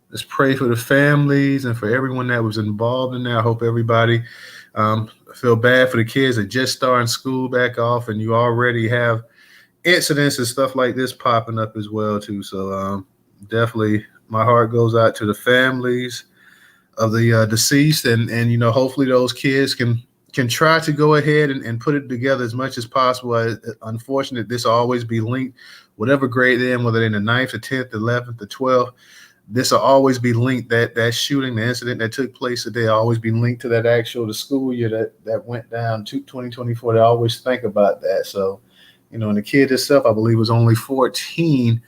let's pray for the families and for everyone that was involved in that. I hope everybody feel bad for the kids that just starting school back off, and you already have incidents and stuff like this popping up as well too. So definitely, my heart goes out to the families of the deceased, and hopefully those kids can try to go ahead and put it together as much as possible. Unfortunate, this will always be linked, whatever grade they're in, whether they're in the ninth, the 10th, the 11th, the 12th. This will always be linked, that shooting, the incident that took place today, will always be linked to that actual the school year that went down to 2024. They always think about that. So, and the kid itself, I believe, was only 14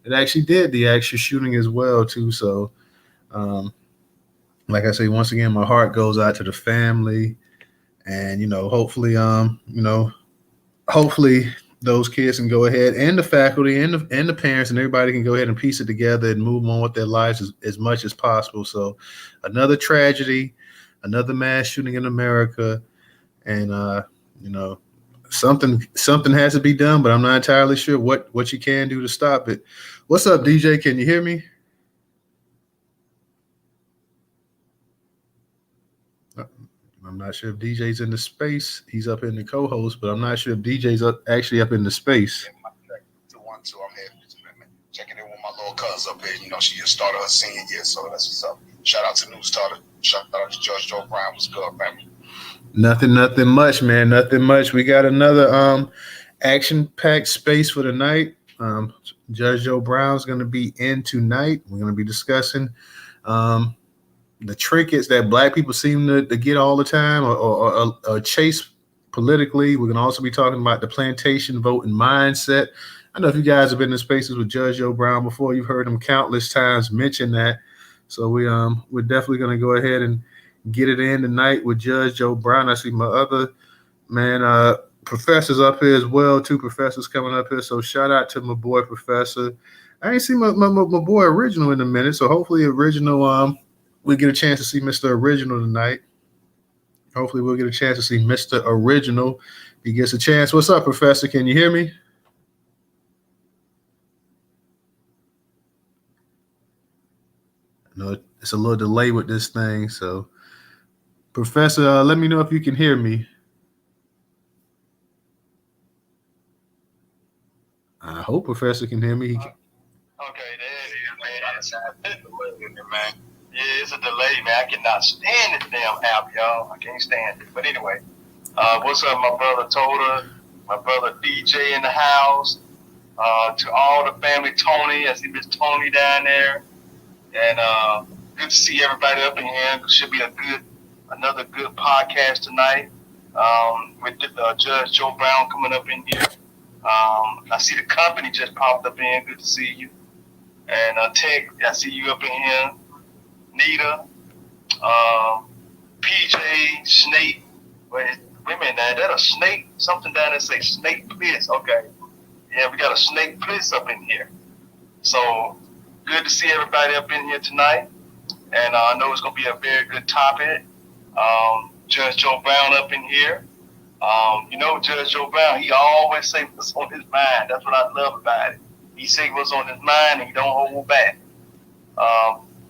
that actually did the actual shooting as well too. So, um, like I say, once again, my heart goes out to the family, and hopefully those kids can go ahead, and the faculty and the parents and everybody can go ahead and piece it together and move on with their lives as much as possible. So, another tragedy, another mass shooting in America, and you know, something has to be done, but I'm not entirely sure what you can do to stop it. What's up, DJ? Can you hear me? I'm not sure if DJ's in the space. He's up in the co-host, but I'm not sure if DJ's actually up in the space. Yeah, to one, two. I'm here checking in with my little cousin up here. She just started her senior year, so that's what's up. Shout out to Newstoter. Shout out to Judge Joe Brown. What's good, family? Nothing much, man. Nothing much. We got another action-packed space for the night. Judge Joe Brown's going to be in tonight. We're going to be discussing the trinkets that Black people seem to get all the time or chase politically. We're going to also be talking about the plantation voting mindset. I know if you guys have been in spaces with Judge Joe Brown before, you've heard him countless times mention that. So we're definitely going to go ahead and get it in tonight with Judge Joe Brown. I see my other professors up here as well. Two professors coming up here. So shout out to my boy Professor. I ain't seen my boy Original in a minute. So hopefully Original we'll get a chance to see Mr. Original tonight. Hopefully we'll get a chance to see Mr. Original. If he gets a chance. What's up, Professor? Can you hear me? No, it's a little delay with this thing. So, Professor, let me know if you can hear me. I hope Professor can hear me. Okay, there it is, man. Yeah, it's a delay, man. I cannot stand this damn app, y'all. I can't stand it. But anyway, what's up, my brother Toda, my brother DJ in the house, to all the family, Tony. I see Miss Tony down there. And good to see everybody up in here. It should be another good podcast tonight with Judge Joe Brown coming up in here. I see the company just popped up in. Good to see you. And Tech, I see you up in here. Nita, PJ, Snake. Wait a minute now, is that a snake? Something down there say Snake Bliss. Okay. Yeah, we got a Snake Bliss up in here. So good to see everybody up in here tonight. And I know it's going to be a very good topic. Judge Joe Brown up in here. Judge Joe Brown, he always say what's on his mind. That's what I love about it. He say what's on his mind and he don't hold back.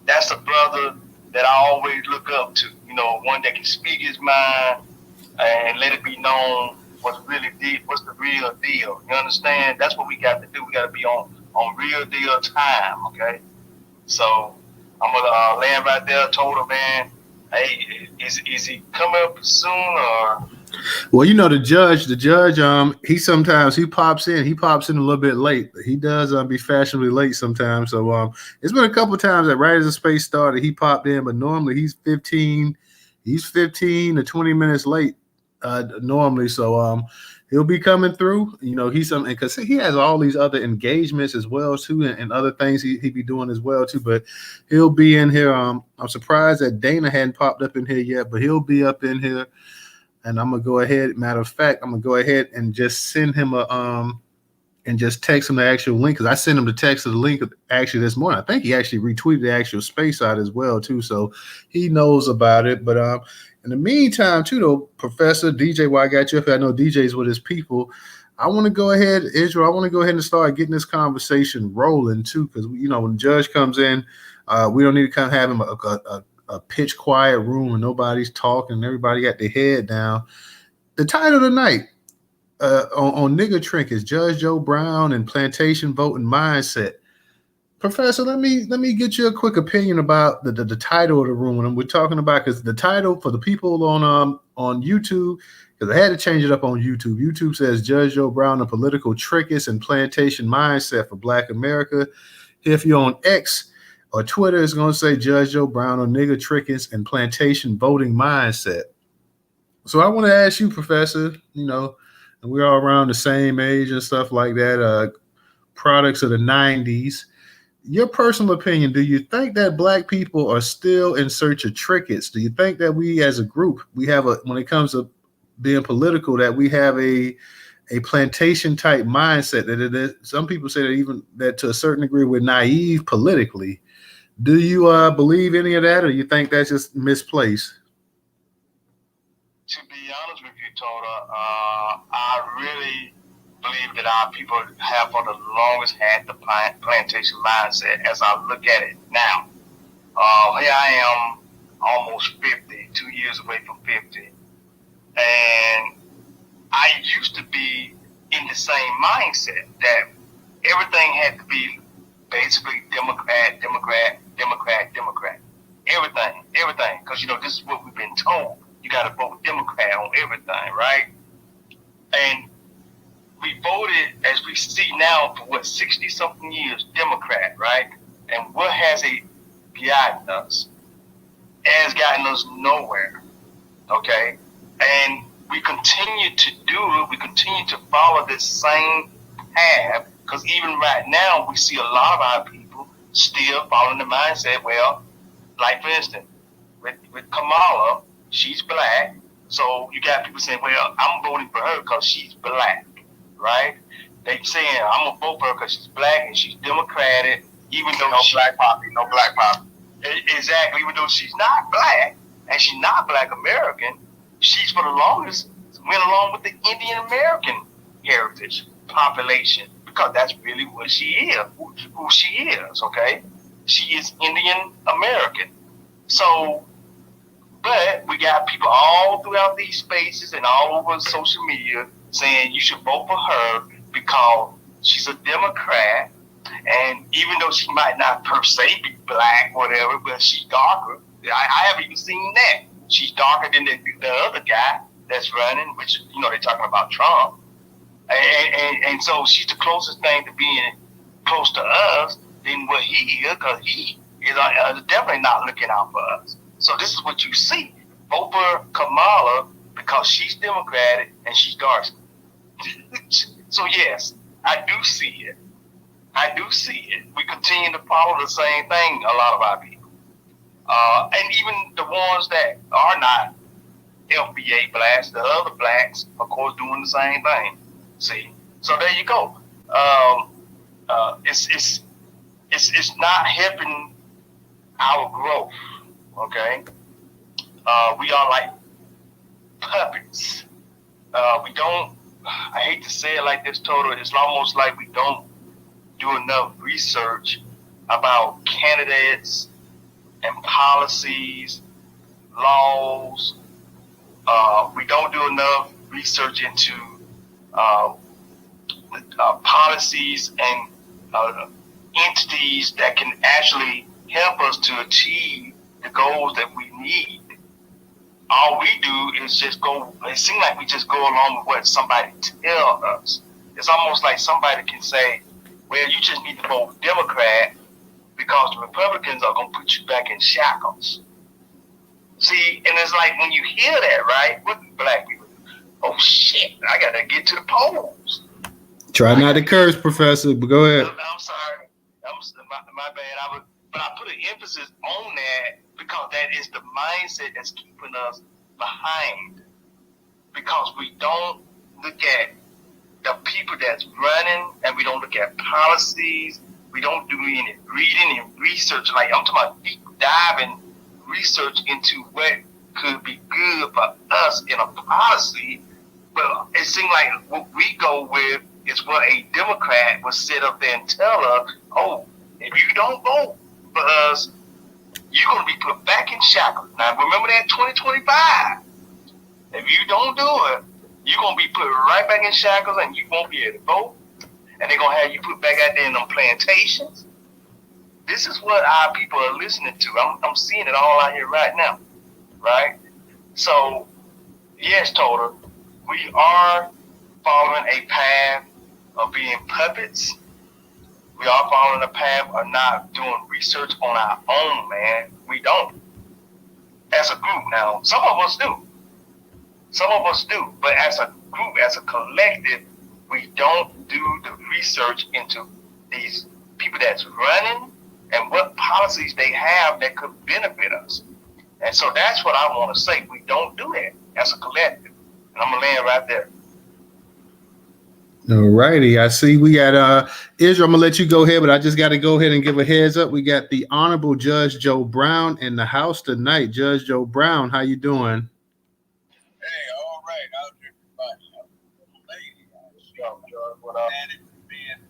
That's a brother that I always look up to. One that can speak his mind and let it be known what's really deep, what's the real deal. You understand? That's what we got to do. We got to be on real deal time, okay? So I'm gonna land right there. Told him, man, hey, is he coming up soon or? Well, the judge, he pops in a little bit late. He does be fashionably late sometimes. So it's been a couple of times that right as the space started, he popped in, but normally he's 15 to 20 minutes late normally. So he'll be coming through. He's something because he has all these other engagements as well too, and other things he be doing as well too. But he'll be in here. I'm surprised that Dana hadn't popped up in here yet, but he'll be up in here. And I'm gonna go ahead. Matter of fact, I'm gonna go ahead and just send him and just text him the actual link, because I sent him the text of the link actually this morning. I think he actually retweeted the actual space out as well too, so he knows about it. But in the meantime, too, though, Professor DJ, while I got you up here, I know DJ's with his people. I want to go ahead, Israel. I want to go ahead and start getting this conversation rolling too, because when the judge comes in, We don't need to come having a pitch quiet room and nobody's talking. Everybody got their head down. The title of the night on Nigga Trinkets, Judge Joe Brown and Plantation Voting Mindset. Professor, let me get you a quick opinion about the title of the room. And we're talking about, because the title for the people on YouTube, because I had to change it up on YouTube. YouTube says Judge Joe Brown, a political trickist and plantation mindset for Black America. If you're on X or Twitter, it's going to say Judge Joe Brown, a nigga trickist and plantation voting mindset. So I want to ask you, Professor, and we're all around the same age and stuff like that, products of the 90s. Your personal opinion, do you think that Black people are still in search of trinkets? Do you think that we as a group, when it comes to being political, that we have a plantation type mindset? That some people say that to a certain degree we're naive politically. Do you believe any of that, or you think that's just misplaced? To be honest with you, Toda, I really believe that our people have for the longest had the plantation mindset as I look at it now. Here I am, almost 50, 2 years away from 50. And I used to be in the same mindset that everything had to be basically Democrat. Everything. Because, this is what we've been told. You got to vote Democrat on everything, right? And we voted, as we see now, for 60-something years, Democrat, right? And what has it gotten us? It has gotten us nowhere, okay? And we continue to do it. We continue to follow this same path, because even right now, we see a lot of our people still following the mindset, well, like for instance, with Kamala, she's Black, so you got people saying, well, I'm voting for her because she's Black. Right? They saying I'm gonna vote for her because she's Black and she's Democratic, even though no black poppy. Exactly. Even though she's not Black and she's not Black American, she's for the longest went along with the Indian American heritage population, because that's really what she is, who she is. Okay, she is Indian American. So, but we got people all throughout these spaces and all over social media saying you should vote for her because she's a Democrat, and even though she might not per se be Black, whatever, but she's darker. I haven't even seen that. She's darker than the other guy that's running, which, they're talking about Trump. And so she's the closest thing to being close to us than what he is, because he is definitely not looking out for us. So this is what you see. Vote for Kamala because she's Democratic and she's dark. So yes, I do see it. We continue to follow the same thing, a lot of our people. And even the ones that are not FBA Blacks, the other Blacks, of course, doing the same thing. See? So there you go. It's not helping our growth, okay? We are like puppets. We don't, I hate to say it like this, Toto, it's almost like we don't do enough research about candidates and policies, laws. We don't do enough research into policies and entities that can actually help us to achieve the goals that we need. All we do is just go, it seems like we just go along with what somebody tells us. It's almost like somebody can say, well, you just need to vote Democrat because the Republicans are going to put you back in shackles. See, and it's like when you hear that, right, what do Black people do? Oh, shit, I got to get to the polls. Try not to curse, Professor, but go ahead. I'm sorry. My bad. But I put an emphasis on that because that is the mindset that's keeping us behind. Because we don't look at the people that's running, and we don't look at policies. We don't do any reading and research. Like, I'm talking about deep diving research into what could be good for us in a policy. But it seems like what we go with is what a Democrat would sit up there and tell us, oh, if you don't vote for us, you're going to be put back in shackles. Now, remember that 2025. If you don't do it, you're going to be put right back in shackles and you won't be able to vote. And they're going to have you put back out there in them plantations. This is what our people are listening to. I'm seeing it all out here right now, right? So, yes, Total, we are following a path of being puppets. We are following a path of not doing research on our own, man. We don't. As a group now, some of us do. Some of us do. But as a group, as a collective, we don't do the research into these people that's running and what policies they have that could benefit us. And so that's what I want to say. We don't do that as a collective. And I'm going to land right there. All righty. I see we got Israel. I'm gonna let you go ahead, but I just got to go ahead and give a heads up. We got the Honorable Judge Joe Brown in the house tonight. Judge Joe Brown, how you doing? Hey, all right. How's everybody? Lady, and it being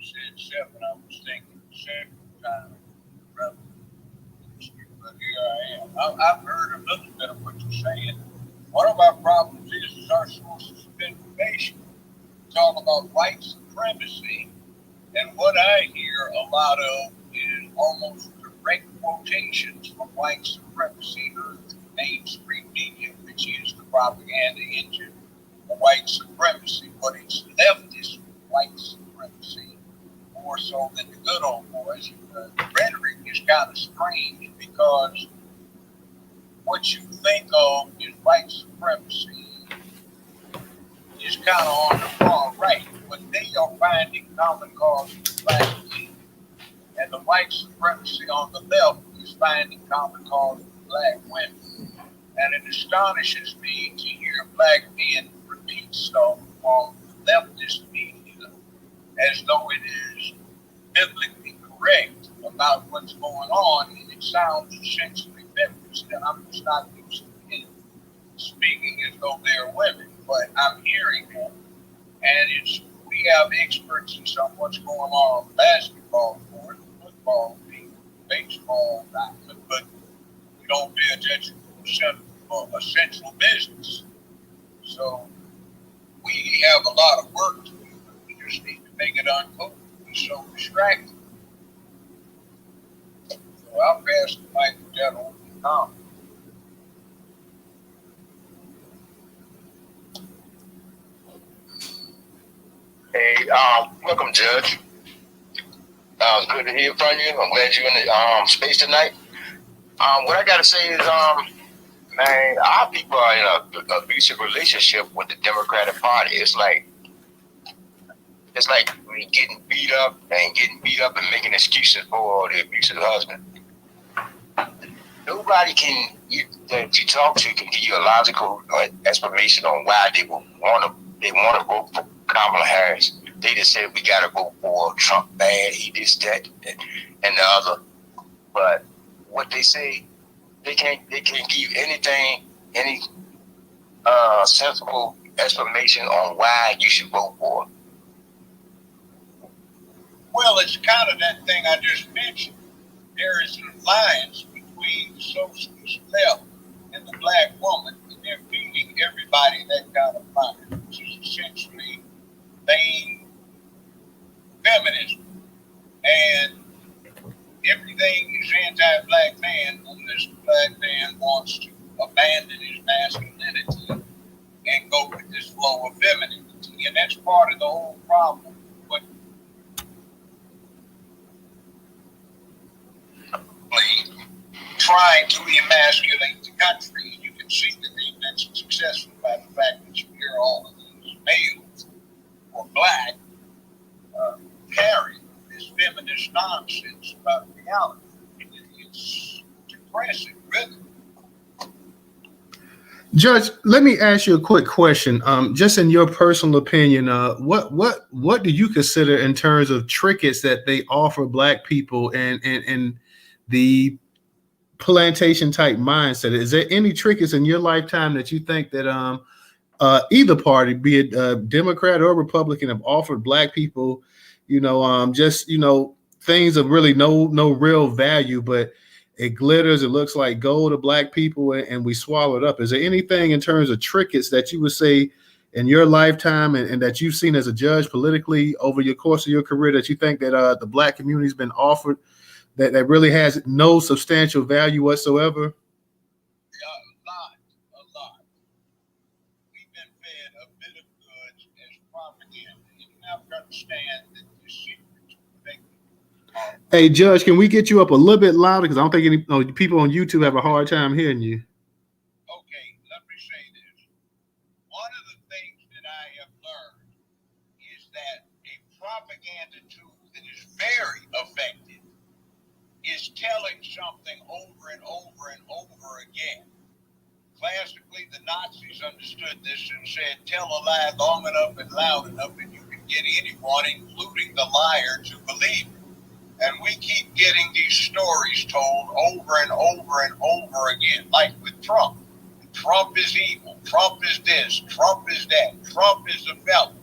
said 7, I was thinking 7 times. But here I am. I've heard a little bit of what you're saying. One of our problems is our sources of information. Talk about white supremacy, and what I hear a lot of is almost direct quotations from white supremacy or mainstream media, which is the propaganda engine of white supremacy, but it's leftist white supremacy more so than the good old boys. The rhetoric is kind of strange because what you think of is white supremacy is kind of on the far right, but they are finding common cause with black people. And the white supremacy on the left is finding common cause with black women. And it astonishes me to hear black men repeat stuff on the leftist media as though it is biblically correct about what's going on, and it sounds essentially feminist, and I'm just not used to it speaking as though they're women. But I'm hearing that, and we have experts in some what's going on basketball court, football field, baseball diamond, but we don't pay attention to essential business. So we have a lot of work to do. We just need to make it uncool. We're so distracted. So I'll pass the mic to that open comment. Hey, welcome, Judge. It's good to hear from you. I'm glad you're in the space tonight. What I gotta say is, man, our people are in an abusive relationship with the Democratic Party. It's like we getting beat up and making excuses for the abusive husband. Nobody that you talk to can give you a logical explanation on why they want to vote for Kamala Harris. They just said we gotta vote for Trump bad, he this, that, and the other. But what they say, they can't give anything, any sensible explanation on why you should vote for. Well, it's kind of that thing I just mentioned. There is an alliance between the socialist left and the black woman, and they're feeding everybody that kind of fire, which is essentially vain feminism. And everything is anti-black man unless the black man wants to abandon his masculinity and go with this flow of femininity. And that's part of the whole problem. But trying to emasculate the country, you can see that they've been successful by the fact that you hear all of these males or black carry this feminist nonsense about reality. It's depressing, really. Judge, let me ask you a quick question. Just in your personal opinion, what do you consider in terms of trinkets that they offer black people and the plantation type mindset? Is there any trinkets in your lifetime that you think that either party, be it Democrat or Republican, have offered black people, just things of really no real value, but it glitters. It looks like gold to black people, and we swallow it up. Is there anything in terms of trinkets that you would say in your lifetime and that you've seen as a judge politically over your course of your career that you think that the black community's been offered that really has no substantial value whatsoever? A lot. We've been fed a bit of goods as propaganda. You have to understand that this secret's protected. Hey, Judge, can we get you up a little bit louder? Because I don't think any people on YouTube have a hard time hearing you. Okay, let me say this. One of the things that I have learned is that a propaganda tool that is very effective is telling something over and over and over again. Classically, the Nazis understood this and said, tell a lie long enough and loud enough and you can get anyone, including the liar, to believe it. And we keep getting these stories told over and over and over again, like with Trump. Trump is evil. Trump is this. Trump is that. Trump is a felon.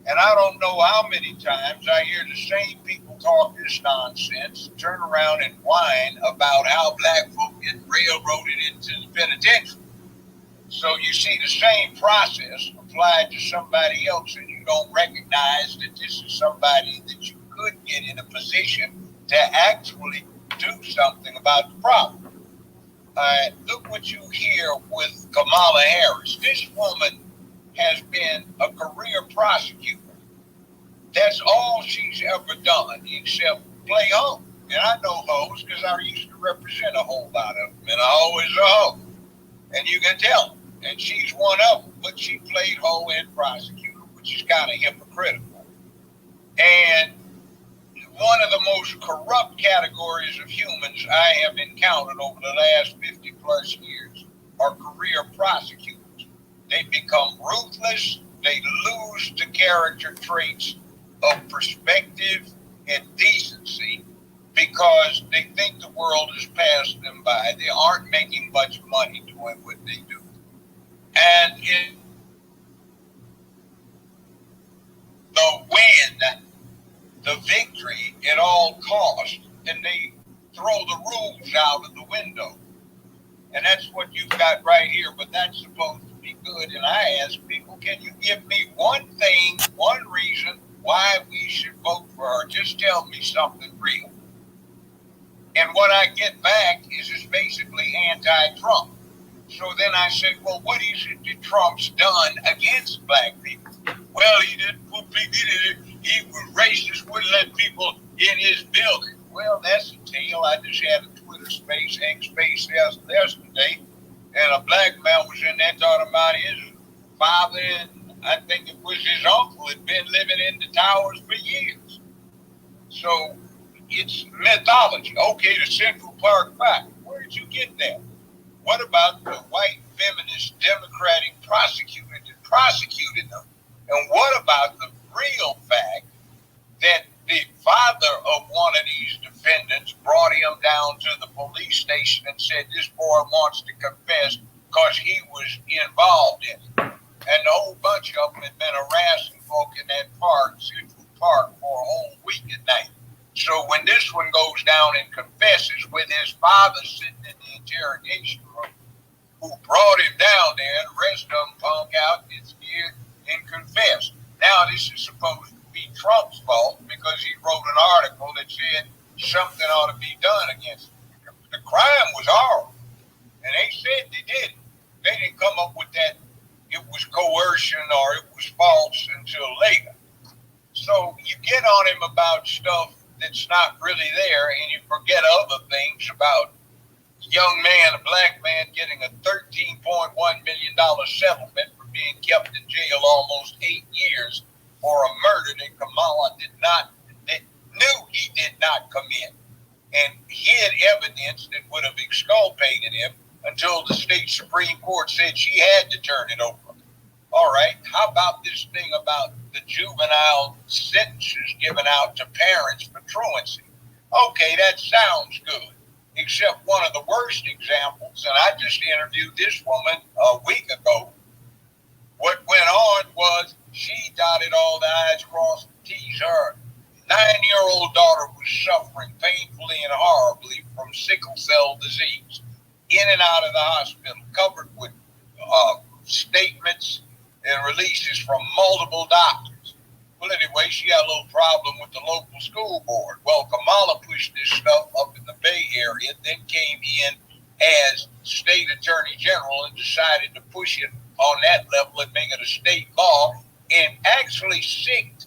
And I don't know how many times I hear the same people talk this nonsense, turn around and whine about how black folk get railroaded into the penitentiary. So you see the same process applied to somebody else, and you don't recognize that this is somebody that you could get in a position to actually do something about the problem. Look what you hear with Kamala Harris. This woman has been a career prosecutor. That's all she's ever done except play hoe. And I know hoes because I used to represent a whole lot of them. And a hoe is a hoe. And you can tell. And she's one of them. But she played hoe and prosecutor, which is kind of hypocritical. And one of the most corrupt categories of humans I have encountered over the last 50 plus years are career prosecutors. They become ruthless. They lose the character traits of perspective and decency because they think the world has passed them by. They aren't making much money doing what they do. And in the win, the victory at all costs, and they throw the rules out of the window. And that's what you've got right here, but that's supposed to be good. And I ask people, can you give me one thing, one reason why we should vote for her? Just tell me something real. And what I get back is it's basically anti-Trump. So then I say, well, what is it that Trump's done against black people? Well, he didn't put people in it. He was racist, wouldn't let people in his building. Well, that's a tale. I just had a Twitter space yesterday, and a black man was in there talking about his father, and I think it was his uncle, had been living in the towers for years. So it's mythology. Okay, the Central Park Five. Where did you get that? What about the white feminist Democratic prosecutor that prosecuted them? And what about the real fact that the father of one of these defendants brought him down to the police station and said this boy wants to confess because he was involved in it? And a whole bunch of them had been harassing folk in that park, Central Park, for a whole week at night. So when this one goes down and confesses with his father sitting in the interrogation room, who brought him down there, and the rest of them punk out his ear and confessed. Now this is supposed to be Trump's fault because he wrote an article that said something ought to be done against him. The crime was horrible, and they said they did it. They didn't come up with that it was coercion or it was false until later. So you get on him about stuff that's not really there, and you forget other things about a young man, a black man, getting a $13.1 million settlement for being kept in jail almost 8 years for a murder that Kamala knew he did not commit, and hid evidence that would have exculpated him until the state Supreme Court said she had to turn it over. All right, how about this thing about the juvenile sentences given out to parents for truancy? Okay, that sounds good, except one of the worst examples, and I just interviewed this woman a week ago. What went on was she dotted all the I's, crossed the T's. Her 9-year-old daughter was suffering painfully and horribly from sickle cell disease, in and out of the hospital, covered with statements and releases from multiple doctors. Well, anyway, she had a little problem with the local school board. Well, Kamala pushed this stuff up in the Bay Area, then came in as state attorney general and decided to push it on that level and make it a state law, and actually sicked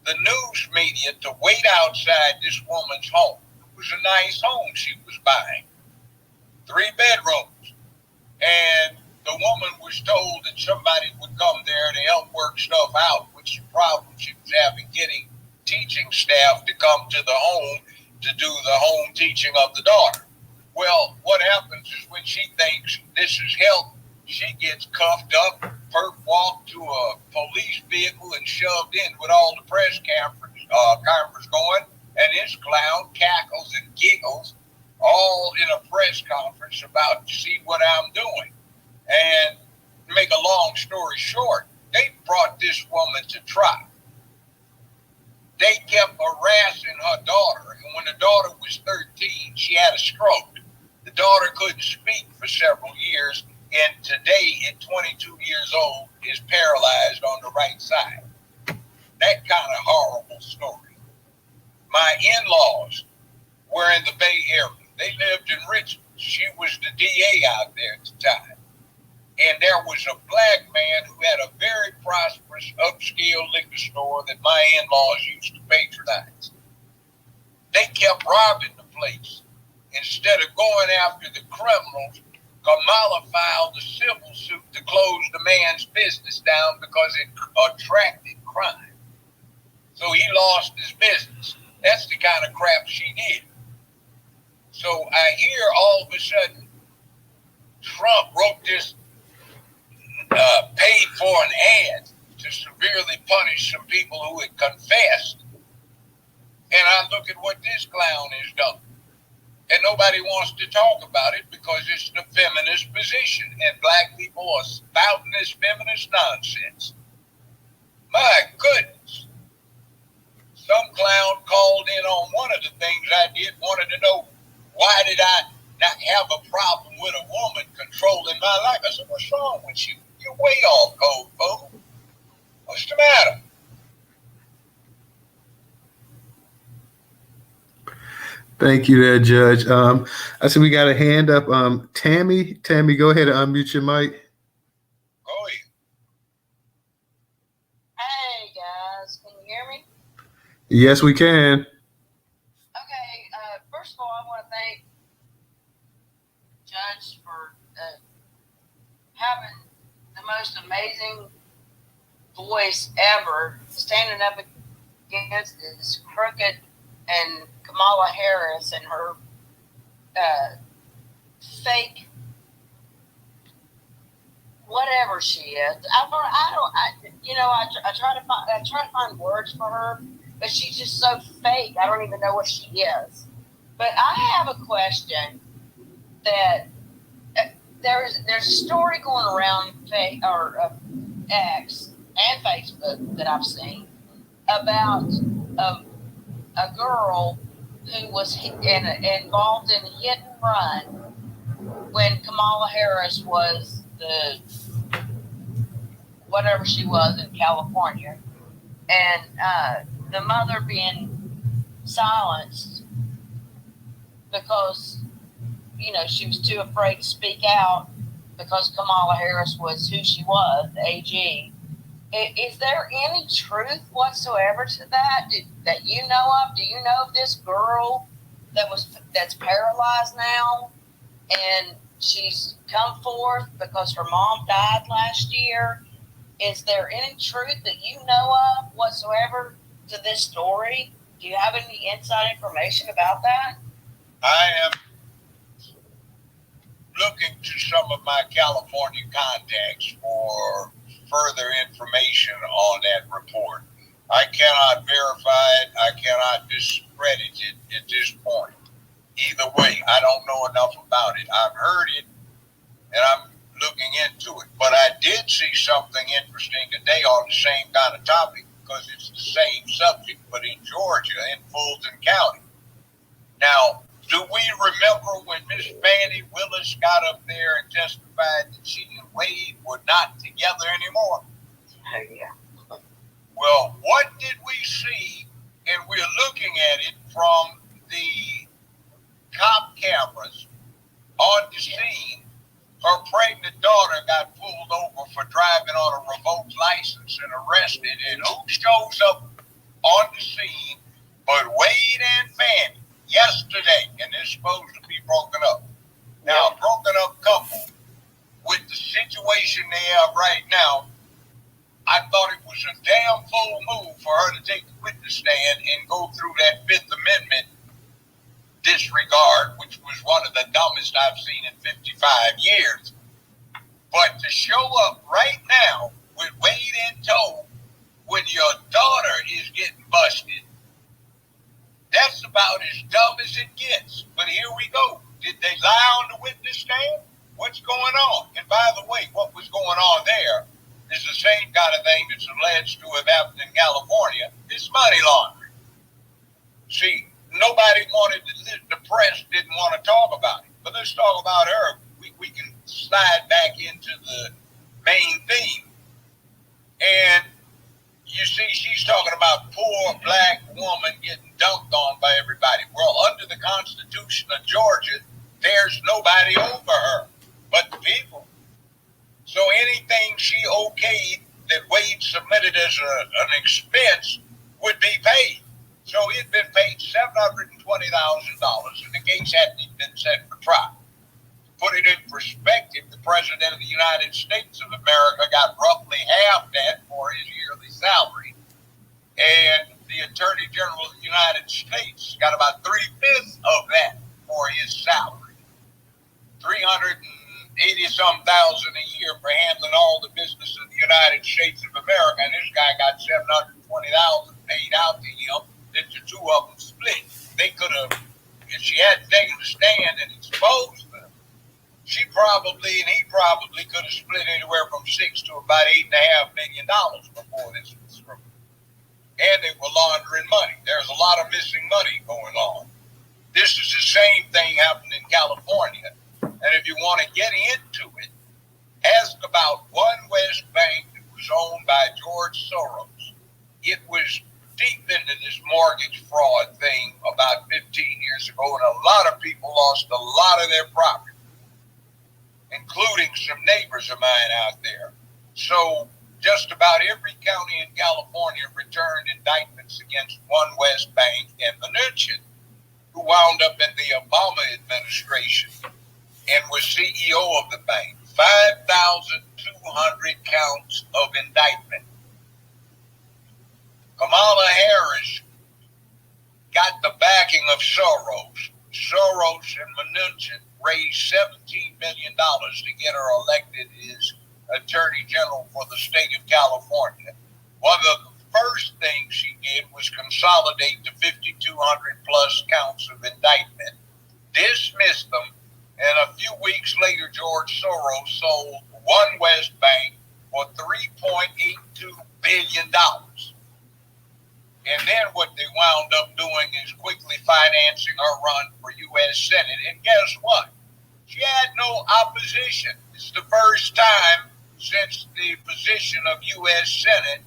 the news media to wait outside this woman's home. It was a nice home she was buying, 3 bedrooms. And the woman was told that somebody would come there to help work stuff out, which the problem she was having getting teaching staff to come to the home to do the home teaching of the daughter. Well, what happens is when she thinks this is help, she gets cuffed up, perp walked to a police vehicle and shoved in with all the press cameras going, and this clown cackles and giggles all in a press conference about to see what I'm doing. And to make a long story short, they brought this woman to trial. They kept harassing her daughter, and when the daughter was 13, she had a stroke. The daughter couldn't speak for several years, and today, at 22 years old, is paralyzed on the right side. That kind of horrible story. My in-laws were in the Bay Area. They lived in Richmond. She was the DA out there at the time. And there was a black man who had a very prosperous, upscale liquor store that my in-laws used to patronize. They kept robbing the place. Instead of going after the criminals, Kamala filed a civil suit to close the man's business down because it attracted crime. So he lost his business. That's the kind of crap she did. So I hear all of a sudden Trump wrote this, paid for an ad to severely punish some people who had confessed. And I look at what this clown has done. And nobody wants to talk about it because it's the feminist position. And black people are spouting this feminist nonsense. My goodness. Some clown called in on one of the things I did, wanted to know, why did I not have a problem with a woman controlling my life? I said, what's wrong with you? You're way off code, folks. What's the matter? Thank you there, Judge. I see we got a hand up. Tammy, go ahead and unmute your mic. Go ahead. Hey, guys. Can you hear me? Yes, we can. Okay. First of all, I want to thank Judge for having the most amazing voice ever, standing up against this crooked and Kamala Harris and her fake whatever she is. I try to find words for her, but she's just so fake. I don't even know what she is. But I have a question that there's a story going around X and Facebook that I've seen about a girl who was involved in a hit and run when Kamala Harris was the whatever she was in California, and the mother being silenced because she was too afraid to speak out because Kamala Harris was who she was, the AG. Is there any truth whatsoever to that that you know of? Do you know of this girl that's paralyzed now, and she's come forth because her mom died last year? Is there any truth that you know of whatsoever to this story? Do you have any inside information about that? I am looking to some of my California contacts for further information on that report. I cannot verify it. I cannot discredit it at this point. Either way, I don't know enough about it. I've heard it, and I'm looking into it. But I did see something interesting today on the same kind of topic. because it's the same subject, but in Georgia, in Fulton County. Now, do we remember when Miss Fannie Willis got up there and testified that she and Wade were not together anymore? Yeah. Well, what did we see? And we're looking at it from the cop cameras on the scene. Her pregnant daughter got pulled over for driving on a revoked license and arrested. And who shows up on the scene but Wade and Fannie yesterday? And they're supposed to be broken up. Now, a broken up couple, with the situation they have right now, I thought it was a damn fool move for her to take the witness stand and go through that Fifth Amendment disregard, which was one of the dumbest I've seen in 55 years. But to show up right now with Wade in tow when your daughter is getting busted, that's about as dumb as it gets. But here we go. Did they lie on the witness stand? What's going on? And by the way, what was going on there is the same kind of thing that's alleged to have happened in California. It's money laundering. See, nobody wanted the press didn't want to talk about it. But let's talk about her. We can slide back into the main theme. And you see, she's talking about poor black woman getting dunked on by everybody. Well, under the Constitution of Georgia, there's nobody over her but the people. So anything she okayed that Wade submitted as an expense would be paid. So he'd been paid $720,000 and the case hadn't even been set for trial. To put it in perspective, the President of the United States of America got roughly half that for his yearly salary. And the Attorney General of the United States got about 3/5 of that for his salary. $380-some thousand a year for handling all the business of the United States of America. And this guy got $720,000 paid out to him. That the two of them split. They could have, if she hadn't taken the stand and exposed them, she probably and he probably could have split anywhere from $6 to about $8.5 million before this was through. And they were laundering money. There's a lot of missing money going on. This is the same thing happened in California. And if you want to get into it, ask about One West Bank that was owned by George Soros. It was deep into this mortgage fraud thing about 15 years ago, and a lot of people lost a lot of their property, including some neighbors of mine out there. So just about every county in California returned indictments against One West Bank and Mnuchin, who wound up in the Obama administration and was CEO of the bank. 5,200 counts of indictment. Kamala Harris got the backing of Soros. Soros and Mnuchin raised $17 million to get her elected as Attorney General for the state of California. One of the first things she did was consolidate the 5,200 plus counts of indictment, dismissed them, and a few weeks later, George Soros sold One West Bank for $3.82 billion. And then what they wound up doing is quickly financing her run for U.S. Senate. And guess what? She had no opposition. It's the first time since the position of U.S. Senate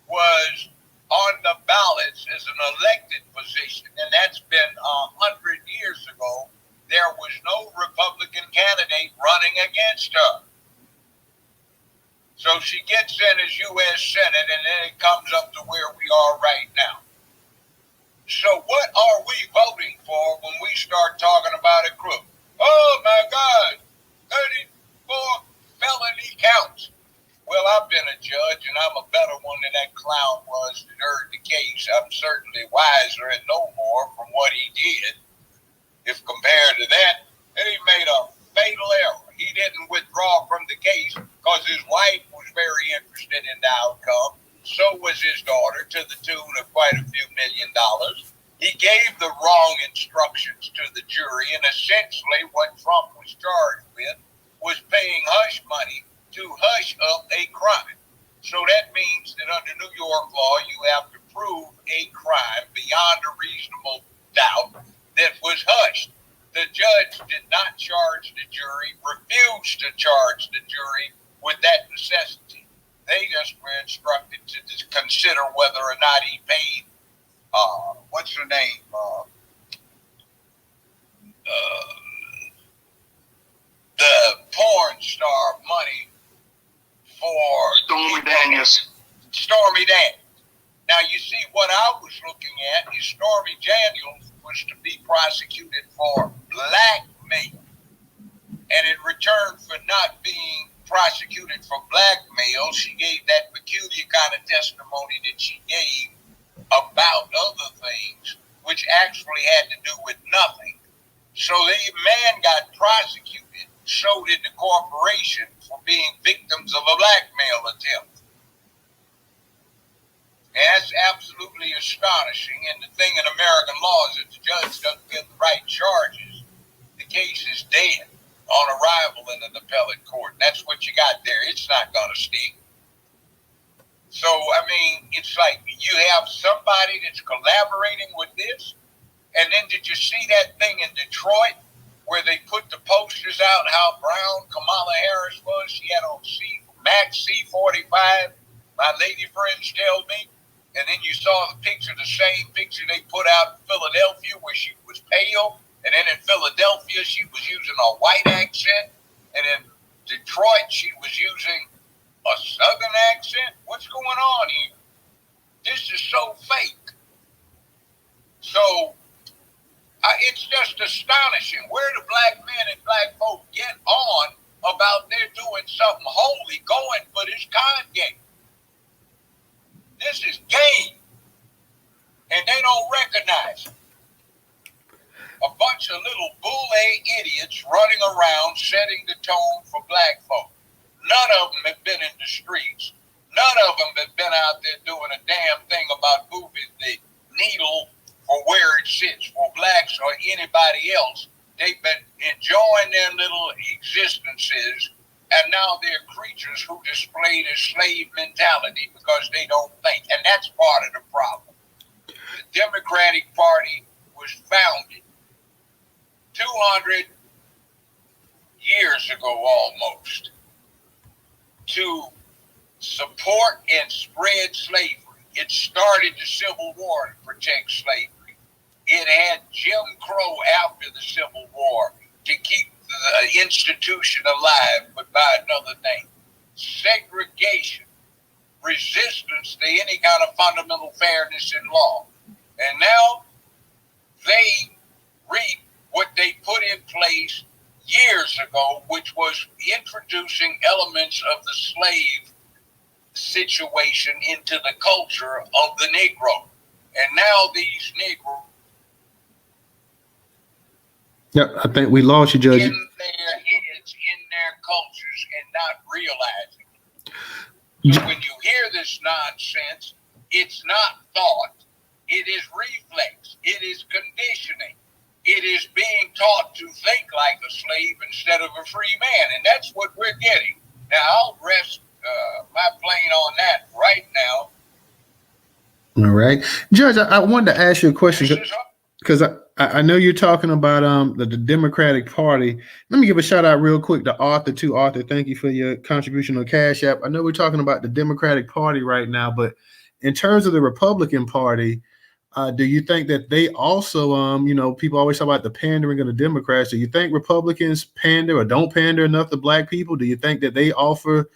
was on the ballots as an elected position. And that's been 100 years ago. There was no Republican candidate running against her. So she gets in as U.S. Senate, and then it comes up to where we are right now. So what are we voting for when we start talking about a crook? Oh, my God, 34 felony counts. Well, I've been a judge, and I'm a better one than that clown was that heard the case. I'm certainly wiser and know more from what he did. If compared to that, and he made a fatal error. He didn't withdraw from the case because his wife was very interested in the outcome. So was his daughter, to the tune of quite a few $1 million. He gave the wrong instructions to the jury, and essentially what Trump was charged with was paying hush money to hush up a crime. So that means that under New York law, you have to prove a crime beyond a reasonable doubt that was hushed. The judge did not charge the jury, refused to charge the jury with that necessity. They just were instructed to consider whether or not he paid, what's her name? The porn star money for Stormy Daniels. Stormy Daniels. Now, you see, what I was looking at is Stormy Daniels was to be prosecuted for blackmail. And in return for not being prosecuted for blackmail, she gave that peculiar kind of testimony that she gave about other things, which actually had to do with nothing. So the man got prosecuted, so did the corporation, for being victims of a blackmail attempt. And that's absolutely astonishing. And the thing in American law is if the judge doesn't give the right charges, the case is dead on arrival in an appellate court. And that's what you got there. It's not going to stick. So, I mean, it's like you have somebody that's collaborating with this. And then did you see that thing in Detroit where they put the posters out how brown Kamala Harris was? She had on Max C-45, my lady friends tell me. And then you saw the picture, the same picture they put out in Philadelphia where she was pale. And then in Philadelphia, she was using a white accent. And in Detroit, she was using a southern accent. What's going on here? This is so fake. So it's just astonishing. Where do black men and black folk get on about they're doing something holy, going for this con game? This is game. And they don't recognize it. A bunch of little boule idiots running around setting the tone for black folk. None of them have been in the streets. None of them have been out there doing a damn thing about moving the needle for where it sits for blacks or anybody else. They've been enjoying their little existences, and now they're creatures who display the slave mentality because they don't think. And that's part of the problem. The Democratic Party was founded 200 years ago almost to support and spread slavery. It started the Civil War to protect slavery. It had Jim Crow after the Civil War to keep the institution alive, but by another name. Segregation, resistance to any kind of fundamental fairness in law. And now they reap what they put in place years ago, which was introducing elements of the slave situation into the culture of the Negro. And now these Negroes I think we lost you, Judge. in their heads, in their cultures, and not realizing it. So when you hear this nonsense, it's not thought. It is reflex. It is conditioning. It is being taught to think like a slave instead of a free man. And that's what we're getting. Now, I'll rest my plane on that right now. All right. Judge, I wanted to ask you a question because I know you're talking about the Democratic Party. Let me give a shout out real quick to Arthur too. Arthur, thank you for your contribution on Cash App. I know we're talking about the Democratic Party right now, but in terms of the Republican Party, do you think that they also, people always talk about the pandering of the Democrats. Do you think Republicans pander or don't pander enough to black people? Do you think that they offer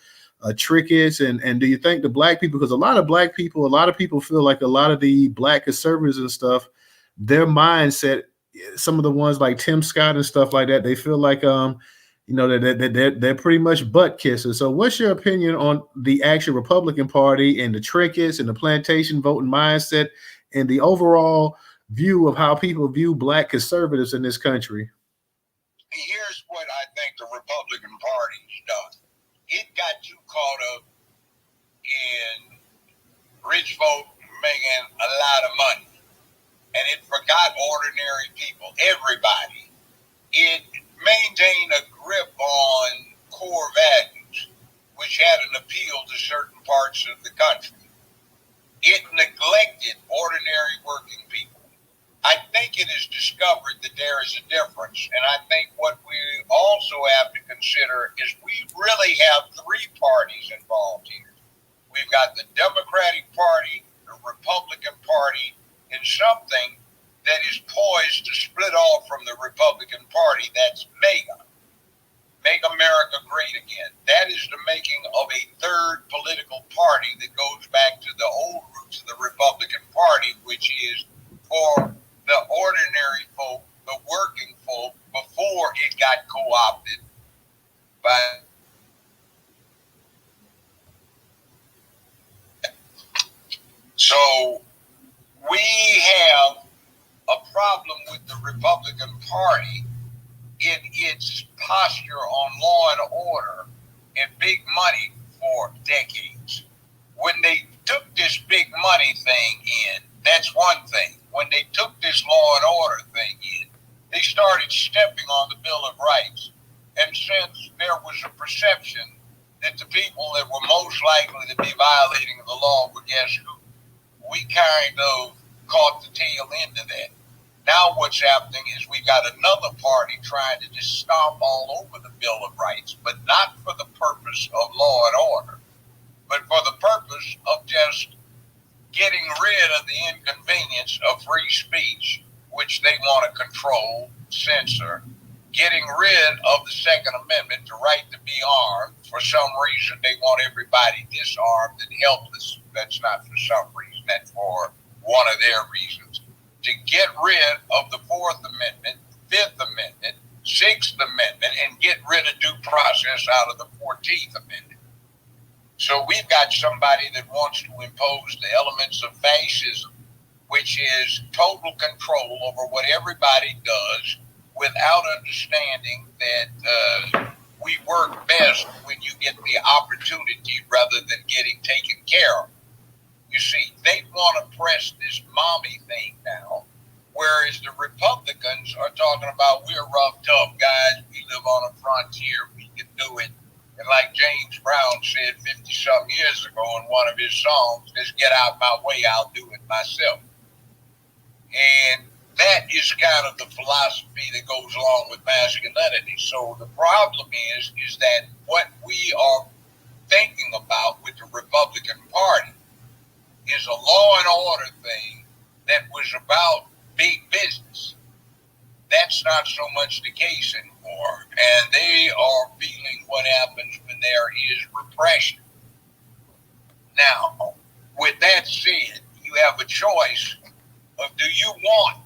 trinkets and do you think the black people, because a lot of people feel like a lot of the black conservatives and stuff, their mindset, some of the ones like Tim Scott and stuff like that, they feel like that they're pretty much butt kissers. So what's your opinion on the actual Republican Party and the trinkets and the plantation voting mindset and the overall view of how people view black conservatives in this country? Here's what I think the Republican Party's done. It got too caught up in rich folk making a lot of money. And it forgot ordinary people, everybody. It maintained a grip on core values, which had an appeal to certain parts parts of the country. It neglected ordinary working people. I think it has discovered that there is a difference, and I think what we also have to consider is we really have three parties involved here. We've got the Democratic Party, the Republican Party, and something that is poised to split off from the Republican Party. That's MAGA. Make America Great Again. That is the making of a third political party that goes back to the old roots of the Republican Party, which is for the ordinary folk, the working folk, before it got co-opted by. So we have a problem with the Republican Party in its posture on law and order and big money for decades. When they took this big money thing in, that's one thing. When they took this law and order thing in, they started stepping on the Bill of Rights. And since there was a perception that the people that were most likely to be violating the law were guess who, we kind of caught the tail end of that. Now what's happening is we got another party trying to just stomp all over the Bill of Rights, but not for the purpose of law and order, but for the purpose of just getting rid of the inconvenience of free speech, which they want to control, censor, getting rid of the Second Amendment, the right to be armed. For some reason, they want everybody disarmed and helpless. That's not for some reason. That's for one of their reasons. To get rid of the Fourth Amendment, Fifth Amendment, Sixth Amendment, and get rid of due process out of the 14th Amendment. So we've got somebody that wants to impose the elements of fascism, which is total control over what everybody does without understanding that we work best when you get the opportunity rather than getting taken care of. You see, they want to press this mommy thing now, whereas the Republicans are talking about we're rough, tough guys. We live on a frontier. We can do it. And like James Brown said 50-some years ago in one of his songs, just get out my way, I'll do it myself. And that is kind of the philosophy that goes along with masculinity. So the problem is that what we are thinking about with the Republican Party is a law and order thing that was about big business. That's not so much the case anymore. And they are feeling what happens when there is repression. Now, with that said, you have a choice of, do you want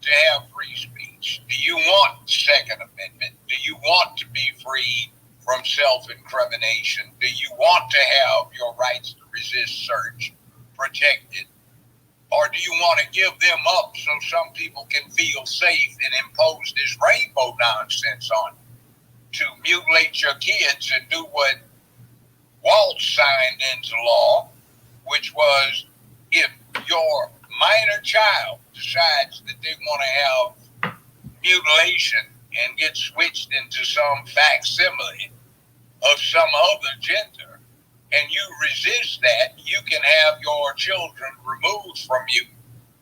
to have free speech? Do you want the Second Amendment? Do you want to be free from self-incrimination? Do you want to have your rights to resist search protected? Or do you want to give them up so some people can feel safe and impose this rainbow nonsense on you? To mutilate your kids and do what Walt signed into law, which was if your minor child decides that they want to have mutilation and get switched into some facsimile of some other gender, and you resist that, you can have your children removed from you.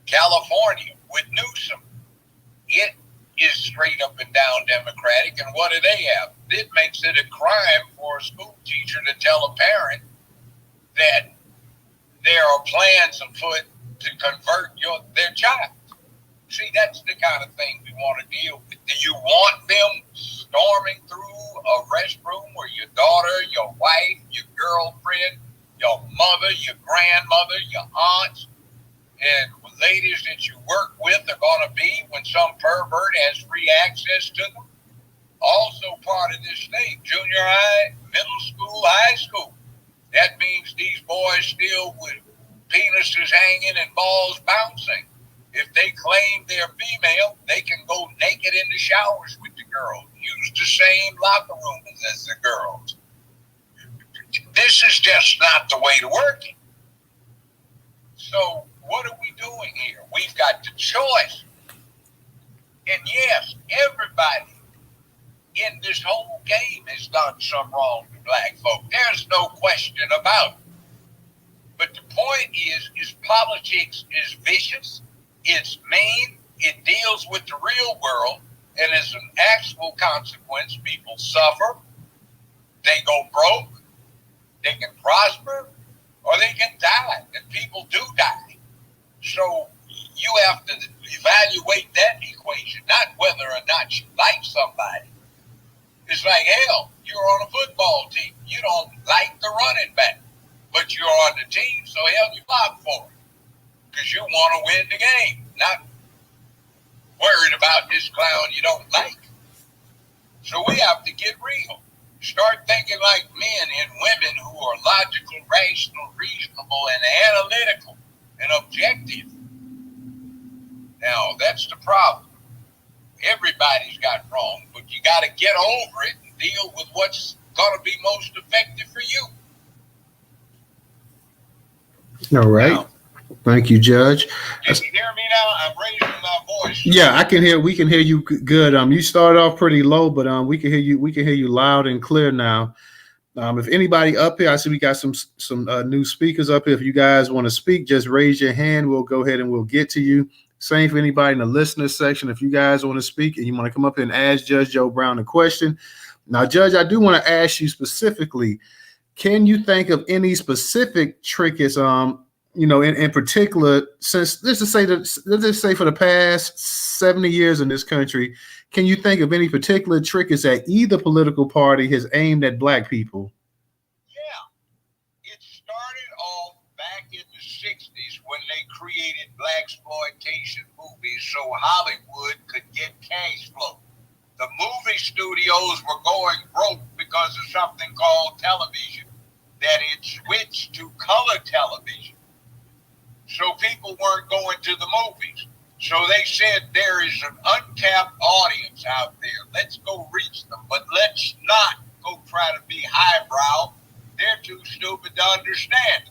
California with Newsom, it is straight up and down Democratic, and what do they have? It makes it a crime for a school teacher to tell a parent that there are plans afoot to convert their child. See, that's the kind of thing we want to deal with. Do you want them storming through a restroom where your daughter, your wife, your girlfriend, your mother, your grandmother, your aunts, and ladies that you work with are going to be when some pervert has free access to them? Also part of this thing, junior high, middle school, high school. That means these boys still with penises hanging and balls bouncing. If they claim they're female, they can go naked in the showers with the girls, use the same locker rooms as the girls. This is just not the way to work it. So what are we doing here? We've got the choice. And yes, everybody in this whole game has done some wrong to black folk. There's no question about it. But the point is politics is vicious, it's mean, it deals with the real world, and as an actual consequence, people suffer, they go broke, they can prosper, or they can die, and people do die. So you have to evaluate that equation, not whether or not you like somebody. It's like, hell, you're on a football team. You don't like the running back, but you're on the team, so hell, you fight for it because you want to win the game, not worried about this clown you don't like. So we have to get real. Start thinking like men and women who are logical, rational, reasonable, and analytical and objective. Now, that's the problem. Everybody's got wrong, but you got to get over it and deal with what's going to be most effective for you. All right. Now, thank you, Judge. Can you hear me now? I'm raising my voice. Yeah, I can hear. We can hear you good. You started off pretty low, but we can hear you. We can hear you loud and clear now. If anybody up here, I see we got some new speakers up here. If you guys want to speak, just raise your hand. We'll go ahead and we'll get to you. Same for anybody in the listener section. If you guys want to speak and you want to come up here and ask Judge Joe Brown a question. Now, Judge, I do want to ask you specifically, can you think of any specific trinkets, in particular, since let's just say for the past 70 years in this country, can you think of any particular trinkets that either political party has aimed at Black people? Yeah. It started off back in the 60s when they created blaxploitation movies so Hollywood could get cash flow. The movie studios were going broke because of something called television, that it switched to color television. So people weren't going to the movies. So they said there is an untapped audience out there. Let's go reach them, but let's not go try to be highbrow. They're too stupid to understand.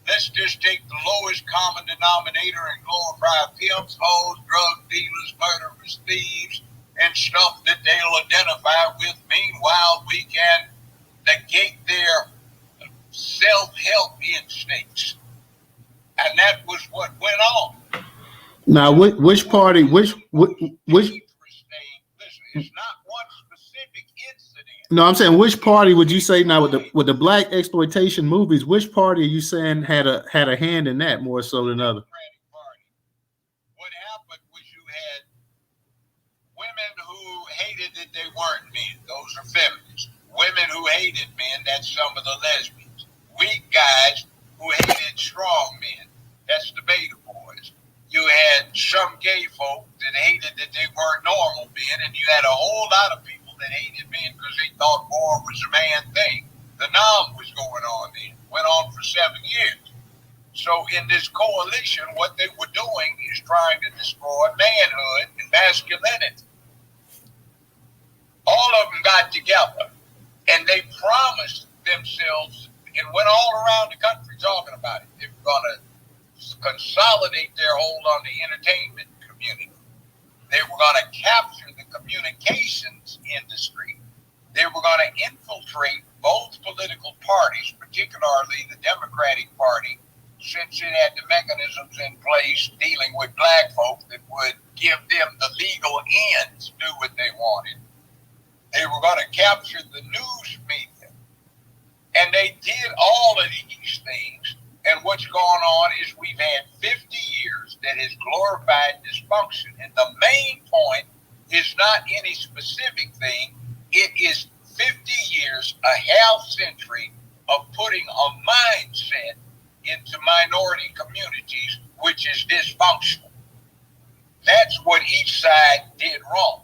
Let's just take the lowest common denominator and glorify pimps, hoes, drug dealers, murderers, thieves, and stuff that they'll identify with. Meanwhile, we can negate their self-help instincts. And that was what went on. Now, which party, which Listen, it's not one specific incident. No, I'm saying which party would you say now with the Black exploitation movies? Which party are you saying had a hand in that more so than other? Party. What happened was you had women who hated that they weren't men. Those are feminists. Women who hated men. That's some of the lesbians. Weak guys who hated strong men. That's the beta boys. You had some gay folk that hated that they weren't normal men, and you had a whole lot of people that hated men because they thought war was a man thing. The NOM was going on then. Went on for 7 years. So in this coalition, what they were doing is trying to destroy manhood and masculinity. All of them got together, and they promised themselves and went all around the country talking about it. They were going to consolidate their hold on the entertainment community. They were going to capture the communications industry. They were going to infiltrate both political parties, particularly the Democratic Party, since it had the mechanisms in place dealing with Black folk that would give them the legal ends to do what they wanted. They were going to capture the news media. And they did all of these things. And what's going on is we've had 50 years that has glorified dysfunction. And the main point is not any specific thing. It is 50 years, a half century of putting a mindset into minority communities, which is dysfunctional. That's what each side did wrong.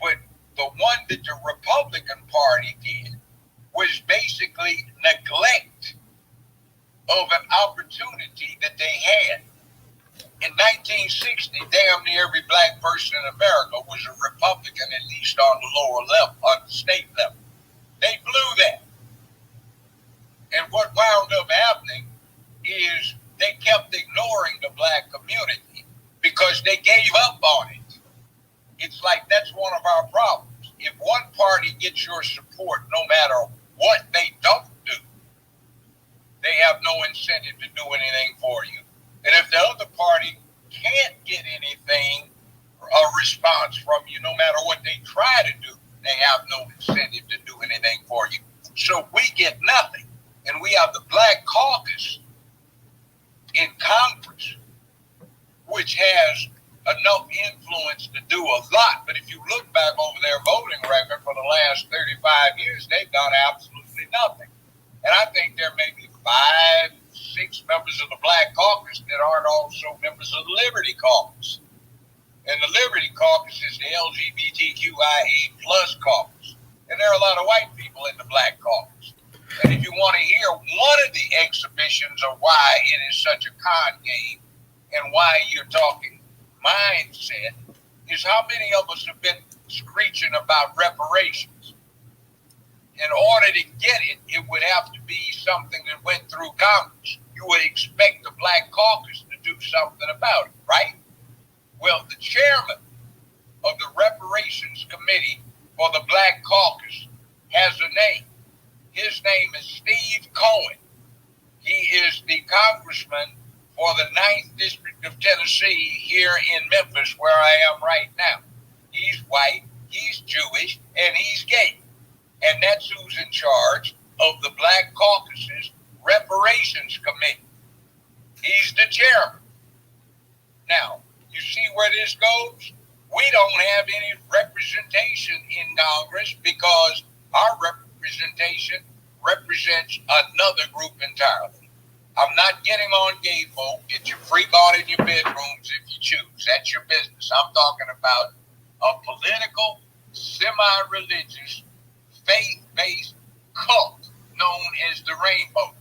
But the one that the Republican Party did was basically neglect of an opportunity that they had. In 1960, damn near every Black person in America was a Republican, at least on the lower level, on the state level. They blew that. And what wound up happening is they kept ignoring the Black community because they gave up on it. It's like that's one of our problems. If one party gets your support, no matter what they don't do, they they have no incentive to do anything for you. And if the other party can't get anything, a response from you, no matter what they try to do, they have no incentive to do anything for you. So we get nothing. And we have the Black Caucus in Congress, which has enough influence to do a lot. But if you look back over their voting record for the last 35 years, they've done absolutely nothing. And I think there may be 5, 6 members of the Black Caucus that aren't also members of the Liberty Caucus. And the Liberty Caucus is the LGBTQIA plus caucus. And there are a lot of white people in the Black Caucus. And if you want to hear one of the exhibitions of why it is such a con game and why you're talking mindset, is how many of us have been screeching about reparations. In order to get it, it would have to be something that went through Congress. You would expect the Black Caucus to do something about it, right? Well, the chairman of the Reparations Committee for the Black Caucus has a name. His name is Steve Cohen. He is the congressman for the 9th District of Tennessee here in Memphis, where I am right now. He's white, he's Jewish, and he's gay. And that's who's in charge of the Black Caucus's Reparations Committee. He's the chairman. Now, you see where this goes? We don't have any representation in Congress because our representation represents another group entirely. I'm not getting on gay folk. Get your freak on in your bedrooms if you choose. That's your business. I'm talking about a political, semi-religious, faith-based cult known as the Rainbow.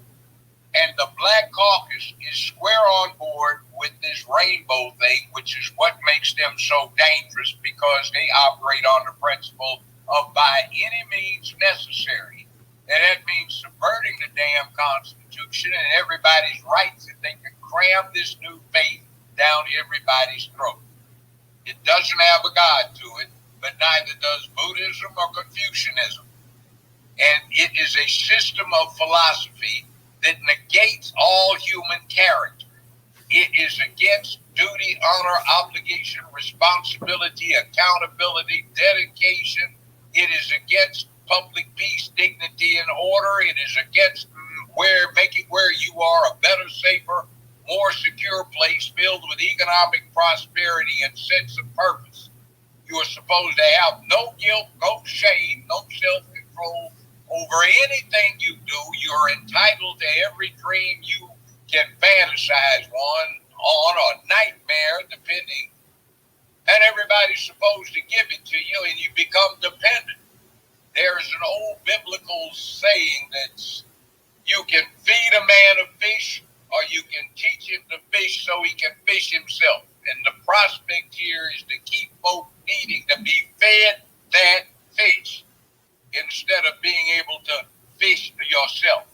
And the Black Caucus is square on board with this rainbow thing, which is what makes them so dangerous, because they operate on the principle of by any means necessary. And that means subverting the damn Constitution and everybody's rights if they can cram this new faith down everybody's throat. It doesn't have a God to it, but neither does Buddhism or Confucianism. And it is a system of philosophy that negates all human character. It is against duty, honor, obligation, responsibility, accountability, dedication. It is against public peace, dignity, and order. It is against making where you are a better, safer, more secure place filled with economic prosperity and sense of purpose. You are supposed to have no guilt, no shame, no self-control over anything you do. You're entitled to every dream you can fantasize on a nightmare, depending. And everybody's supposed to give it to you, and you become dependent. There's an old biblical saying that you can feed a man a fish, or you can teach him to fish so he can fish himself. And the prospect here is to keep folk needing to be fed that fish instead of being able to fish yourself.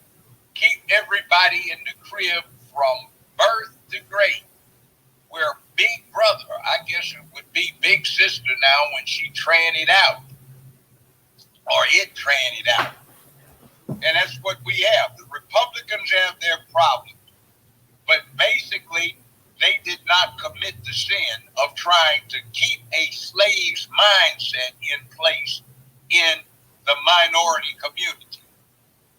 Keep everybody in the crib from birth to grave. We're big brother. I guess it would be big sister now when she trannied out. Or it trannied out. And that's what we have. The Republicans have their problems. But basically, they did not commit the sin of trying to keep a slave's mindset in place in the minority community.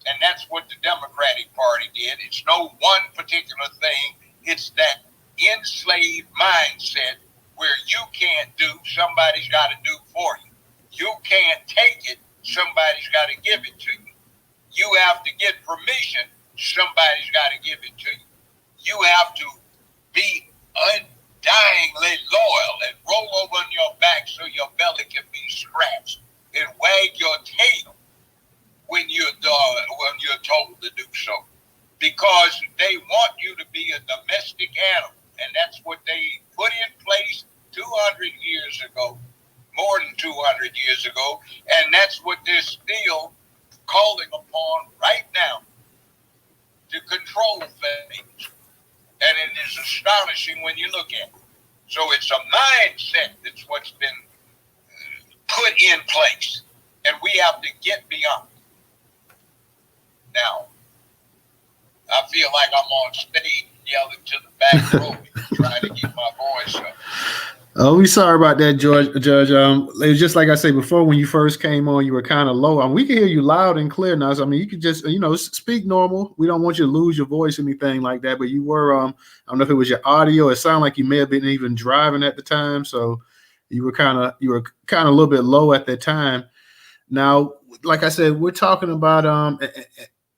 And that's what the Democratic Party did. It's no one particular thing. It's that enslaved mindset where you can't do, somebody's got to do for you. You can't take it, somebody's got to give it to you. You have to get permission, somebody's got to give it to you. You have to be undyingly loyal and roll over on your back so your belly can be scratched and wag your tail when you're told to do so, because they want you to be a domestic animal, and that's what they put in place 200 years ago, more than 200 years ago, and that's what they're still calling upon right now to control things. And it is astonishing when you look at it. So it's a mindset that's what's been put in place, and we have to get beyond it. Now, I feel like I'm on stage yelling to the back row, trying to get my voice up. Oh, we sorry about that, Judge. It was just like I said before, when you first came on, you were kind of low. We can hear you loud and clear now. So, you could just, speak normal. We don't want you to lose your voice or anything like that. But you were, I don't know if it was your audio. It sounded like you may have been even driving at the time. So you were kind of a little bit low at that time. Now, like I said, we're talking about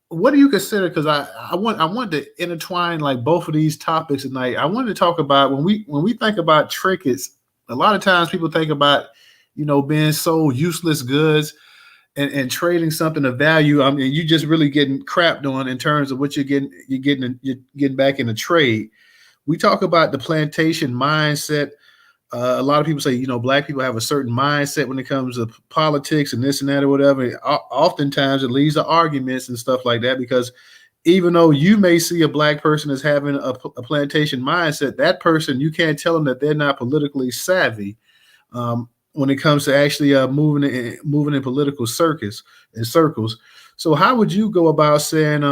what do you consider? Because I want to intertwine like both of these topics tonight. I wanted to talk about when we think about trinkets. A lot of times people think about being sold useless goods and trading something of value. I mean, you just really getting crapped on in terms of what you're getting back in a trade. We talk about the plantation mindset. A lot of people say, black people have a certain mindset when it comes to politics and this and that or whatever. Oftentimes it leads to arguments and stuff like that, because even though you may see a black person as having a plantation mindset, that person, you can't tell them that they're not politically savvy when it comes to actually moving in political circles. So how would you go about saying,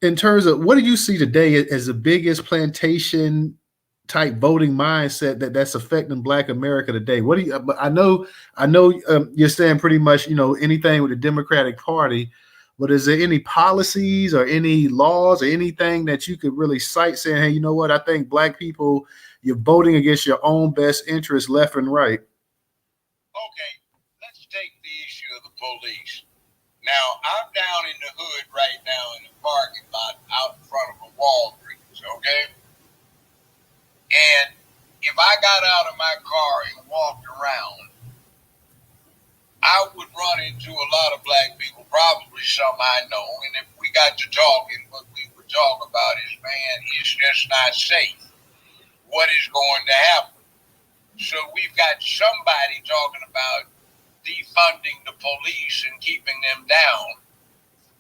in terms of what do you see today as the biggest plantation type voting mindset that's affecting Black America today? What do you? I know you're saying pretty much anything with the Democratic Party, but is there any policies or any laws or anything that you could really cite saying, hey, you know what? I think Black people, you're voting against your own best interests left and right. Okay, let's take the issue of the police. Now, I'm down in the hood right now in the parking lot out in front of a Walgreens, okay? And if I got out of my car and walked around, I would run into a lot of black people, probably some I know. And if we got to talking, what we would talk about is, man, it's just not safe. What is going to happen? So we've got somebody talking about defunding the police and keeping them down.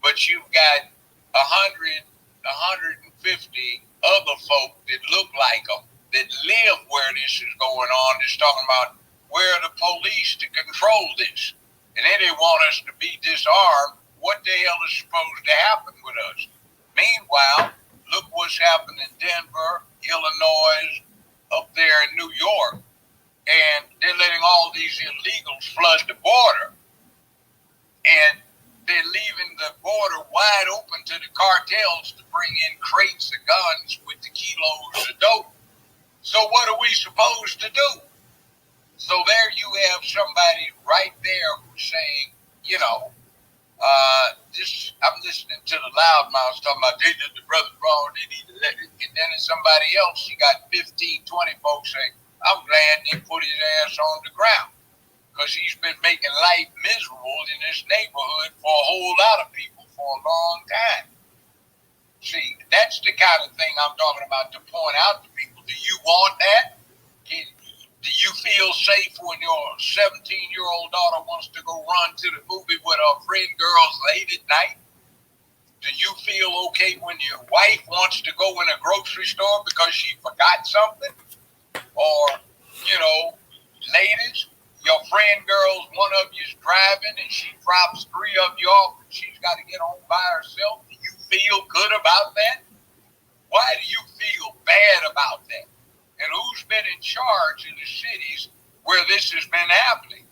But you've got 100, 150 other folk that look like them, that live where this is going on, is talking about where are the police to control this. And then they want us to be disarmed. What the hell is supposed to happen with us? Meanwhile, look what's happened in Denver, Illinois, up there in New York. And they're letting all these illegals flood the border. And they're leaving the border wide open to the cartels to bring in crates of guns with the kilos of dope. So what are we supposed to do? So there you have somebody right there who's saying, I'm listening to the loudmouths talking about they did the brother wrong, they need to let it. And then there's somebody else, you got 15, 20 folks saying, I'm glad they put his ass on the ground, because he's been making life miserable in this neighborhood for a whole lot of people for a long time. See, that's the kind of thing I'm talking about, to point out to people. Do you want that? Do you feel safe when your 17-year-old daughter wants to go run to the movie with her friend girls late at night? Do you feel okay when your wife wants to go in a grocery store because she forgot something? Or, ladies, your friend girls, one of you's driving and she drops three of you off and she's got to get home by herself. Do you feel good about that? Why do you feel bad about that? And who's been in charge in the cities where this has been happening?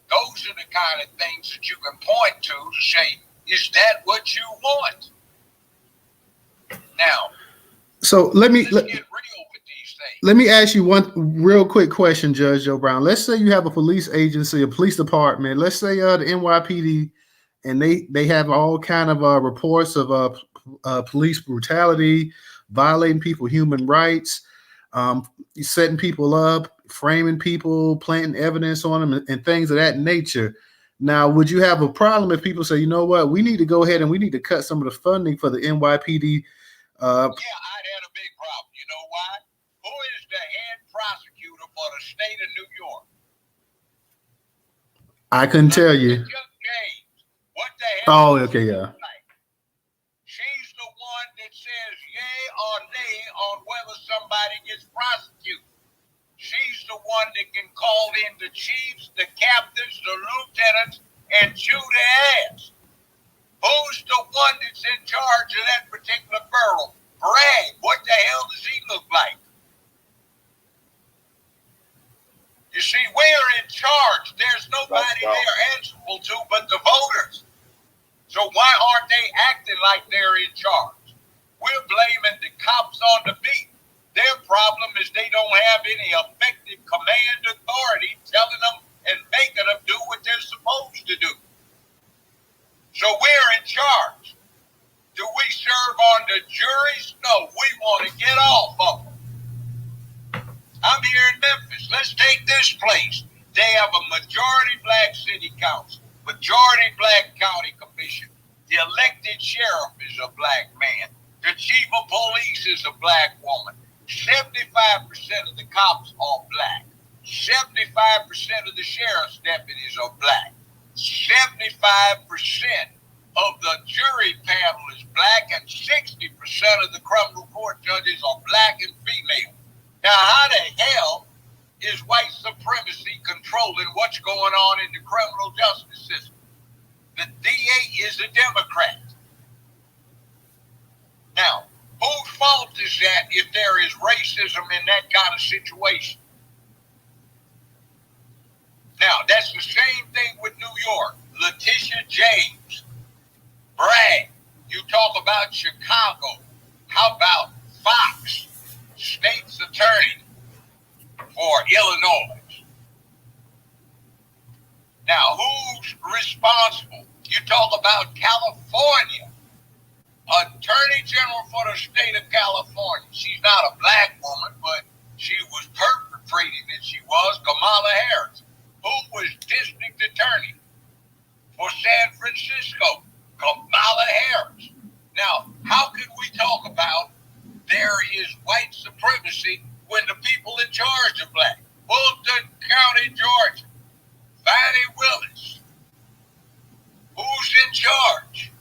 Those are the kind of things that you can point to say, is that what you want? Now, so let's get real with these things. Let me ask you one real quick question, Judge Joe Brown. Let's say you have a police agency, a police department. Let's say the NYPD, and they have all kind of reports of police brutality, violating people's human rights, setting people up, framing people, planting evidence on them, and things of that nature. Now, would you have a problem if people say, you know what, we need to go ahead and we need to cut some of the funding for the NYPD? Yeah, I'd have a big problem. You know why? Who is the head prosecutor for the state of New York? I couldn't tell you. What the hell? Oh, okay, yeah. She's the one that says yay or nay on whether somebody gets prosecuted. She's the one that can call in the chiefs, the captains, the lieutenants, and chew their ass. Who's the one that's in charge of that particular borough? Bragg. What the hell does he look like? You see, we're in charge. There's nobody there answerable to but the voters. So why aren't they acting like they're in charge? We're blaming the cops on the beat. Their problem is they don't have any effective command authority telling them and making them do what they're supposed to do. So we're in charge. Do we serve on the juries? No, we want to get off of them. I'm here in Memphis. Let's take this place. They have a majority black city council, majority black county commission. The elected sheriff is a black man. The chief of police is a black woman. 75% of the cops are black. 75% of the sheriff's deputies are black. 75% of the jury panel is black, and 60% of the criminal court judges are black and female. Now, how the hell is white supremacy controlling what's going on in the criminal justice system? The DA is a Democrat. Now, whose fault is that if there is racism in that kind of situation? Now, that's the same thing with New York. Letitia James, Bragg. You talk about Chicago. How about Fox, state's attorney for Illinois? Now, who's responsible? You talk about California. Attorney General for the state of California. She's not a black woman, but she was perpetrating that she was. Kamala Harris. Who was district attorney for San Francisco? Kamala Harris. Now, how can we talk about there is white supremacy when the people in charge are black? Fulton County, Georgia. Fannie Willis. Who's in charge?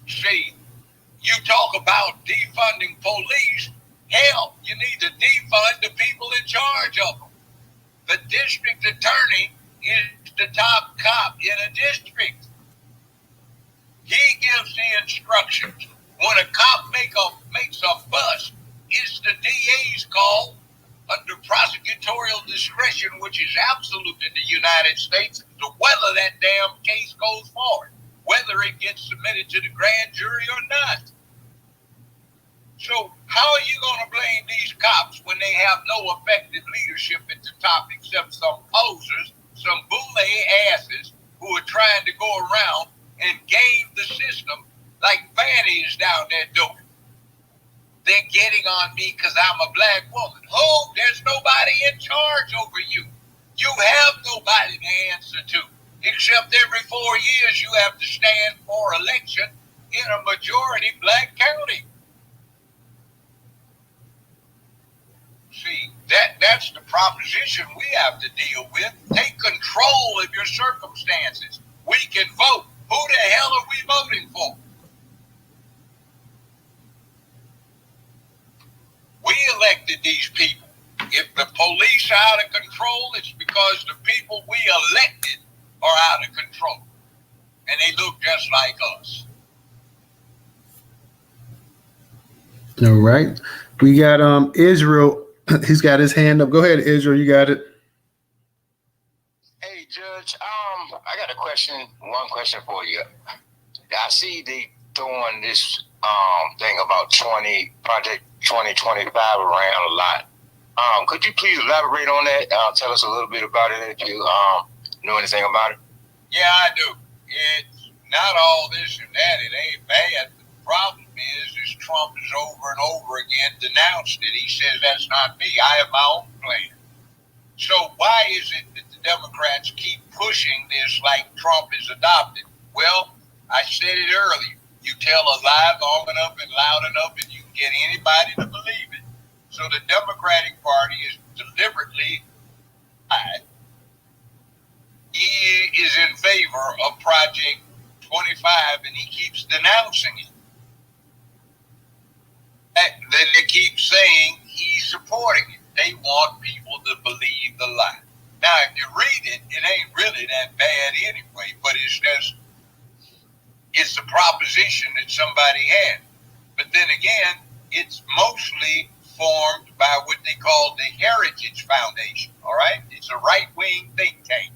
See, you talk about defunding police. Hell, you need to defund the people in charge of them. The district attorney is the top cop in a district. He gives the instructions. When a cop makes a bust, it's the DA's call under prosecutorial discretion, which is absolute in the United States, to whether that damn case goes forward, whether it gets submitted to the grand jury or not. So how are you going to blame these cops when they have no effective leadership at the top except some posers, some boule asses who are trying to go around and game the system like Fannie is down there doing? They're getting on me because I'm a black woman. Who? There's nobody in charge over you. You have nobody to answer to, except every 4 years you have to stand for election in a majority black county. See, that's the proposition we have to deal with. Take control of your circumstances. We can vote. Who the hell are we voting for? We elected these people. If the police are out of control, it's because the people we elected are out of control. And they look just like us. All right. We got Israel. He's got his hand up. Go ahead, Israel. You got it. Hey, Judge. I got one question for you. I see they throwing this thing about Project 2025 around a lot. Could you please elaborate on that? Tell us a little bit about it if you know anything about it. Yeah, I do. It's not all this and that. It ain't bad. The problem is Trump is over and over again denounced it. He says that's not me. I have my own plan. So why is it that the Democrats keep pushing this like Trump is adopted? Well, I said it earlier. You tell a lie long enough and loud enough and you can get anybody to believe it. So the Democratic Party is deliberately lied. He is in favor of Project 25 and he keeps denouncing it. Then they keep saying he's supporting it. They want people to believe the lie. Now, if you read it, it ain't really that bad anyway, but it's a proposition that somebody had. But then again, it's mostly formed by what they call the Heritage Foundation, all right? It's a right-wing think tank.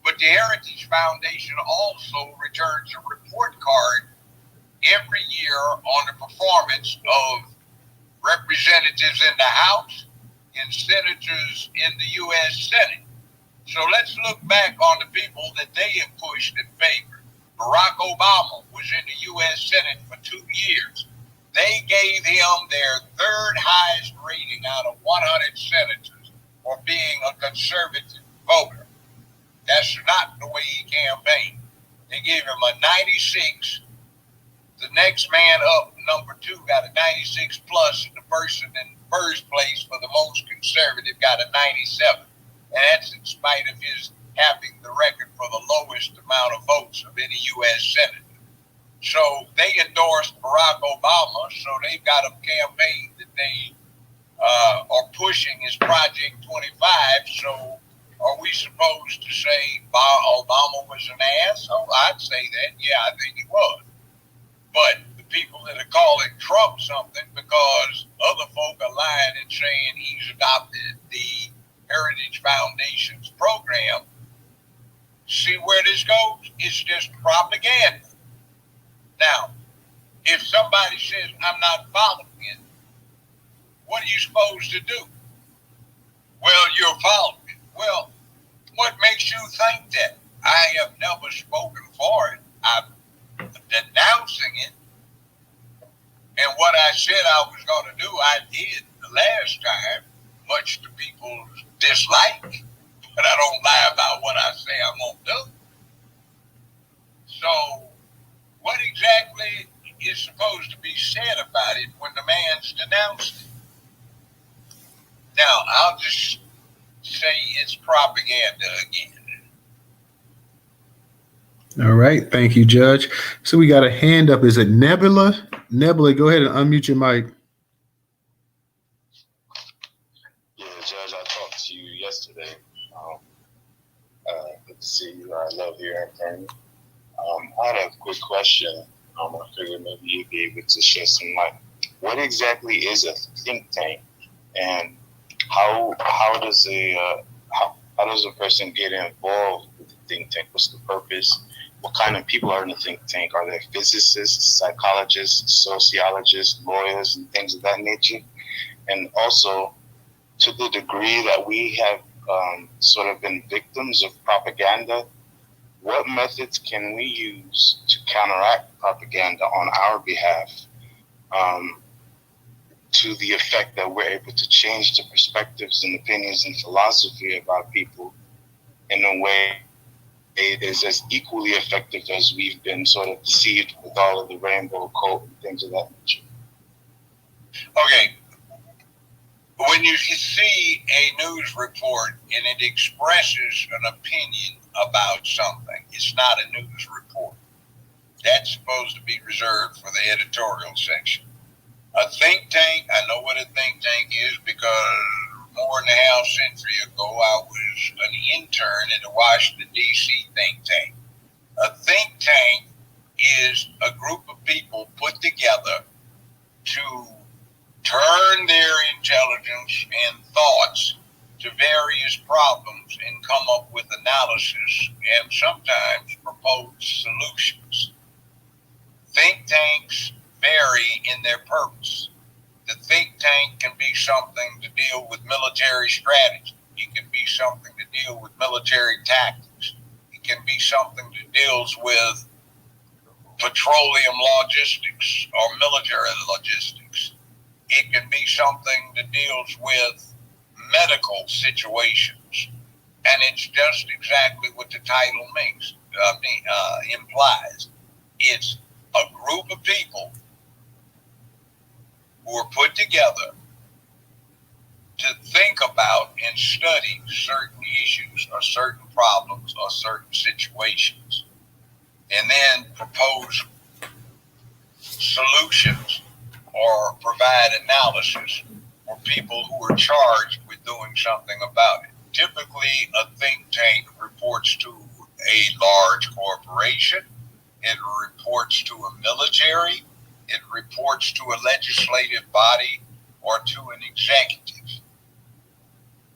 But the Heritage Foundation also returns a report card every year on the performance of representatives in the House and senators in the U.S. Senate. So let's look back on the people that they have pushed and favored. Barack Obama was in the U.S. Senate for 2 years. They gave him their third highest rating out of 100 senators for being a conservative voter. That's not the way he campaigned. They gave him a 96. The next man up, number 2, got a 96 plus, and the person in first place for the most conservative got a 97. And that's in spite of his having the record for the lowest amount of votes of any U.S. senator. So they endorsed Barack Obama, so they've got a campaign that they are pushing his Project 25. So are we supposed to say Obama was an ass? Oh, I'd say that. Yeah, I think he was. But the people that are calling Trump something because other folk are lying and saying he's adopted the Heritage Foundation's program, see where this goes? It's just propaganda. Now, if somebody says, I'm not following it, what are you supposed to do? Well, you're following it. Well, what makes you think that? I have never spoken for it. I'm denouncing it. And what I said I was going to do, I did the last time, much to people's dislike. But I don't lie about what I say I'm going to do. So, what exactly is supposed to be said about it when the man's denounced it? Now, I'll just say it's propaganda again. All right. Thank you, Judge. So we got a hand up. Is it Nebula? Nebula, go ahead and unmute your mic. Yeah, Judge, I talked to you yesterday. Good to see you. I love hearing from you. I had a quick question. I figured maybe you'd be able to shed some light. What exactly is a think tank, and how does a person get involved with the think tank? What's the purpose? What kind of people are in the think tank? Are there physicists, psychologists, sociologists, lawyers, and things of that nature? And also, to the degree that we have sort of been victims of propaganda, what methods can we use to counteract propaganda on our behalf to the effect that we're able to change the perspectives and opinions and philosophy of our people in a way it is as equally effective as we've been sort of deceived with all of the rainbow code and things of that nature? Okay. When you see a news report and it expresses an opinion about something, it's not a news report. That's supposed to be reserved for the editorial section. A think tank, I know what a think tank is because more than a half century ago, I was an intern at a Washington, D.C. think tank. A think tank is a group of people put together to turn their intelligence and thoughts to various problems and come up with analysis and sometimes propose solutions. Think tanks vary in their purpose. The think tank can be something to deal with military strategy. It can be something to deal with military tactics. It can be something that deals with petroleum logistics or military logistics. It can be something that deals with medical situations. And it's just exactly what the title implies. It's a group of people who are put together to think about and study certain issues or certain problems or certain situations, and then propose solutions or provide analysis for people who are charged with doing something about it. typically a think tank reports to a large corporation, it reports to a military, it reports to a legislative body, or to an executive.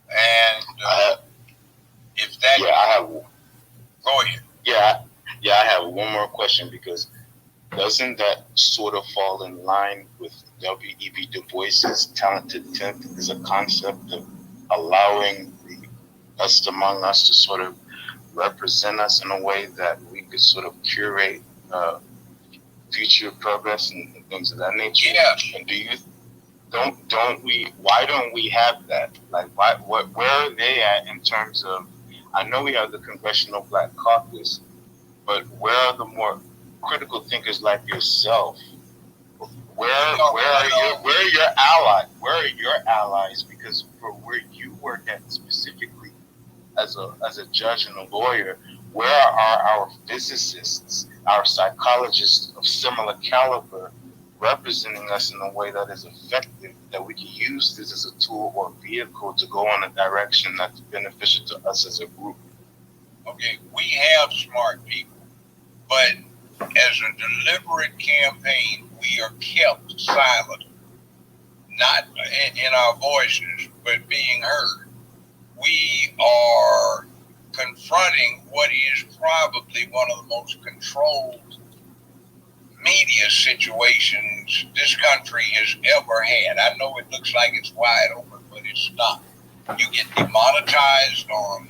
And if that... Yeah, I have... Go ahead. Yeah, I have one more question, because doesn't that sort of fall in line with W.E.B. Du Bois's talented tenth as a concept of allowing us among us to sort of represent us in a way that we could sort of curate future progress and things of that nature? Yeah. And do you why don't we have that? Like, where are they at in terms of? I know we have the Congressional Black Caucus, but where are the more critical thinkers like yourself? Where are your allies? Where are your allies? Because for where you work at specifically as a judge and a lawyer, where are our physicists, our psychologists of similar caliber, representing us in a way that is effective, that we can use this as a tool or vehicle to go in a direction that's beneficial to us as a group? Okay, we have smart people, but as a deliberate campaign, we are kept silent, not in our voices, but being heard. We are confronting what is probably one of the most controlled media situations this country has ever had. I know it looks like it's wide open, but it's not. You get demonetized on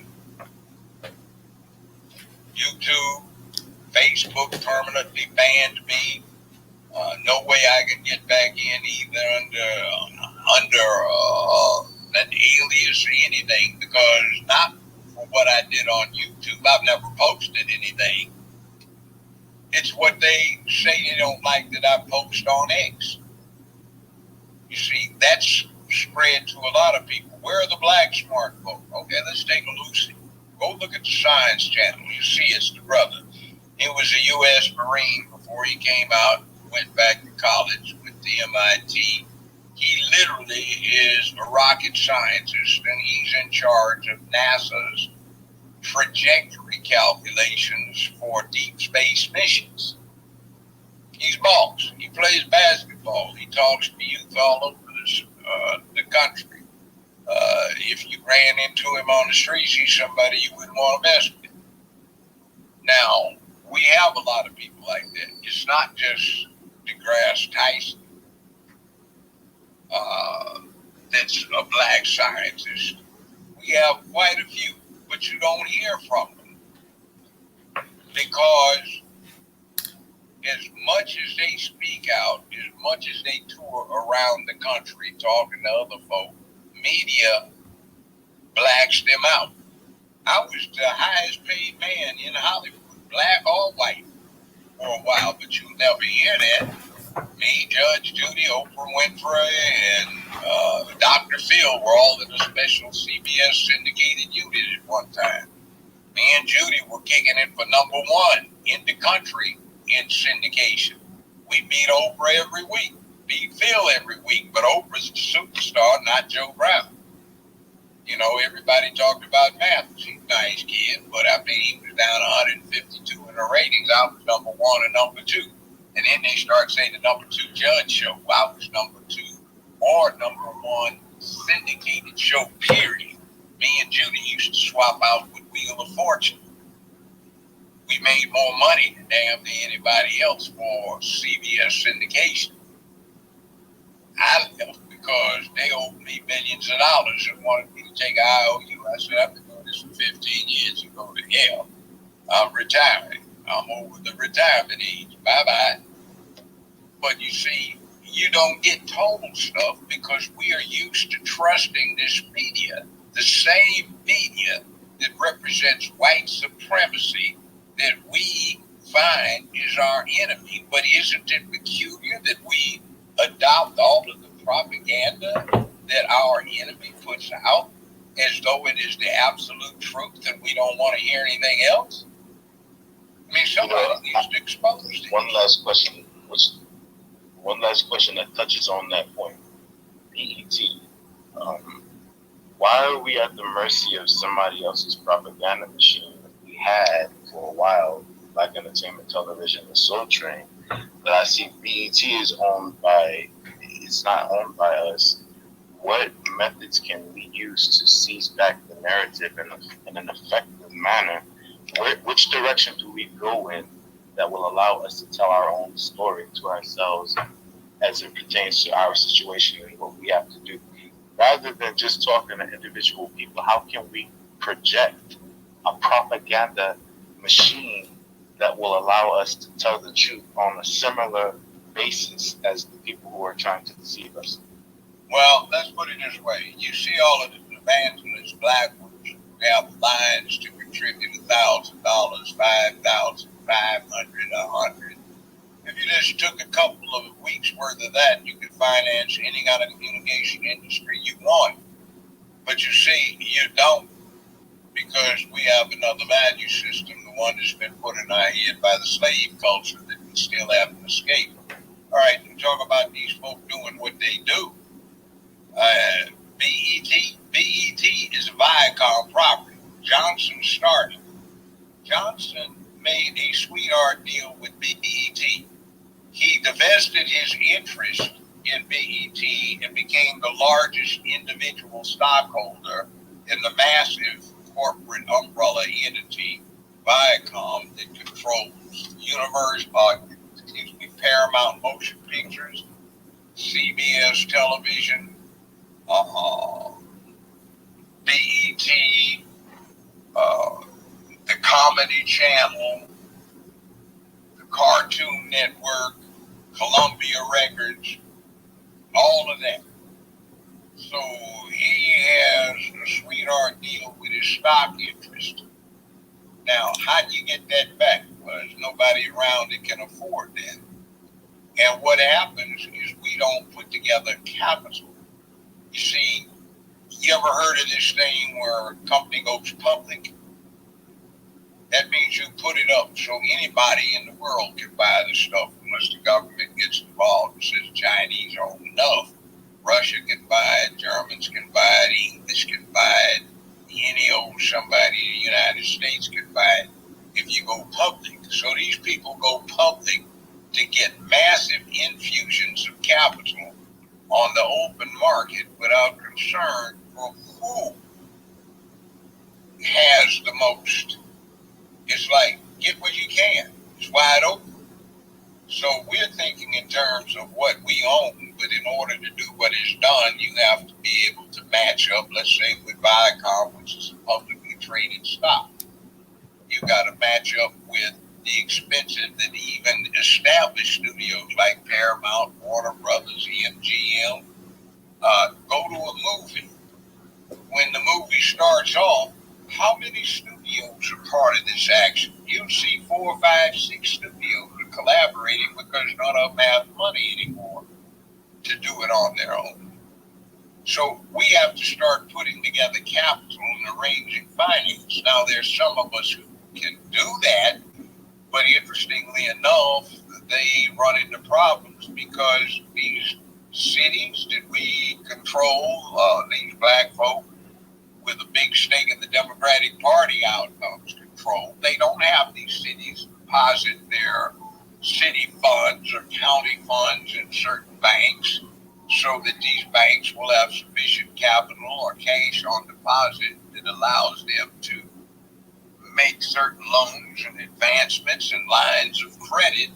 YouTube, Facebook permanently banned me. No way I can get back in either under an alias or anything, because not for what I did on YouTube. I've never posted anything. It's what they say they don't like that I post on X. You see, that's spread to a lot of people. Where are the black smart folk? Okay, let's take a Lucy. Go look at the Science Channel. You see it's the brother. He was a U.S. Marine before he came out, went back to college with the MIT. He literally is a rocket scientist, and he's in charge of NASA's trajectory calculations for deep space missions. He's boss. He plays basketball. He talks to youth all over the country. If you ran into him on the streets, he's somebody you wouldn't want to mess with. Now, we have a lot of people like that. It's not just DeGrasse Tyson that's a black scientist. We have quite a few, but you don't hear from them, because as much as they speak out, as much as they tour around the country talking to other folk, media blacks them out. I was the highest paid man in Hollywood, black or white, for a while, but you'll never hear that. Me, Judge Judy, Oprah Winfrey, and Dr. Phil were all in a special CBS syndicated unit at one time. Me and Judy were kicking it for #1 in the country in syndication. We beat Oprah every week, beat Phil every week, but Oprah's the superstar, not Joe Brown. You know, everybody talked about Mathis. He's a nice kid, but I mean, he was down 152 in the ratings. I was #1 and #2. And then they start saying the #2 judge show. I was #2 or #1 syndicated show, period. Me and Judy used to swap out with Wheel of Fortune. We made more money than damn near anybody else for CBS syndication. I left because they owed me millions of dollars and wanted me to take an IOU. I said, I've been doing this for 15 years. You go to hell. I'm retiring. I'm over the retirement age. Bye-bye. But you see, you don't get told stuff because we are used to trusting this media, the same media that represents white supremacy that we find is our enemy. But isn't it peculiar that we adopt all of the propaganda that our enemy puts out as though it is the absolute truth and we don't want to hear anything else? I mean, somebody needs to expose it. One last question that touches on that point. BET. why are we at the mercy of somebody else's propaganda machine that we had for a while, like entertainment television and Soul Train, that I see BET is owned by, it's not owned by us. What methods can we use to seize back the narrative in an effective manner? Which direction do we go in that will allow us to tell our own story to ourselves as it pertains to our situation and what we have to do? Rather than just talking to individual people, how can we project a propaganda machine that will allow us to tell the truth on a similar basis as the people who are trying to deceive us? Well, let's put it this way. You see all of the evangelists, black ones, who have lines to contribute $1,000, $5,000, $500, $100. If you just took a couple of weeks worth of that, you could finance any kind of communication industry you want. But you see, you don't, because we have another value system, the one that's been put in our head by the slave culture that we still haven't escaped. All right, we talk about these folk doing what they do. BET is a Viacom property. Johnson started. Johnson made a sweetheart deal with BET. He divested his interest in BET and became the largest individual stockholder in the massive corporate umbrella entity, Viacom, that controls Paramount Motion Pictures, CBS Television, BET, the Comedy Channel, the Cartoon Network, Columbia Records, all of that. So he has a sweetheart deal with his stock interest. Now, how do you get that back? Well, there's nobody around that can afford that. And what happens is we don't put together capital. You see, you ever heard of this thing where a company goes public? That means you put it up so anybody in the world can buy the stuff unless the government gets involved and says Chinese own enough. Russia can buy it, Germans can buy it, English can buy it, any old somebody in the United States can buy it if you go public. So these people go public to get massive infusions of capital on the open market without concern for who has the most. It's like, get what you can. It's wide open. So we're thinking in terms of what we own, but in order to do what is done, you have to be able to match up, let's say, with Viacom, which is a publicly traded stock. You've got to match up with the expensive that even established studios like Paramount, Warner Brothers, MGM, go to a movie. When the movie starts off, how many studios are part of this action? You'll see 4, 5, 6 studios are collaborating because none of them have money anymore to do it on their own. So we have to start putting together capital and arranging finance. Now, there's some of us who can do that, but interestingly enough, they run into problems because these cities that we control, these black folk with a big stake in the Democratic Party outcomes control, they don't have these cities deposit their city funds or county funds in certain banks so that these banks will have sufficient capital or cash on deposit that allows them to make certain loans and advancements and lines of credit.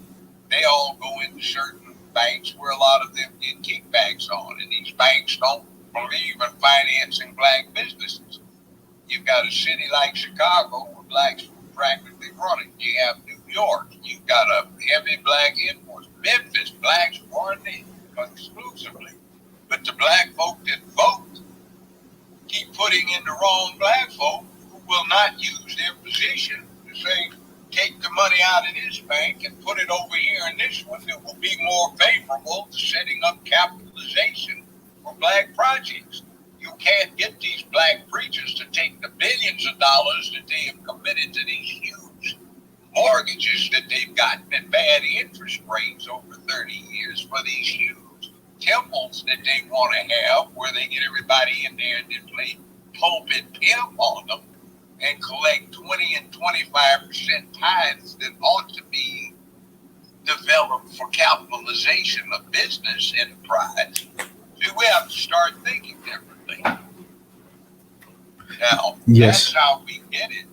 They all go into certain banks where a lot of them get kickbacks on, and these banks don't believe in financing black businesses. You've got a city like Chicago where blacks practically run it. You have New York. You've got a heavy black influence. Memphis, blacks run it exclusively. But the black folk that vote keep putting in the wrong black folk who will not use their position to say, take the money out of this bank and put it over here in this one that will be more favorable to setting up capitalization for black projects. You can't get these black preachers to take the billions of dollars that they have committed to these huge mortgages that they've gotten at bad interest rates over 30 years for these huge temples that they want to have where they get everybody in there and they play pulpit pimp on them and collect 20 and 25% tithes that ought to be developed for capitalization of business enterprise. See, we have to start thinking differently. Now, Yes. that's how we get it.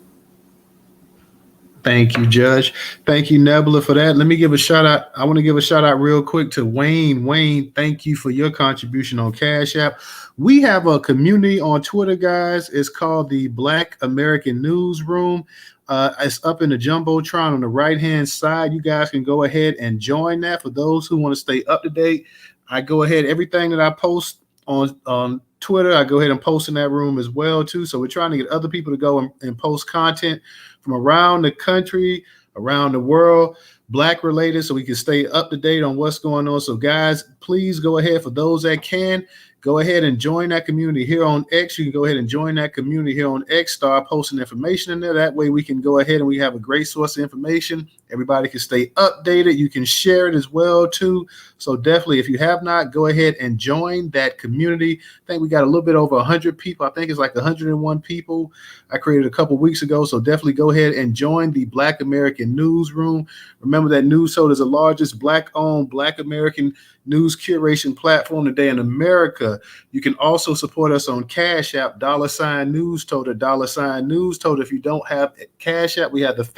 Thank you, Judge. Thank you, Nebula, for that. Let me give a shout out. I want to give a shout out real quick to Wayne. Wayne, thank you for your contribution on Cash App. We have a community on Twitter, guys. It's called the Black American Newsroom. It's up in the Jumbotron on the right-hand side. You guys can go ahead and join that. For those who want to stay up to date, I go ahead. Everything that I post on Twitter, I go ahead and post in that room as well, too. So we're trying to get other people to go and post content from around the country, around the world, Black related, so we can stay up to date on what's going on. So guys, please go ahead. For those that can, go ahead and join that community here on X. You can go ahead and join that community here on X. Start posting information in there. That way we can go ahead and we have a great source of information. Everybody can stay updated. You can share it as well too. So definitely, if you have not, go ahead and join that community. I think we got a little bit over 100 people. I think it's like 101 people I created a couple weeks ago. So definitely go ahead and join the Black American Newsroom. Remember that Newstoter is the largest Black-owned Black American news curation platform today in America. You can also support us on Cash App, $Newstoter, $Newstoter. If you don't have Cash App, we have the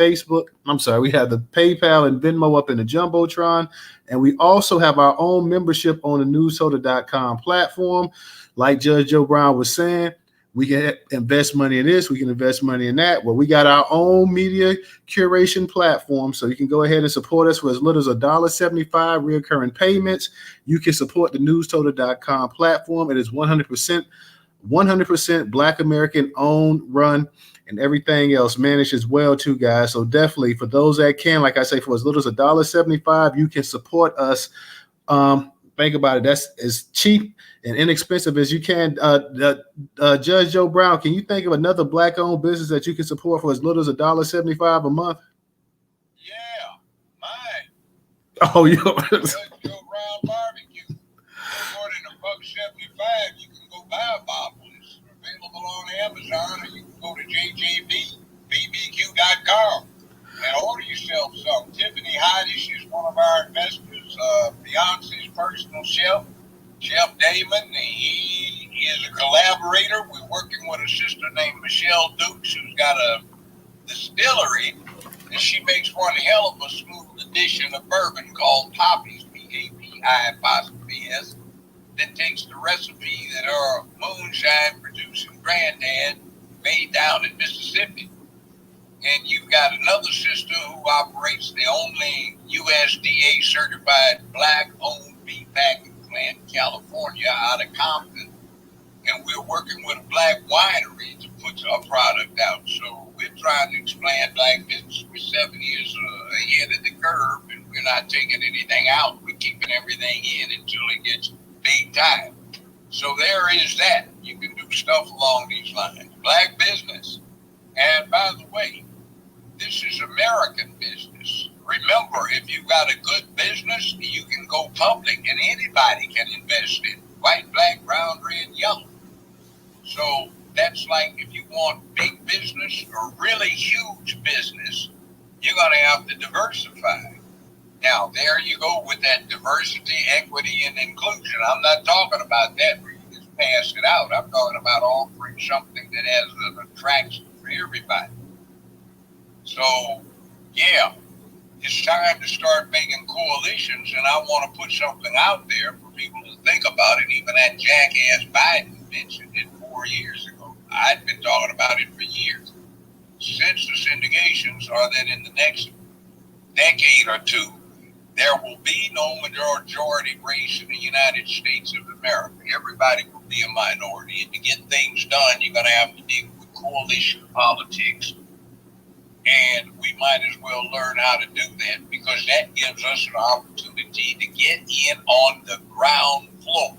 we have the PayPal and Venmo up in the Jumbotron. And we also have our own membership on the Newstoter.com platform. Like Judge Joe Brown was saying, we can invest money in this, we can invest money in that. Well, we got our own media curation platform, so you can go ahead and support us for as little as $1.75 reoccurring payments. You can support the Newstoter.com platform. It is 100% Black American owned, run, and everything else managed as well too, guys. So definitely, for those that can, like I say, for as little as $1.75, you can support us. Think about it. That's as cheap and inexpensive as you can. Judge Joe Brown, can you think of another Black-owned business that you can support for as little as $1.75 a month? Yeah, mine. Oh, yeah. Judge Joe Brown Barbecue. For more than $1.75, you can go buy a bottle. It's available on Amazon, or you can go to jjbbbq.com and order yourself some. Tiffany Heidish is one of our investors. Beyonce's personal chef, Chef Damon. He is a collaborator. We're working with a sister named Michelle Dukes, who's got a distillery, and she makes one hell of a smooth edition of bourbon called Poppy's, P-A-P-I-S, that takes the recipe that our moonshine producing granddad made down in Mississippi. And you've got another sister who operates the only USDA certified Black-owned beef packing plant in California out of Compton. And we're working with a Black winery to put our product out. So we're trying to expand Black business. We're 7 years ahead of the curve, and we're not taking anything out. We're keeping everything in until it gets big time. So there is that. You can do stuff along these lines. Black business. And by the way, this is American business. Remember, if you've got a good business, you can go public and anybody can invest in white, black, brown, red, yellow. So that's like if you want big business or really huge business, you're going to have to diversify. Now, there you go with that diversity, equity, and inclusion. I'm not talking about that where you just pass it out. I'm talking about offering something that has an attraction for everybody. So, yeah, it's time to start making coalitions, and I want to put something out there for people to think about it. Even that jackass Biden mentioned it 4 years ago. I'd been talking about it for years. Census indications are that in the next decade or two, there will be no majority race in the United States of America. Everybody will be a minority. And to get things done, you're going to have to deal with coalition politics. And we might as well learn how to do that, because that gives us an opportunity to get in on the ground floor.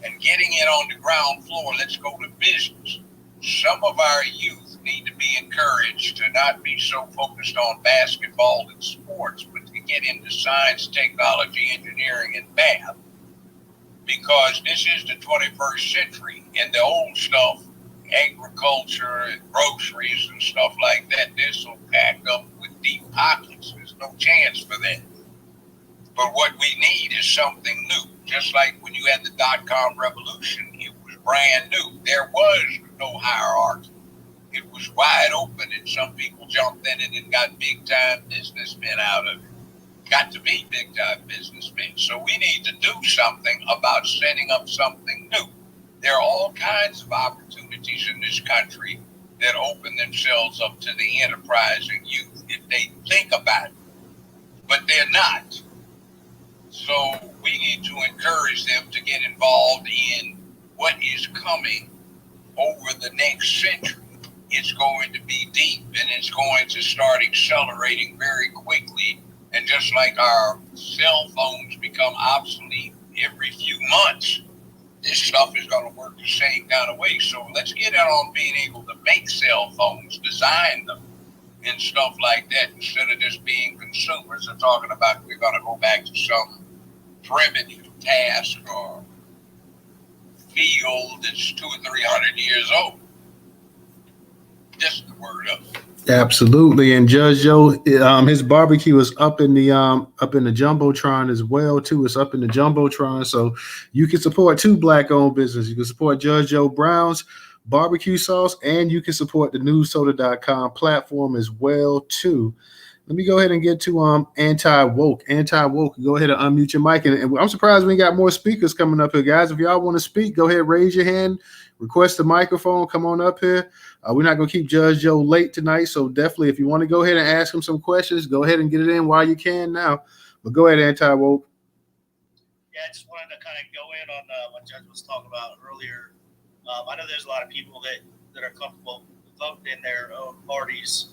And getting in on the ground floor, let's go to business. Some of our youth need to be encouraged to not be so focused on basketball and sports, but to get into science, technology, engineering, and math. Because this is the 21st century, and the old stuff agriculture and groceries and stuff like that, they're so packed up with deep pockets, there's no chance for that. But what we need is something new. Just like when you had the dot-com revolution, it was brand new. There was no hierarchy. It was wide open, and some people jumped in it and got big-time businessmen out of it. Got to be big-time businessmen. So we need to do something about setting up something new. There are all kinds of opportunities in this country that open themselves up to the enterprising youth if they think about it. But they're not. So we need to encourage them to get involved in what is coming over the next century. It's going to be deep, and it's going to start accelerating very quickly. And just like our cell phones become obsolete every few months, this stuff is going to work the same kind of way. So let's get out on being able to make cell phones, design them, and stuff like that, instead of just being consumers and talking about we're going to go back to some primitive task or field that's 200 or 300 years old. Just the word of it. Absolutely. And Judge Joe, his barbecue is up in the Jumbotron as well too. It's up in the Jumbotron, so you can support two Black-owned businesses. You can support Judge Joe Brown's barbecue sauce, and you can support the Newstoter.com platform as well too. Let me go ahead and get to anti-woke. Anti-woke, go ahead and unmute your mic. And I'm surprised we got more speakers coming up here, guys. If y'all want to speak, go ahead, raise your hand, request the microphone, come on up here. We're not going to keep Judge Joe late tonight, so definitely if you want to go ahead and ask him some questions, go ahead and get it in while you can now. But go ahead, anti-woke. Yeah, I just wanted to kind of go in on what Judge was talking about earlier. I know there's a lot of people that are comfortable voting in their own parties.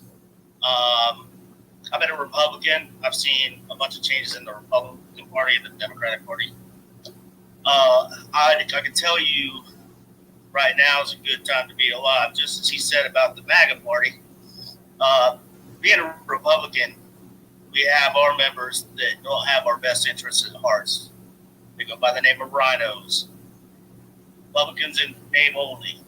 I've been a Republican. I've seen a bunch of changes in the Republican Party and the Democratic Party. I can tell you right now is a good time to be alive, just as he said about the MAGA Party. Being a Republican, we have our members that don't have our best interests at heart. They go by the name of rhinos. Republicans in name only.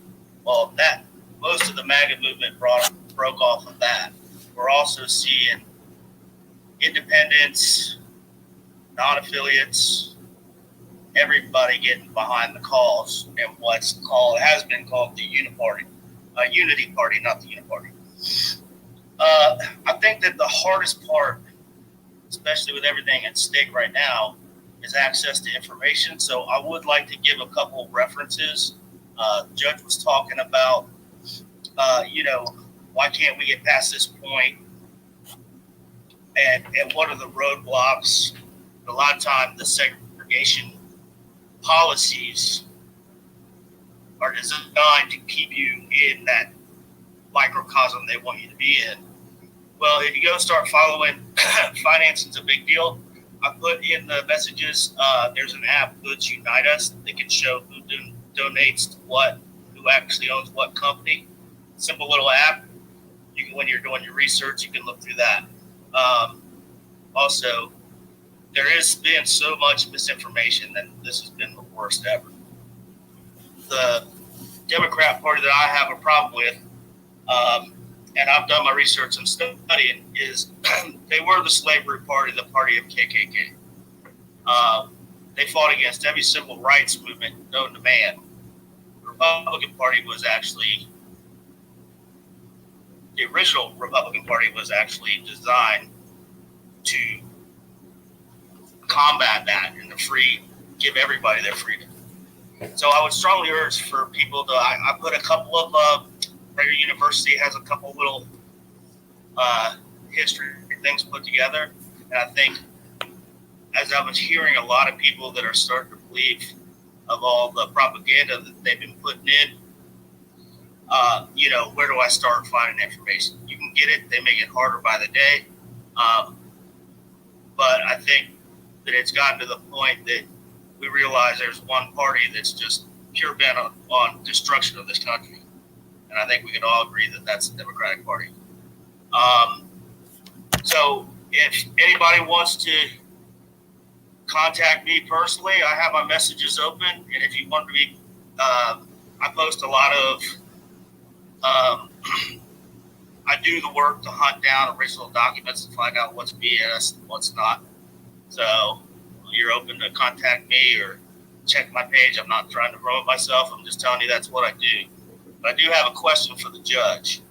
Well, that most of the MAGA movement broke off of that. We're also seeing independents, non-affiliates, everybody getting behind the cause and has been called the Unity Party, not the Uniparty. I think that the hardest part, especially with everything at stake right now, is access to information. So I would like to give a couple of references. Judge was talking about, why can't we get past this point? And what are the roadblocks? A lot of times the segregation policies are designed to keep you in that microcosm they want you to be in. Well, if you go start following, financing's a big deal. I put in the messages, there's an app, Goods Unite Us, that can show who donates to what, who actually owns what company. Simple little app. You can, when you're doing your research, you can look through that. Also, there has been so much misinformation that this has been the worst ever. The Democrat Party that I have a problem with, and I've done my research and studying, is they were the slavery party, the party of KKK. They fought against every civil rights movement known to man. The Republican Party was actually, the original Republican Party was actually designed to combat that and give everybody their freedom. So I would strongly urge for people to, I put a couple of, Prager University has a couple little history things put together. And I think, as I was hearing a lot of people that are starting to believe of all the propaganda that they've been putting in, where do I start finding information? You can get it. They make it harder by the day. But I think that it's gotten to the point that we realize there's one party that's just pure bent on destruction of this country. And I think we can all agree that that's the Democratic Party. So if anybody wants to contact me personally, I have my messages open. And if you want to be, I post a lot of I do the work to hunt down original documents and find out what's BS and what's not. So you're open to contact me or check my page. I'm not trying to promote myself. I'm just telling you that's what I do. But I do have a question for the judge.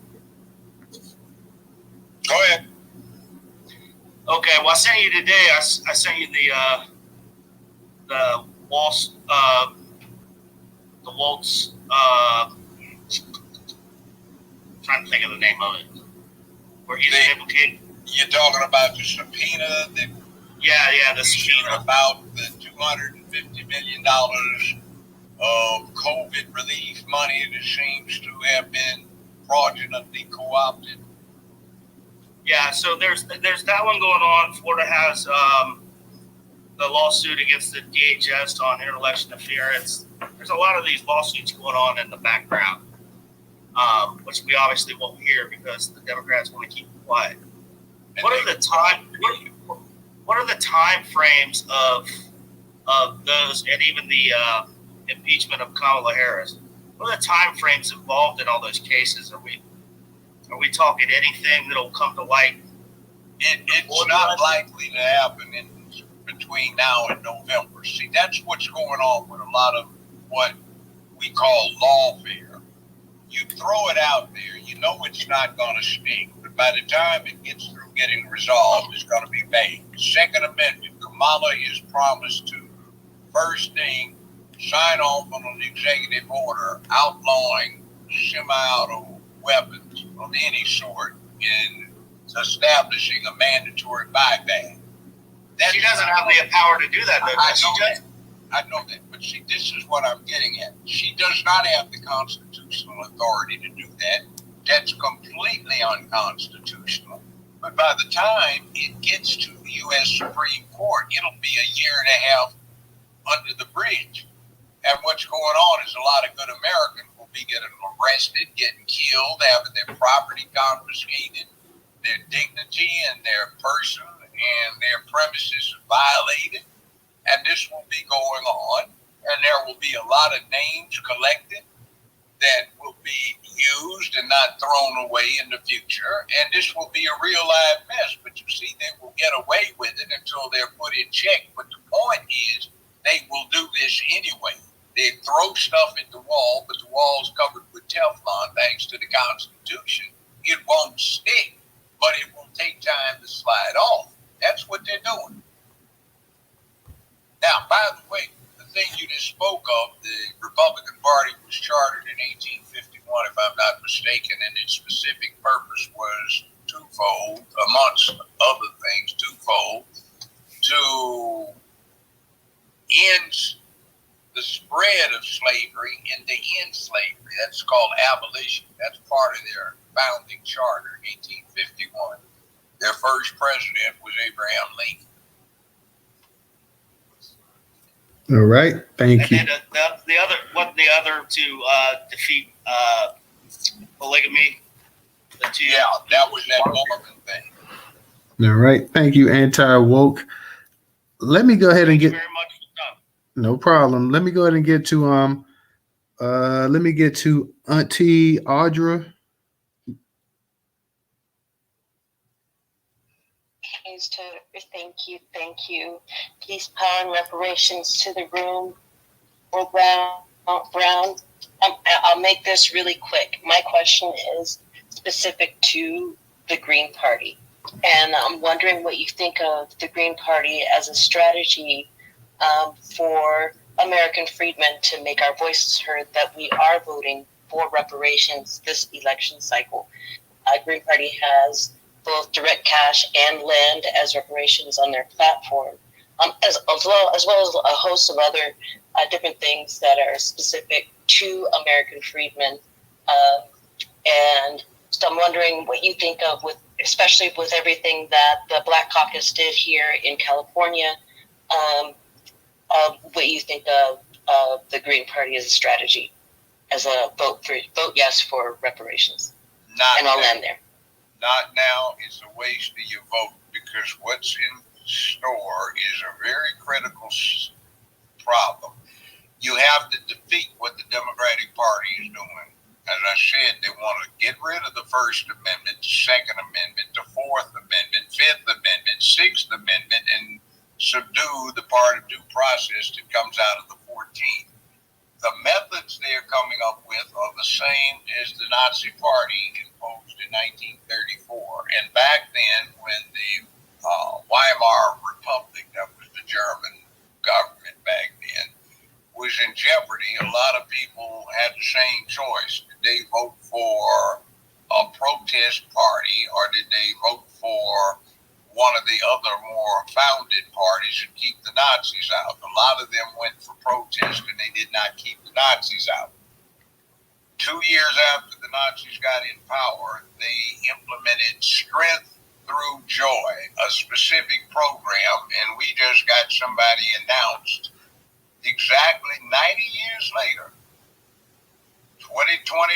Go ahead. Okay, well, I sent you today. I sent you the Waltz trying to think of the name of it, where he's implicated. You're talking about the subpoena that The subpoena about the $250 million of COVID relief money that seems to have been fraudulently co-opted. Yeah, so there's that one going on. Florida has the lawsuit against the DHS on inter-election interference. There's a lot of these lawsuits going on in the background, which we obviously won't hear because the Democrats want to keep it quiet. What are the time frames of those, and even the impeachment of Kamala Harris? What are the time frames involved in all those cases? Are we talking anything that'll come to light? It's not likely to happen in between now and November. See, that's what's going on with a lot of what we call lawfare. You throw it out there, you know it's not going to stick, but by the time it gets through getting resolved, it's going to be bad. Second Amendment, Kamala is promised to, first thing, sign off on an executive order outlawing semi-auto weapons of any sort and establishing a mandatory buyback. She doesn't have the power to do that, though. I know that, but see, this is what I'm getting at. She does not have the constitutional authority to do that. That's completely unconstitutional. But by the time it gets to the U.S. Supreme Court, it'll be a year and a half under the bridge. And what's going on is a lot of good Americans will be getting arrested, getting killed, having their property confiscated, their dignity and their person and their premises violated. And this will be going on, and there will be a lot of names collected that will be used and not thrown away in the future. And this will be a real live mess. But you see, they will get away with it until they're put in check. But the point is, they will do this anyway. They throw stuff at the wall, but the wall's covered with Teflon thanks to the Constitution. It won't stick, but it will take time to slide off. That's what they're doing. Now, by the way, the thing you just spoke of, the Republican Party was chartered in 1851, if I'm not mistaken, and its specific purpose was twofold, amongst other things, to end the spread of slavery and to end slavery. That's called abolition. That's part of their founding charter in 1851. Their first president was Abraham Lincoln. All right, thank you. And the other to defeat polygamy. Yeah, that was that Mormon thing. All right, thank you, anti-woke. Let me go ahead and get. Very much for time. No problem. Let me go ahead and get to Auntie Audra. Thank you. Peace, power, and reparations to the room. Or Brown. I'll make this really quick. My question is specific to the Green Party. And I'm wondering what you think of the Green Party as a strategy for American freedmen to make our voices heard that we are voting for reparations this election cycle. Green Party has both direct cash and land as reparations on their platform, as well as a host of other different things that are specific to American freedmen. And so I'm wondering what you think of, especially with everything that the Black Caucus did here in California, what you think of the Green Party as a strategy, as a vote yes for reparations. And I'll end there. Not now. It's a waste of your vote, because what's in store is a very critical problem. You have to defeat what the Democratic Party is doing. As I said, they want to get rid of the First Amendment, the Second Amendment, the Fourth Amendment, Fifth Amendment, Sixth Amendment, and subdue the part of due process that comes out of the 14th. The methods they are coming up with are the same as the Nazi Party imposed in 1934. And back then, when the Weimar Republic, that was the German government back then, was in jeopardy, a lot of people had the same choice. Did they vote for a protest party, or did they vote for one of the other more founded parties and keep the Nazis out? A lot of them went for protest, and they did not keep the Nazis out. 2 years after the Nazis got in power, they implemented Strength Through Joy, a specific program, and we just got somebody announced exactly 90 years later, 2024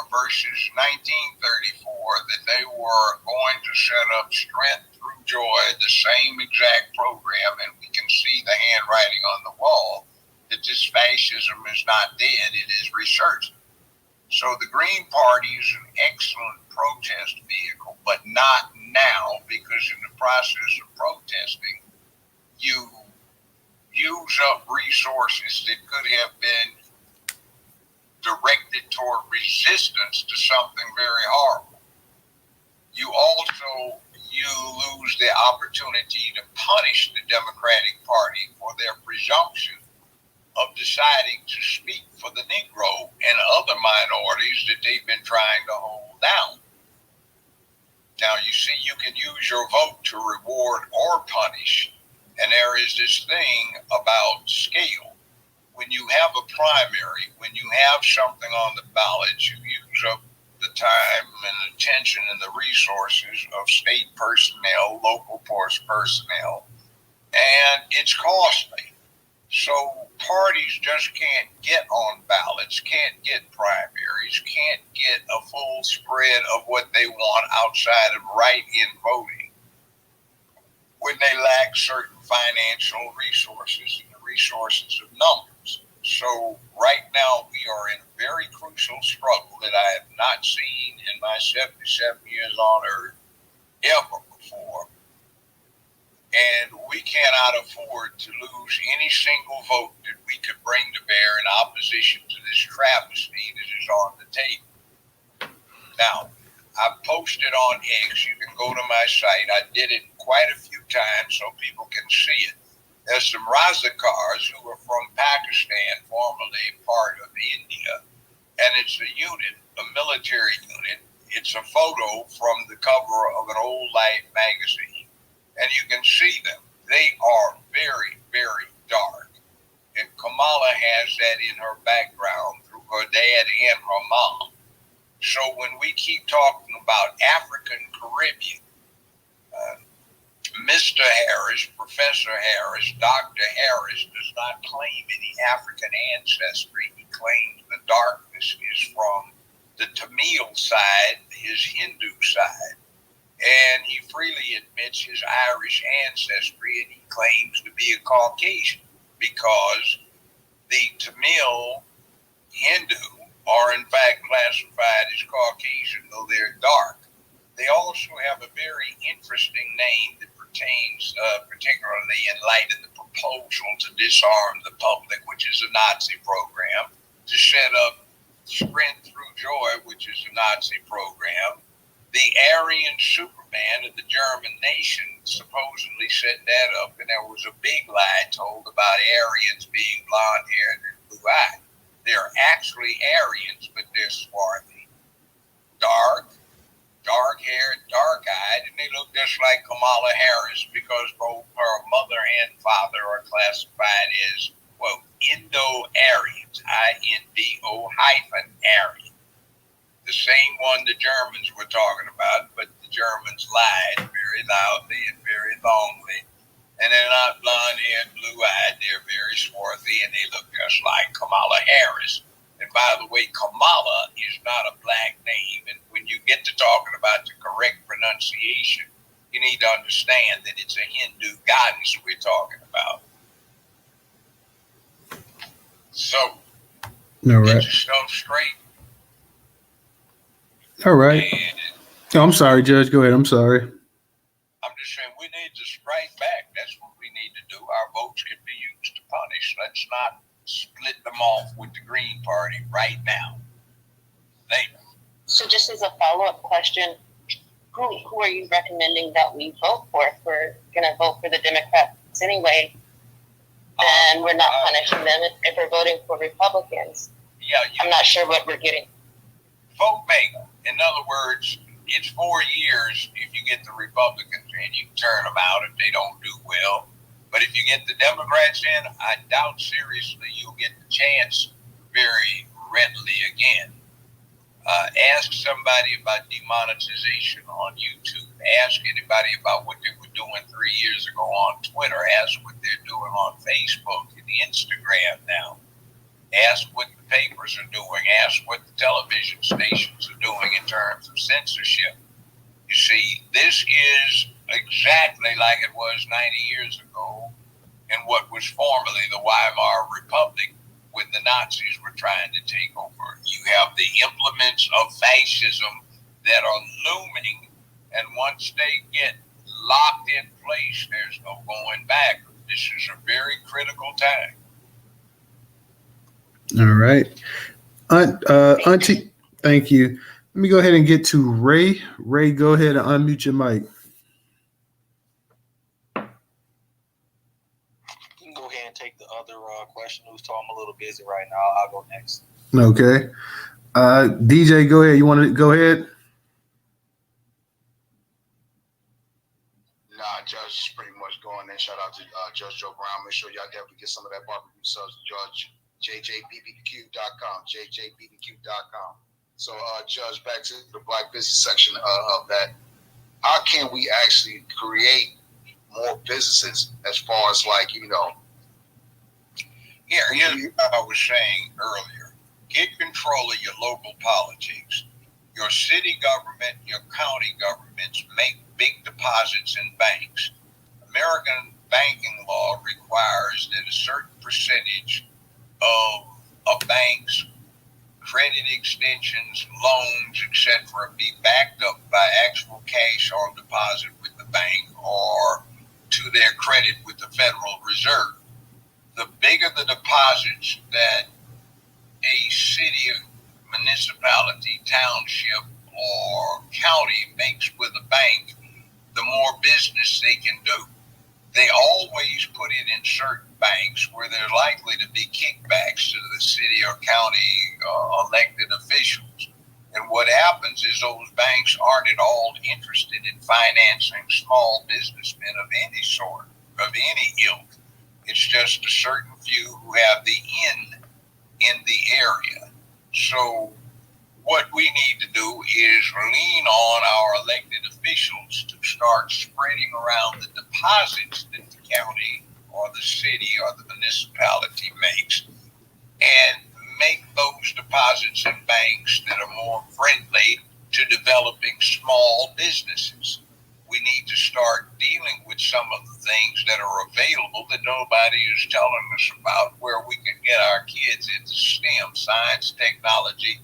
versus 1934, that they were going to set up Strength Through Joy, the same exact program, and we can see the handwriting on the wall that this fascism is not dead, it is resurgent. So the Green Party is an excellent protest vehicle, but not now, because in the process of protesting, you use up resources that could have been directed toward resistance to something very horrible. You also lose the opportunity to punish the Democratic Party for their presumption of deciding to speak for the Negro and other minorities that they've been trying to hold down. Now, you see, you can use your vote to reward or punish. And there is this thing about scale. When you have a primary, when you have something on the ballot, you use up the time and attention and the resources of state personnel, local force personnel, and it's costly. So parties just can't get on ballots, can't get primaries, can't get a full spread of what they want outside of write-in voting when they lack certain financial resources and the resources of numbers. So right now we are in a very crucial struggle that I have not seen in my 77 years on earth ever before. And we cannot afford to lose any single vote that we could bring to bear in opposition to this travesty that is on the table. Now, I've posted on X. You can go to my site. I did it quite a few times so people can see it. There's some Razakars who are from Pakistan, formerly part of India, and it's a unit, a military unit. It's a photo from the cover of an old Life magazine, and you can see them. They are very, very dark, and Kamala has that in her background through her dad and her mom. So when we keep talking about African Caribbean, Mr. Harris, Professor Harris, Dr. Harris does not claim any African ancestry. He claims the darkness is from the Tamil side, his Hindu side. And he freely admits his Irish ancestry, and he claims to be a Caucasian because the Tamil Hindu are in fact classified as Caucasian, though they're dark. They also have a very interesting name that pertains particularly in light of the proposal to disarm the public, which is a Nazi program, to set up Strength Through Joy, which is a Nazi program. The Aryan Superman of the German nation supposedly set that up, and there was a big lie told about Aryans being blonde-haired and blue-eyed. They're actually Aryans, but they're swarthy, dark-haired, dark-eyed, and they look just like Kamala Harris because both her mother and father are classified as, well, Indo-Aryans, Indo-Aryan. The same one the Germans were talking about, but the Germans lied very loudly and very longly. And they're not blonde-haired, blue-eyed. They're very swarthy, and they look just like Kamala Harris. And by the way, Kamala is not a black name. And when you get to talking about the correct pronunciation, you need to understand that it's a Hindu goddess we're talking about. So, get your stuff straight. All right. And Oh, I'm sorry, Judge. Go ahead. I'm sorry. I'm just saying we need to strike back. That's what we need to do. Our votes can be used to punish. Let's not split them off with the Green Party right now. Later. So just as a follow-up question, who are you recommending that we vote for? If we're going to vote for the Democrats anyway, then we're not punishing them if we're voting for Republicans. Yeah, I'm not sure what we're getting. vote MAGA. In other words, it's 4 years if you get the Republicans in, you can turn them out if they don't do well. But if you get the Democrats in, I doubt seriously you'll get the chance very readily again. Ask somebody about demonetization on YouTube. Ask anybody about what they were doing 3 years ago on Twitter. Ask what they're doing on Facebook and Instagram now. Ask what the papers are doing. Ask what the television stations are doing in terms of censorship. You see, this is exactly like it was 90 years ago in what was formerly the Weimar Republic when the Nazis were trying to take over. You have the implements of fascism that are looming, and once they get locked in place, there's no going back. This is a very critical time. All right. Auntie, thank you. Let me go ahead and get to Ray. Ray, go ahead and unmute your mic. You can go ahead and take the other question. Who's told I'm a little busy right now. I'll go next. Okay. DJ, go ahead. You want to go ahead? Nah, Judge is pretty much going in. Shout out to Judge Joe Brown. Make sure y'all definitely get some of that barbecue sauce, Judge. JJBBQ.com. JJBBQ.com. So, Judge, back to the Black business section of that. How can we actually create more businesses as far as Here's what I was saying earlier. Get control of your local politics. Your city government, your county governments make big deposits in banks. American banking law requires that a certain percentage of a bank's credit extensions, loans, etc., be backed up by actual cash on deposit with the bank or to their credit with the Federal Reserve. The bigger the deposits that a city, municipality, township, or county makes with a bank, the more business they can do. They always put it in certain banks where there's likely to be kickbacks to the city or county elected officials. And what happens is those banks aren't at all interested in financing small businessmen of any sort, of any ilk. It's just a certain few who have the in the area. So what we need to do is lean on our elected officials to start spreading around the deposits that the county or the city or the municipality makes and make those deposits in banks that are more friendly to developing small businesses. We need to start dealing with some of the things that are available that nobody is telling us about, where we can get our kids into STEM, science, technology,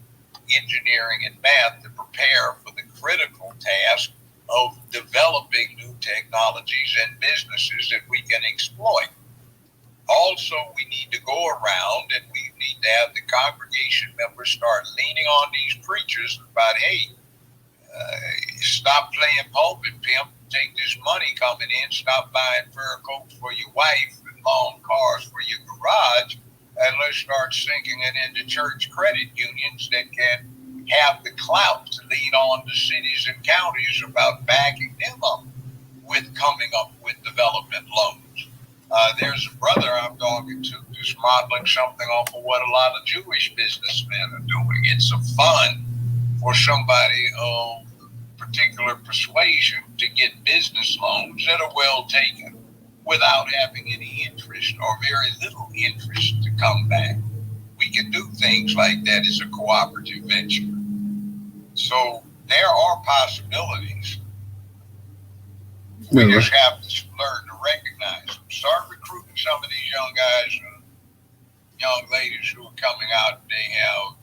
engineering, and math to prepare for the critical task of developing new technologies and businesses that we can exploit. Also, we need to go around and we need to have the congregation members start leaning on these preachers about, hey, stop playing pulpit pimp, take this money coming in, stop buying fur coats for your wife and long cars for your garage, and let's start sinking it into church credit unions that can have the clout to lean on the cities and counties about backing them up with coming up with development loans. There's a brother I'm talking to who's modeling something off of what a lot of Jewish businessmen are doing. It's a fund for somebody of particular persuasion to get business loans that are well taken without having any interest or very little interest to come back. We can do things like that as a cooperative venture. So there are possibilities. We just have to learn to recognize them. Start recruiting some of these young guys and young ladies who are coming out. They have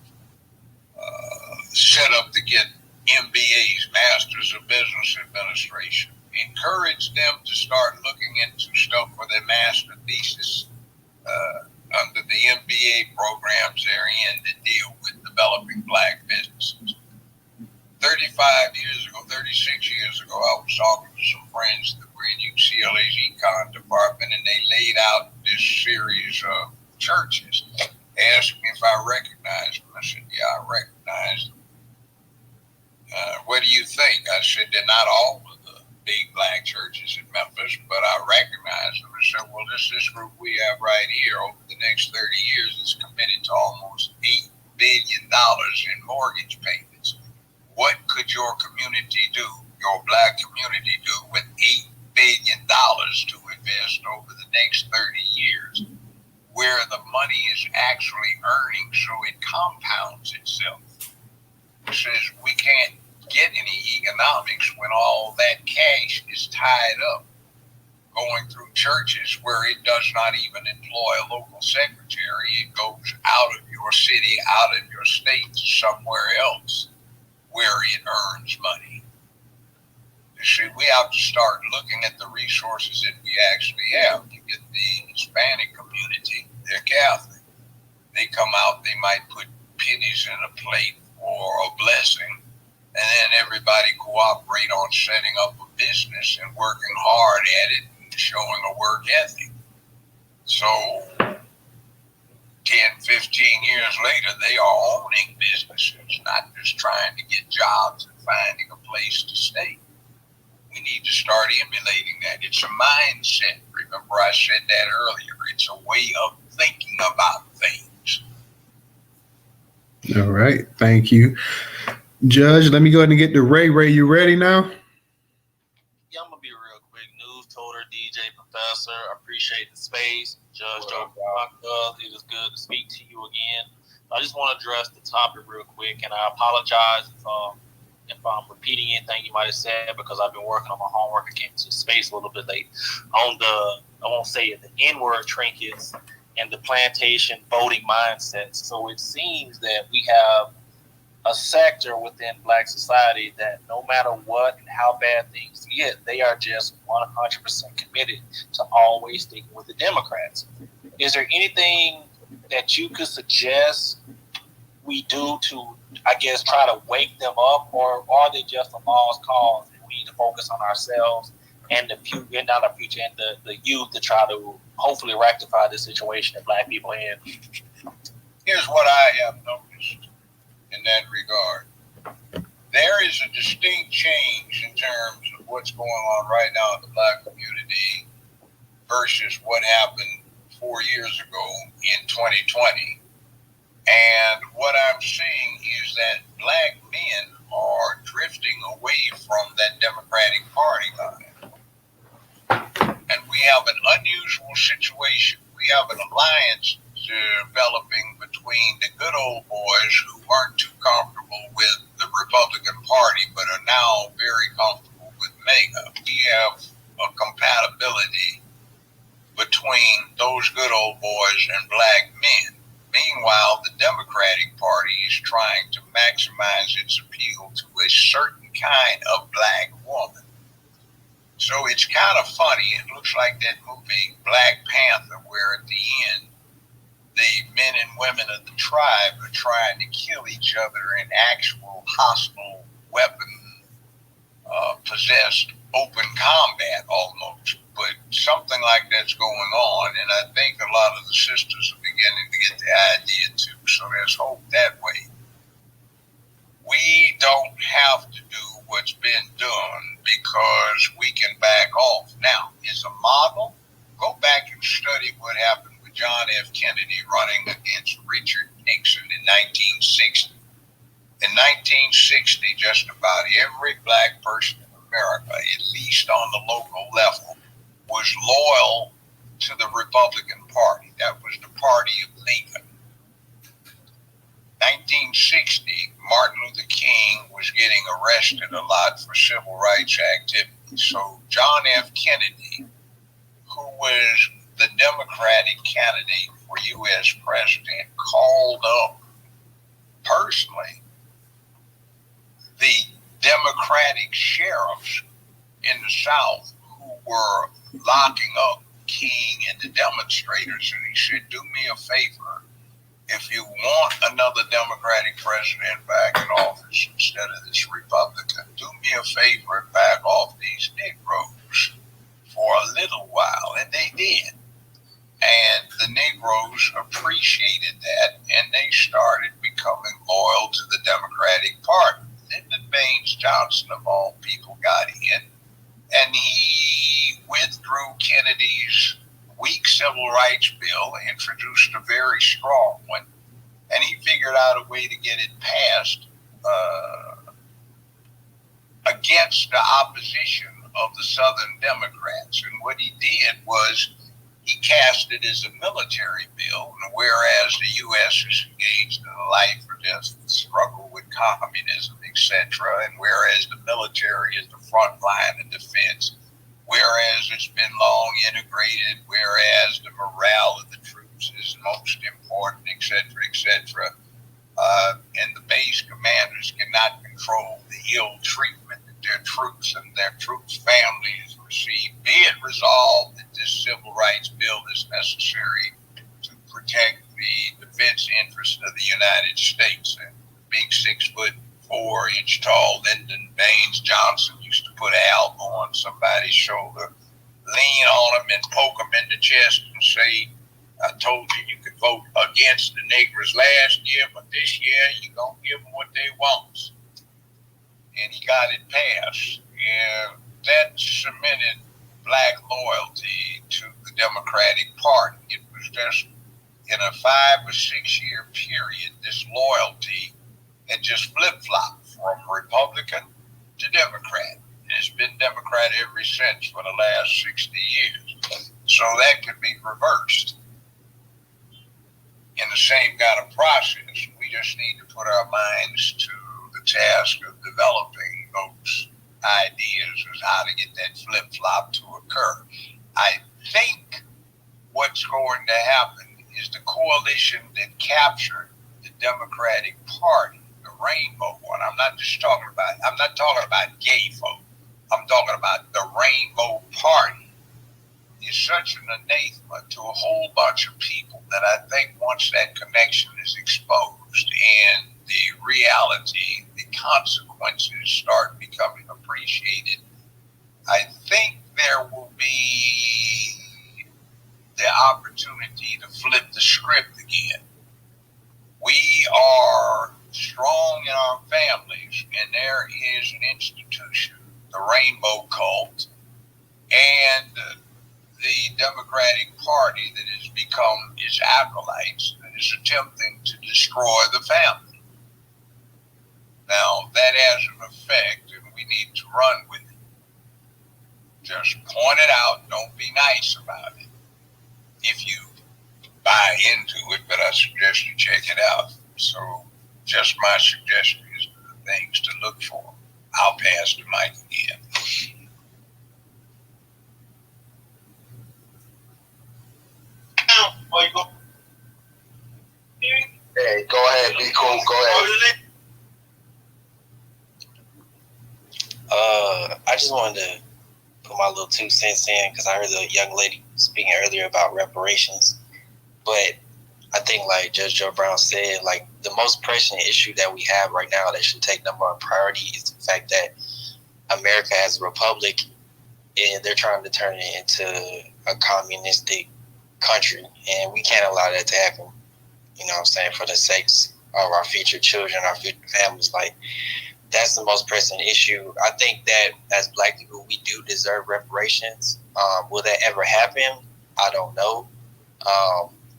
set up to get MBAs, Masters of Business Administration. Encourage them to start looking into stuff for their master thesis under the MBA programs they're in to deal with developing black businesses. 36 years ago, I was talking to some friends that were in UCLA's econ department, and they laid out this series of churches. They asked me if I recognized them. I said, yeah, I recognize them. What do you think? I said, they're not all of the big black churches in Memphis, but I recognize them. I said, well, this group we have right here over the next 30 years is committed to almost $8 billion in mortgage payments. What could your community do, your black community do, with $8 billion to invest over the next 30 years, where the money is actually earning so it compounds itself? It says we can't get any economics when all that cash is tied up going through churches where it does not even employ a local secretary. It goes out of your city, out of your state, to somewhere else where it earns money. You see, we have to start looking at the resources that we actually have. You get the Hispanic community, they're Catholic. They come out, they might put pennies in a plate or a blessing, and then everybody cooperate on setting up a business and working hard at it and showing a work ethic. So 10, 15 years later, they are owning businesses, not just trying to get jobs and finding a place to stay. We need to start emulating that. It's a mindset. Remember, I said that earlier. It's a way of thinking about things. All right. Thank you, Judge. Let me go ahead and get to Ray. Ray, you ready now? Yeah, I'm gonna be real quick. Newstoter, DJ, Professor, appreciate the space. Judge Joe Bronco, it is good to speak to you again. I just want to address the topic real quick, and I apologize if I'm repeating anything you might have said, because I've been working on my homework. I came to space a little bit late on I won't say it, the N-word trinkets and the plantation voting mindset. So it seems that we have a sector within black society that no matter what and how bad things get, they are just 100% committed to always sticking with the Democrats. Is there anything that you could suggest we do to, I guess, try to wake them up, or are they just a lost cause and we need to focus on ourselves and the future, not our future, and the youth to try to hopefully rectify the situation that black people are in? Here's what I have noticed in that regard. There is a distinct change in terms of what's going on right now in the black community versus what happened 4 years ago in 2020. And what I'm seeing is that black men are drifting away from that Democratic Party line. And we have an unusual situation. We have an alliance developing between the good old boys who weren't too comfortable with the Republican Party but are now very comfortable with MAGA. We have a compatibility between those good old boys and black men. Meanwhile, the Democratic Party is trying to maximize its appeal to a certain kind of black woman. So it's kind of funny. It looks like that movie Black Panther, where at the end, the men and women of the tribe are trying to kill each other in actual hostile weapon possessed open combat almost. But something like that's going on, and I think a lot of the sisters are beginning to get the idea too, so there's hope that way. We don't have to do what's been done because we can back off. Now, as a model, go back and study what happened with John F. Kennedy running against Richard Nixon in 1960. In 1960, just about every black person in America, at least on the local level, was loyal to the Republican Party. That was the party of Lincoln. 1960, Martin Luther King was getting arrested a lot for civil rights activities. So John F. Kennedy, who was the Democratic candidate for U.S. president, called up personally the Democratic sheriffs in the South who were locking up King and the demonstrators, and he said, do me a favor. If you want another Democratic president back in office instead of this Republican, do me a favor and back off these Negroes for a little while. And they did. And the Negroes appreciated that, and they started becoming loyal to the Democratic Party. Lyndon Baines Johnson, of all people, got in, and he withdrew Kennedy's weak civil rights bill, introduced a very strong one, and he figured out a way to get it passed against the opposition of the Southern Democrats. And what he did was he cast it as a military bill, and whereas the U.S. is engaged in a life or death struggle with communism, etc., and whereas the military is the front line of defense, whereas it's been long integrated, whereas the morale of the troops is most important, etc., etc., and the base commanders cannot control the ill treatment that their troops and their troops' families receive. Be it resolved that this civil rights bill is necessary to protect the defense interests of the United States. And big 6'4" tall Lyndon Baines Johnson used to put an elbow on somebody's shoulder, lean on them and poke them in the chest and say, I told you could vote against the Negroes last year, but this year you're going to give them what they want. And he got it passed. And that cemented black loyalty to the Democratic Party. It was just in a 5 or 6 year period, this loyalty had just flip-flopped from Republican to Democrat. And it's been Democrat ever since for the last 60 years. So that could be reversed in the same kind of process. We just need to put our minds to the task of developing those ideas as how to get that flip-flop to occur. I think what's going to happen is the coalition that captured the Democratic Party, the Rainbow one. I'm not talking about gay folk. I'm talking about the Rainbow Party. Is such an anathema to a whole bunch of people that I think once that connection is exposed and the reality, the consequences start becoming appreciated, I think there will be the opportunity to flip the script again. We are strong in our families, and there is an institution, the Rainbow Cult, and the Democratic Party that has become its acolytes and is attempting to destroy the family. Now, that has an effect, and we need to run with it. Just point it out. Don't be nice about it if you buy into it, but I suggest you check it out. So, just my suggestion is the things to look for. I'll pass the mic again. Hey, go ahead, be cool, go ahead. I just wanted to put my little 2 cents in because I heard the young lady speaking earlier about reparations. But I think, like Judge Joe Brown said, like the most pressing issue that we have right now that should take number one priority is the fact that America has a republic and they're trying to turn it into a communistic country, and we can't allow that to happen. You know what I'm saying? For the sakes of our future children, our future families, like that's the most pressing issue. I think that as Black people, we do deserve reparations. Will that ever happen? I don't know.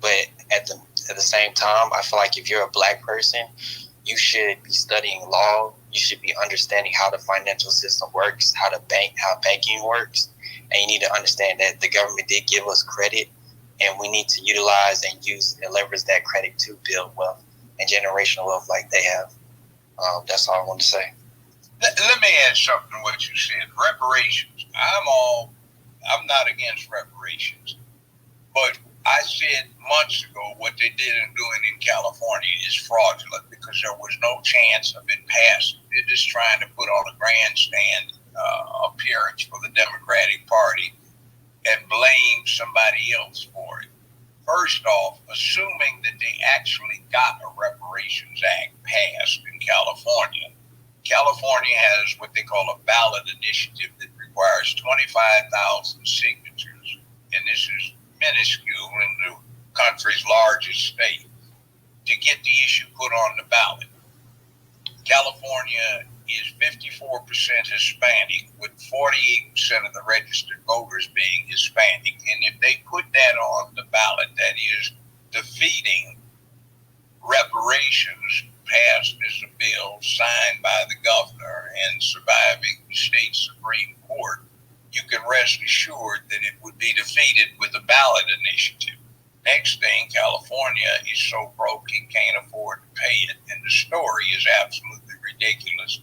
But at the same time, I feel like if you're a Black person, you should be studying law. You should be understanding how the financial system works, how banking works, and you need to understand that the government did give us credit, and we need to utilize and use and leverage that credit to build wealth and generational wealth like they have. That's all I want to say. Let me add something to what you said. Reparations. I'm not against reparations, but I said months ago what they didn't doing in California is fraudulent because there was no chance of it passing. They're just trying to put on a grandstand appearance for the Democratic Party and blame somebody else for it. First off, assuming that they actually got a Reparations Act passed in California, California has what they call a ballot initiative that requires 25,000 signatures, and this is minuscule in the country's largest state, to get the issue put on the ballot. California is 54% Hispanic, with 48% of the registered voters being Hispanic. And if they put that on the ballot, that is defeating reparations passed as a bill signed by the governor and surviving the state Supreme Court, you can rest assured that it would be defeated with a ballot initiative. Next thing, California is so broke it can't afford to pay it, and the story is absolutely ridiculous.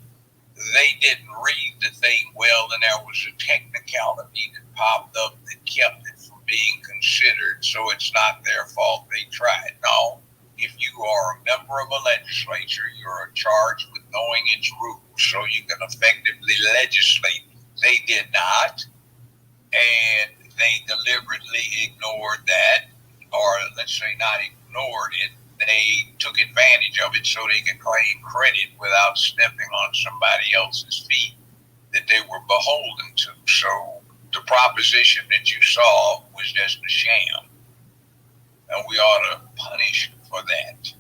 They didn't read the thing well, and there was a technicality that popped up that kept it from being considered, so it's not their fault they tried. No, if you are a member of a legislature, you're charged with knowing its rules so you can effectively legislate. They did not, and they deliberately ignored that, or let's say not ignored it. They took advantage of it so they could claim credit without stepping on somebody else's feet that they were beholden to. So the proposition that you saw was just a sham, and we ought to punish for that.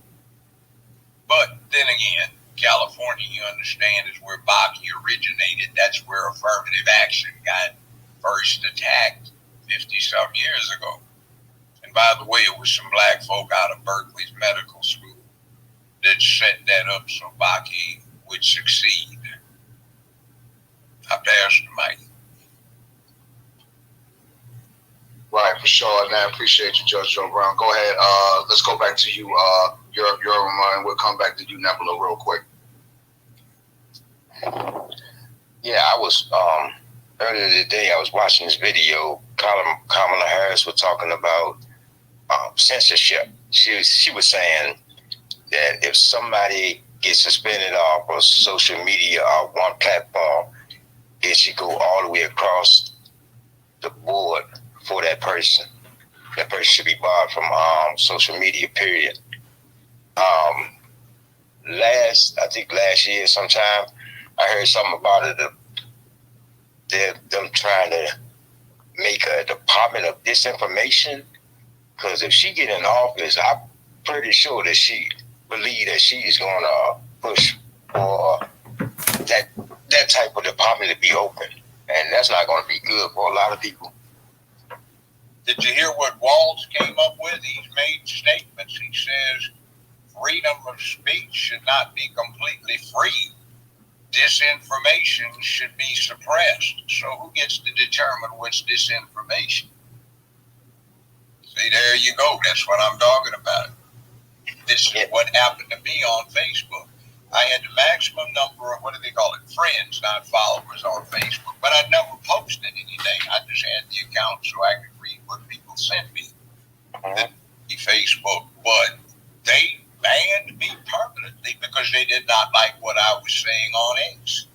But then again, California, you understand, is where Bakke originated. That's where affirmative action got first attacked 50-some years ago. And by the way, it was some black folk out of Berkeley's medical school that set that up so Bakke would succeed. I pass the mic. Right, for sure. And I appreciate you, Judge Joe Brown. Go ahead. Let's go back to you, and we'll come back to you, Nebula, real quick. Yeah, I was earlier today. I was watching this video. Kamala Harris was talking about censorship. She was saying that if somebody gets suspended off of social media or one platform, it should go all the way across the board for that person. That person should be barred from social media, period. Last year sometime, I heard something about it. Them trying to make a department of disinformation. Because if she get in office, I'm pretty sure that she believe that she's going to push for that type of department to be open. And that's not going to be good for a lot of people. Did you hear what Walz came up with? He's made statements. He says freedom of speech should not be completely free. Disinformation should be suppressed. So who gets to determine what's disinformation? See, there you go. That's what I'm talking about. This is what happened to me on Facebook. I had the maximum number of, what do they call it, friends, not followers on Facebook. But I never posted anything. I just had the account so I could read what people sent me. The Facebook. But they banned me permanently because they did not like what I was saying on X.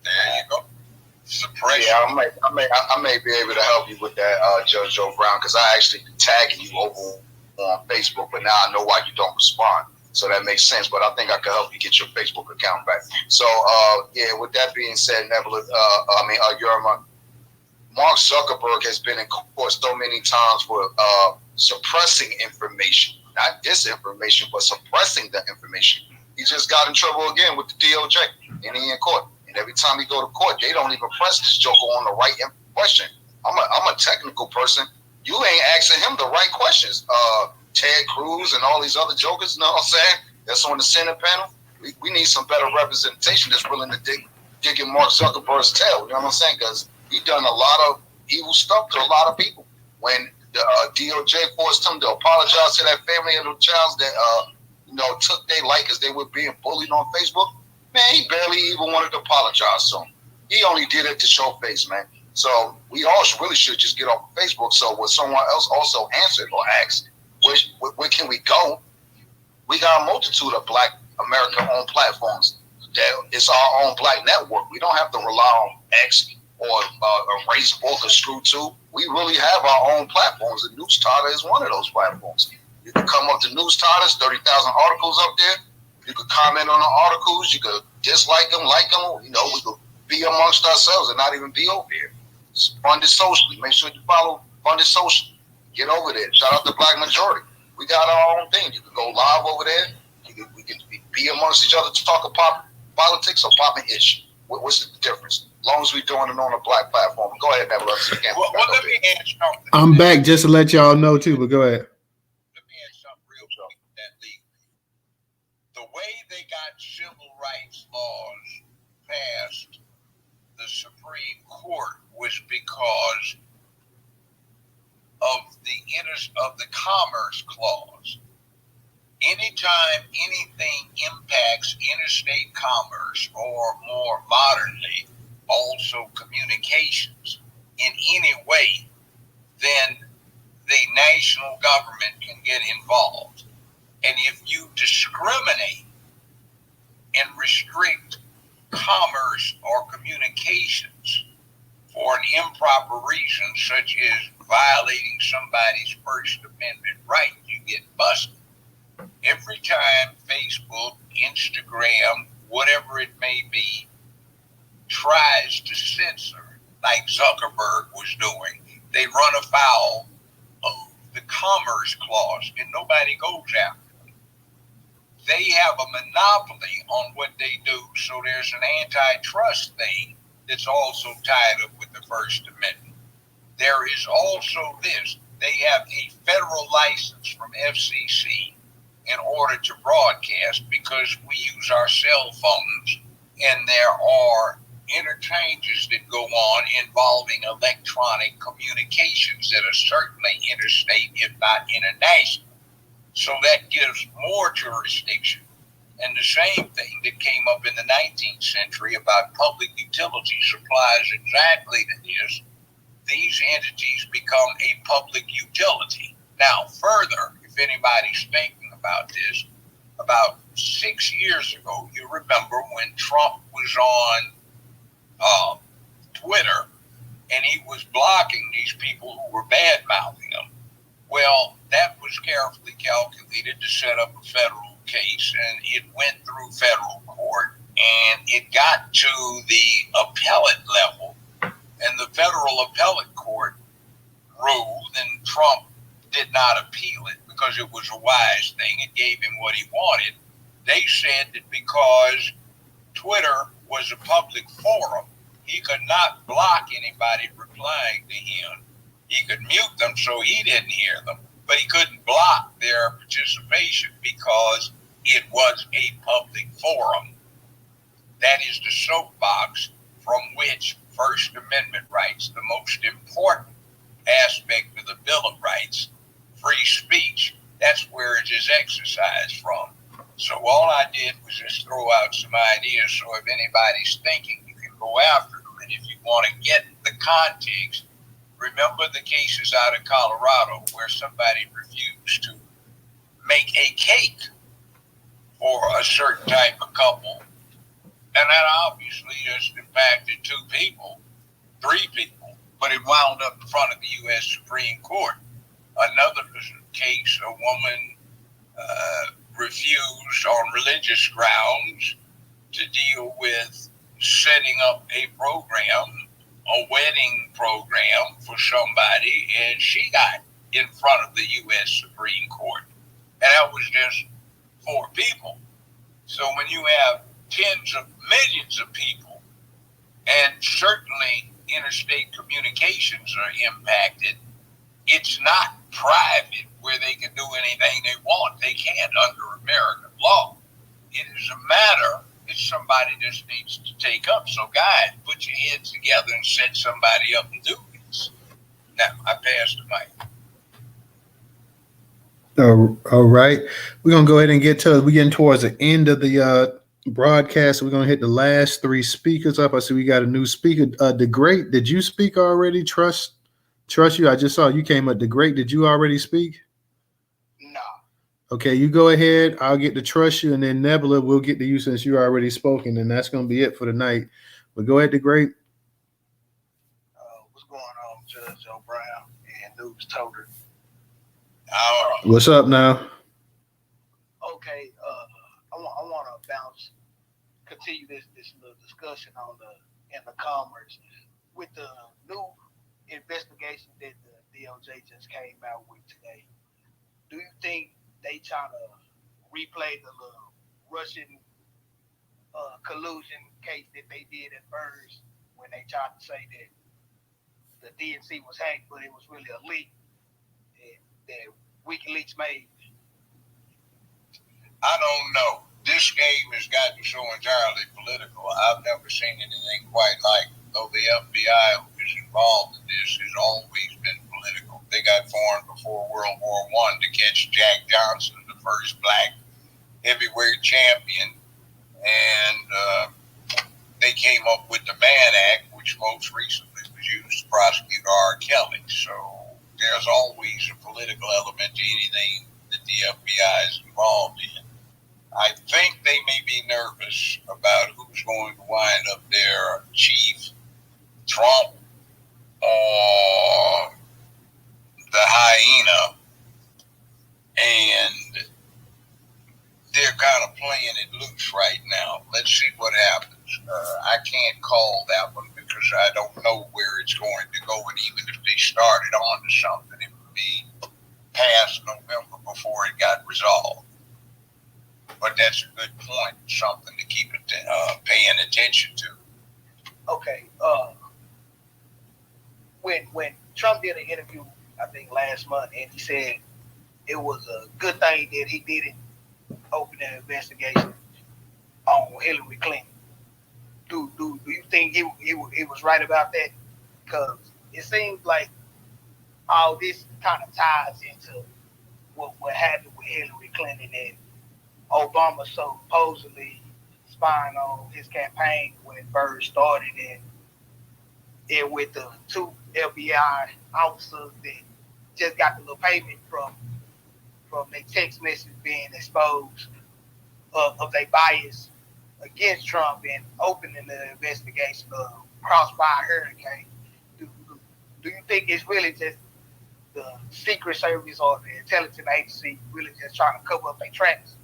There you go. Suppression. Yeah, I may be able to help you with that, Judge Joe Brown, because I actually been tagging you over on Facebook, but now I know why you don't respond. So that makes sense, but I think I can help you get your Facebook account back. So, yeah, with that being said, Nebula, Yerma, Mark Zuckerberg has been in court so many times for suppressing information, not disinformation, but suppressing the information. He just got in trouble again with the DOJ, and he in court. And every time he go to court, they don't even press this joker on the right question. I'm a technical person. You ain't asking him the right questions. Ted Cruz and all these other jokers, you know what I'm saying? That's on the Senate panel. We need some better representation that's willing to dig in Mark Zuckerberg's tail. You know what I'm saying? Because he done a lot of evil stuff to a lot of people. When the DOJ forced him to apologize to that family of the child that took their life because they were being bullied on Facebook, man, he barely even wanted to apologize to him. He only did it to show face, man. So we all really should just get off Facebook. So when someone else also answered or asked, where can we go? We got a multitude of Black American-owned platforms. It's our own Black network. We don't have to rely on X or a Facebook or Screw2. We really have our own platforms, and Newstoter is one of those platforms. You can come up to Newstoter, 30,000 articles up there. You could comment on the articles. You could dislike them, like them. You know, we could be amongst ourselves and not even be over here. It's funded socially. Make sure you follow Funded Social. Get over there. Shout out to Black Majority. We got our own thing. You can go live over there. We can be amongst each other to talk about politics or popping issue. What's the difference? As long as we're doing it on a Black platform. Go ahead, Neville. Well, let me add something. I'm back just to let y'all know too, but go ahead. Let me add something real quick that the way they got civil rights laws passed the Supreme Court was because of the Commerce Clause. Anytime anything impacts interstate commerce, or more modernly, also communications in any way, then the national government can get involved. And if you discriminate and restrict commerce or communications for an improper reason, such as violating somebody's First Amendment right, you get busted. Every time Facebook, Instagram, whatever it may be, tries to censor, like Zuckerberg was doing, they run afoul of the Commerce Clause, and nobody goes after them. They have a monopoly on what they do, so there's an antitrust thing that's also tied up with the First Amendment. There is also this. They have a federal license from FCC in order to broadcast, because we use our cell phones, and there are interchanges that go on involving electronic communications that are certainly interstate, if not international. So that gives more jurisdiction. And the same thing that came up in the 19th century about public utilities applies exactly to this. These entities become a public utility. Now, further, if anybody's thinking about this, about 6 years ago, you remember when Trump was on Twitter and he was blocking these people who were bad-mouthing him. Well, that was carefully calculated to set up a federal case, and it went through federal court, and it got to the appellate level, and the federal appellate court ruled, and Trump did not appeal it because it was a wise thing. It gave him what he wanted. They said that because Twitter was a public forum, he could not block anybody replying to him. He could mute them so he didn't hear them, but he couldn't block their participation because it was a public forum. That is the soapbox from which First Amendment rights, the most important aspect of the Bill of Rights, free speech, that's where it is exercised from. So all I did was just throw out some ideas, so if anybody's thinking, you can go after them. And if you want to get the context, remember the cases out of Colorado where somebody refused to make a cake for a certain type of couple, and that obviously just impacted 2 people, 3 people, but it wound up in front of the U.S. Supreme Court. Another case, a woman refused on religious grounds to deal with setting up a program, a wedding program for somebody, and she got in front of the U.S. Supreme Court. And that was just 4 people. So when you have tens of millions of people, and certainly interstate communications are impacted, it's not private where they can do anything they want. They can't under American law. It is a matter that somebody just needs to take up. So guys, put your heads together and set somebody up and do this. Now, I pass the mic. All right. We're going to go ahead and we're getting towards the end of the broadcast. We're gonna hit the last 3 speakers up. I see we got a new speaker. The Great, did you speak already? Trust you. I just saw you came up. The Great, did you already speak? No. Okay, you go ahead. I'll get to Trust You, and then Nebula will get to you since you already spoken, and that's gonna be it for the night. But go ahead, The Great. What's going on, Judge Joe Brown and Newstoter? What's up now? Okay, I want to continue this little discussion on in the commerce with the new investigation that the DOJ just came out with today. Do you think they try to replay the little Russian collusion case that they did at first when they tried to say that the DNC was hacked, but it was really a leak that WikiLeaks made? I don't know. This game has gotten so entirely political. I've never seen anything quite like it. Though the FBI who is involved in this has always been political. They got formed before World War I to catch Jack Johnson, the first black heavyweight champion. And they came up with the Mann Act, which most recently was used to prosecute R. Kelly. So there's always a political element to anything that the FBI is involved in. I think they may be nervous about who's going to wind up their chief, Trump or the hyena, and they're kind of playing it loose right now. Let's see what happens. I can't call that one because I don't know where it's going to go, and even if they started on to something, it would be past November before it got resolved. But that's a good point, something to keep paying attention to. Okay. When Trump did an interview, I think last month, and he said it was a good thing that he didn't open an investigation on Hillary Clinton. Do you think he was right about that? Because it seems like all this kind of ties into what happened with Hillary Clinton and Obama supposedly spying on his campaign when it first started, and with the 2 FBI officers that just got the little payment from their text message being exposed of their bias against Trump and opening the investigation of Crossfire Hurricane. Do you think it's really just the Secret Service or the intelligence agency really just trying to cover up their tracks?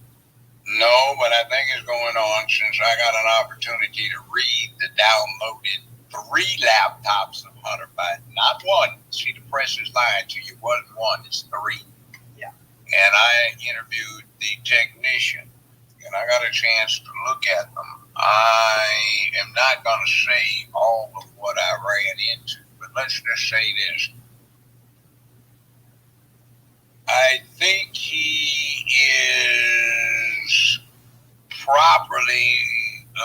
No, but I think it's going on since I got an opportunity to read the downloaded 3 laptops of Hunter Biden. Not one. See, the press is lying to you. It wasn't 1, it's 3. Yeah. And I interviewed the technician, and I got a chance to look at them. I am not going to say all of what I ran into, but let's just say this. I think he is properly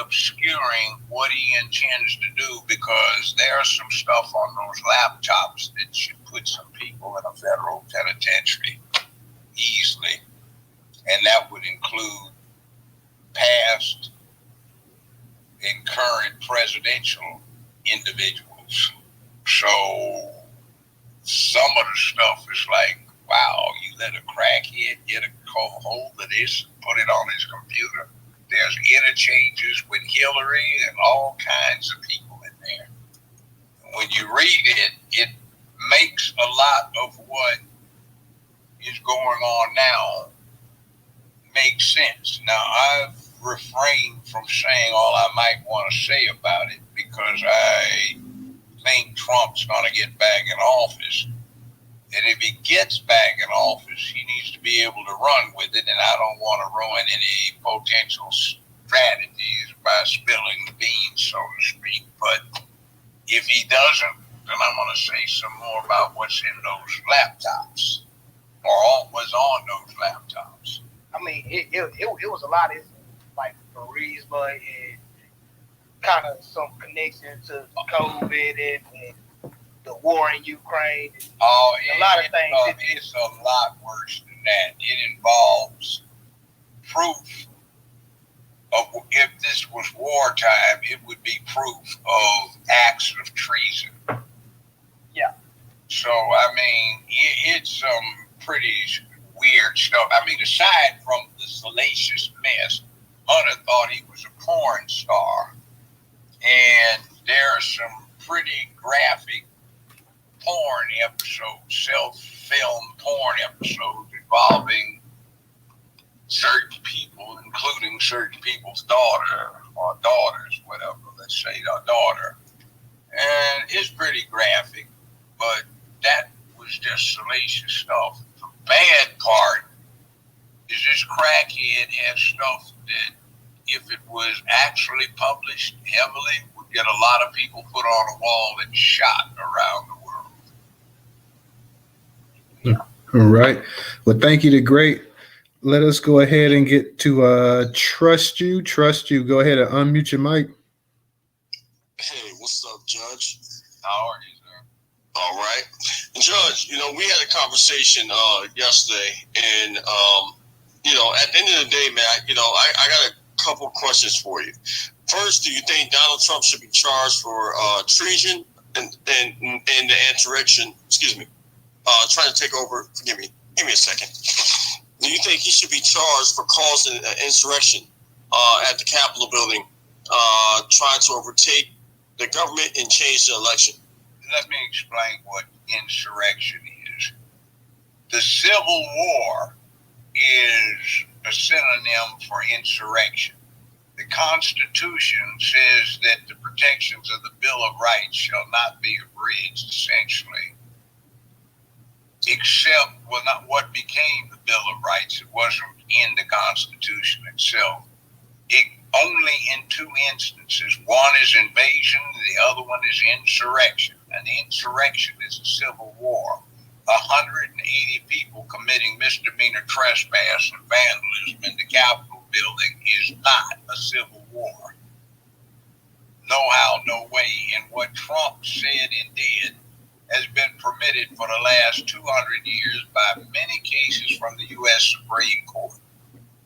obscuring what he intends to do, because there's some stuff on those laptops that should put some people in a federal penitentiary easily. And that would include past and current presidential individuals. So some of the stuff is like, wow, you let a crackhead get a hold of this and put it on his computer. There's interchanges with Hillary and all kinds of people in there. When you read it, it makes a lot of what is going on now make sense. Now, I've refrained from saying all I might want to say about it because I think Trump's going to get back in office. And if he gets back in office, he needs to be able to run with it. And I don't want to ruin any potential strategies by spilling the beans, so to speak. But if he doesn't, then I'm going to say some more about what's in those laptops or was on those laptops. I mean, it was a lot of like charisma and kind of some connection to COVID and the war in Ukraine. Oh, a lot of things. It's a lot worse than that. It involves proof if this was wartime, it would be proof of acts of treason. Yeah. So, I mean, it's some pretty weird stuff. I mean, aside from the salacious mess, Hunter thought he was a porn star. And there are some pretty graphic porn episodes, self-filmed porn episodes involving certain people, including certain people's daughter or daughters, whatever, let's say a daughter. And it's pretty graphic, but that was just salacious stuff. The bad part is this crackhead has stuff that, if it was actually published heavily, would get a lot of people put on a wall and shot around the world. All right. Well, thank you to Great. Let us go ahead and get to Trust You. Trust You. Go ahead and unmute your mic. Hey, what's up, Judge? How are you, sir? All right. Judge, we had a conversation yesterday, and, at the end of the day, man, I got a couple questions for you. First, do you think Donald Trump should be charged for treason and the insurrection, trying to take over, forgive me, give me a second. Do you think he should be charged for causing an insurrection at the Capitol building, trying to overtake the government and change the election? Let me explain what insurrection is. The Civil War is a synonym for insurrection. The Constitution says that the protections of the Bill of Rights shall not be abridged, essentially, except, not what became the Bill of Rights. It wasn't in the Constitution itself. It only in two instances. One is invasion, the other one is insurrection. An insurrection is a civil war. 180 people committing misdemeanor trespass and vandalism in the Capitol building is not a civil war. No how, no way. And what Trump said and did has been permitted for the last 200 years by many cases from the U.S. Supreme Court.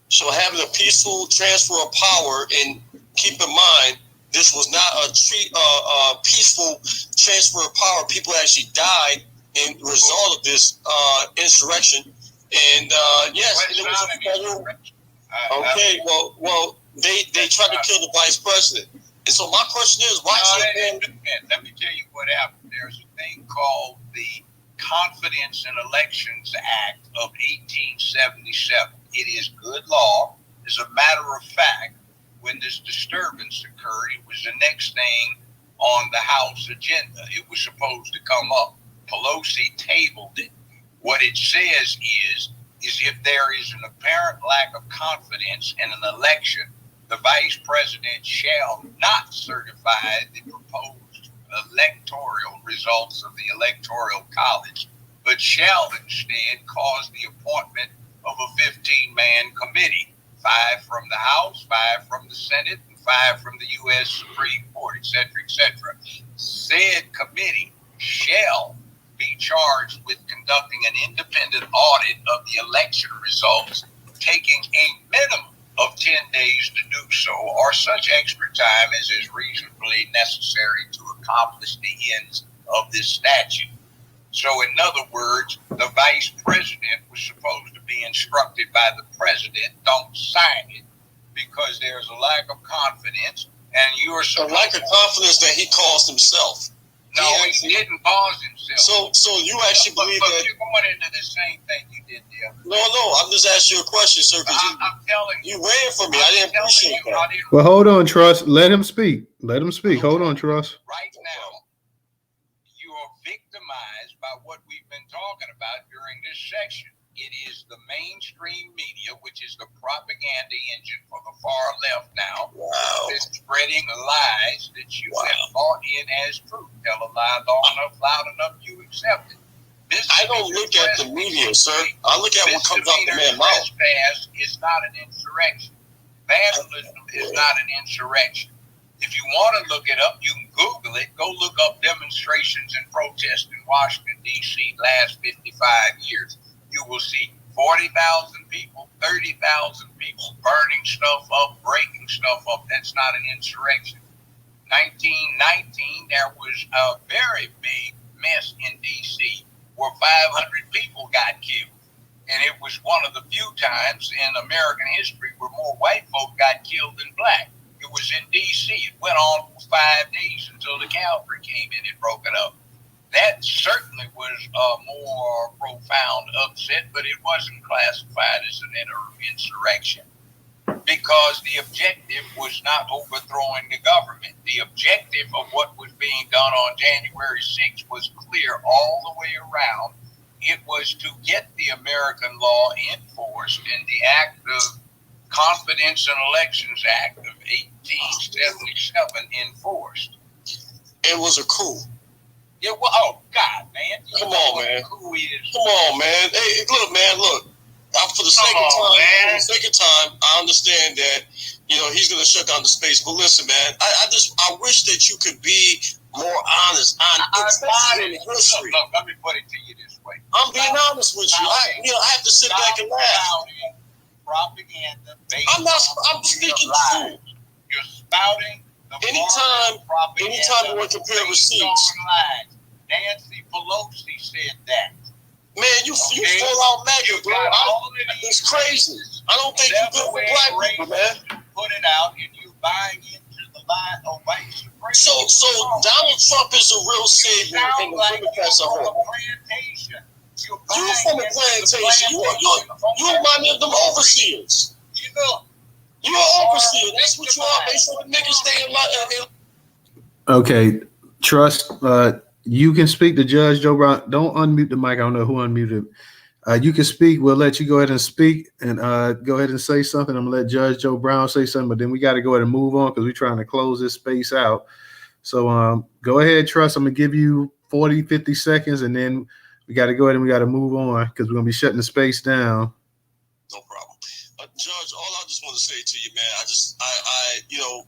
So having a peaceful transfer of power, and keep in mind, this was not a peaceful transfer of power. People actually died in the result of this insurrection. And yes, it was a federal. Okay, well, they tried to kill the vice president. And so my question is, why let me tell you what happened. There's a thing called the Confidence in Elections Act of 1877. It is good law. As a matter of fact, when this disturbance occurred, it was the next thing on the House agenda. It was supposed to come up. Pelosi tabled it. What it says is if there is an apparent lack of confidence in an election, the vice president shall not certify the proposed electoral results of the Electoral College, but shall instead cause the appointment of a 15-man committee, 5 from the House, 5 from the Senate, and 5 from the U.S. Supreme Court, etc., etc. Said committee shall be charged with conducting an independent audit of the election results, taking a minimum of 10 days to do so, or such extra time as is reasonably necessary to accomplish the ends of this statute. So, in other words, the vice president was supposed to be instructed by the president, don't sign it, because there's a lack of confidence, and you're supposed a lack of confidence that he caused himself. No, he didn't cause himself. So you actually believe that you're going into the same thing you did the other day. No, I'm just asking you a question, sir, because I'm telling you ran from me. I didn't appreciate that. Well, hold on, Trust. Let him speak. Hold on, Trust. Right now, you are victimized by what we've been talking about during this section. It is the mainstream media, which is the propaganda engine for the far left now, that's spreading lies that you have bought in as truth. Tell a lie loud enough, you accept it. I don't look at the media, sir. I look at what comes out the man's mouth. Trespass is not an insurrection. Vandalism is not an insurrection. If you want to look it up, you can Google it. Go look up demonstrations and protests in Washington, D.C. last 55 years. You will see 40,000 people, 30,000 people burning stuff up, breaking making stuff up. That's not an insurrection. 1919, there was a very big mess in D.C. where 500 people got killed. And it was one of the few times in American history where more white folk got killed than black. It was in D.C. It went on for 5 days until the cavalry came in and broke it up. That certainly was a more profound upset, but it wasn't classified as an insurrection because the objective was not overthrowing the government. The objective of what was being done on January 6th was clear all the way around. It was to get the American law enforced in the Act of Confidence in Elections Act of 1877 enforced. It was a coup. Yeah, well, oh, God, man. Come on, man. Who is? Come on, man. Hey, look, man, look. For the sake of time, I understand that, he's going to shut down the space. But listen, man, I wish that you could be more honest especially in history. Look, let me put it to you this way. I'm being honest with you. I have to sit back and laugh. Propaganda. I'm speaking truth. You're spouting the anytime you want to compare receipts. Nancy Pelosi said that. Man, you full out mega, bro. It's crazy. I don't think you're good for black people, man. Put it out and you buying into the lie of white supremacy. So Donald Trump is a real savior and the Democrats are horrible. You're from a plantation. You remind me of them overseers. You're an overseer. That's what you are. Make sure the niggas stay in line. Okay, Trust. You can speak to Judge Joe Brown. Don't unmute the mic. I don't know who unmuted. You can speak. We'll let you go ahead and speak and go ahead and say something. I'm gonna let Judge Joe Brown say something, but then we got to go ahead and move on because we're trying to close this space out. So go ahead, Trust. I'm gonna give you 40, 50 seconds, and then we got to go ahead and we got to move on because we're gonna be shutting the space down. No problem, Judge. All I just want to say to you, man,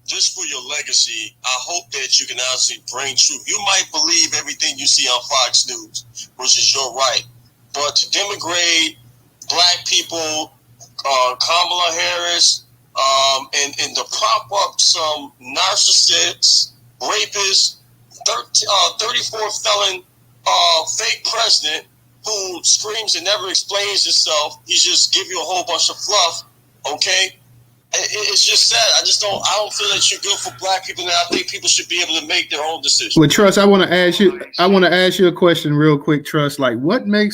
just for your legacy, I hope that you can honestly bring truth. You might believe everything you see on Fox News, which is your right, but to denigrate black people, Kamala Harris, and to prop up some narcissists, rapists, 34 felon fake president who screams and never explains himself. He just give you a whole bunch of fluff. Okay, it's just sad. I don't feel that you're good for black people, and I think people should be able to make their own decisions. Well, Trust, I want to ask you a question real quick, Trust. Like, what made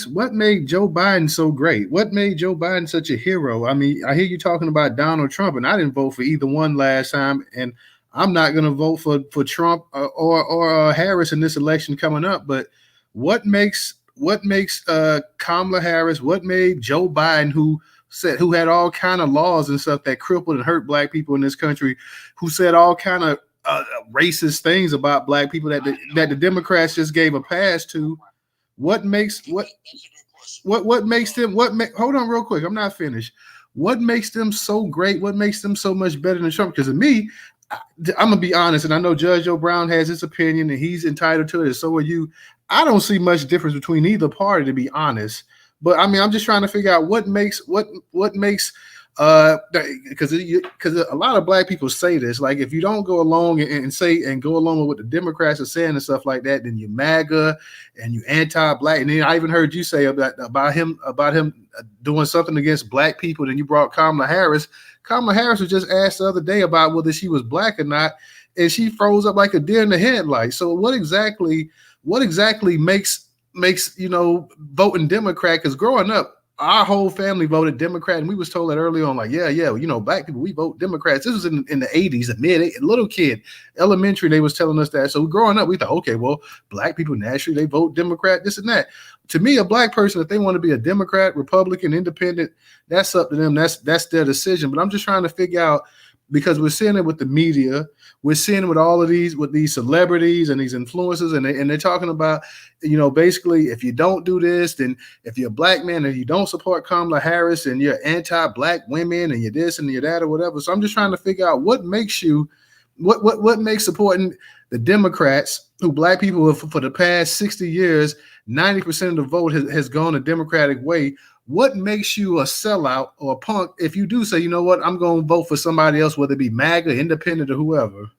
Joe Biden so great? What made Joe Biden such a hero? I mean, I hear you talking about Donald Trump, and I didn't vote for either one last time, and I'm not going to vote for Trump or Harris in this election coming up. But what makes Kamala Harris? What made Joe Biden, who had all kind of laws and stuff that crippled and hurt black people in this country, who said all kind of racist things about black people that the Democrats just gave a pass to? Hold on real quick. I'm not finished. What makes them so great? What makes them so much better than Trump? Because to me, I'm gonna be honest, and I know Judge Joe Brown has his opinion and he's entitled to it, and so are you. I don't see much difference between either party, to be honest. But I mean, I'm just trying to figure out what makes because a lot of black people say this, like, if you don't go along and go along with what the Democrats are saying and stuff like that, then you're MAGA and you anti-black. And then I even heard you say about him doing something against black people. Then you brought Kamala Harris. Kamala Harris was just asked the other day about whether she was black or not, and she froze up like a deer in the headlights. So what exactly makes voting Democrat? Because growing up, our whole family voted Democrat, and we was told that early on, like, black people, we vote Democrats. This was in the 80s, little kid, elementary, they was telling us that. So growing up, we thought, okay, well, black people naturally, they vote Democrat, this and that. To me, a black person, if they want to be a Democrat, Republican, Independent, that's up to them. That's their decision. But I'm just trying to figure out, because we're seeing it with the media, we're seeing it with all of these celebrities and these influencers, and they're talking about, basically, if you don't do this, then if you're a black man and you don't support Kamala Harris and you're anti-black women and you're this and you're that or whatever. So I'm just trying to figure out what makes supporting the Democrats, who black people for the past 60 years, 90% of the vote has gone a Democratic way. what makes you a sellout or a punk if you do say, you know what, I'm going to vote for somebody else, whether it be MAGA, independent, or whoever?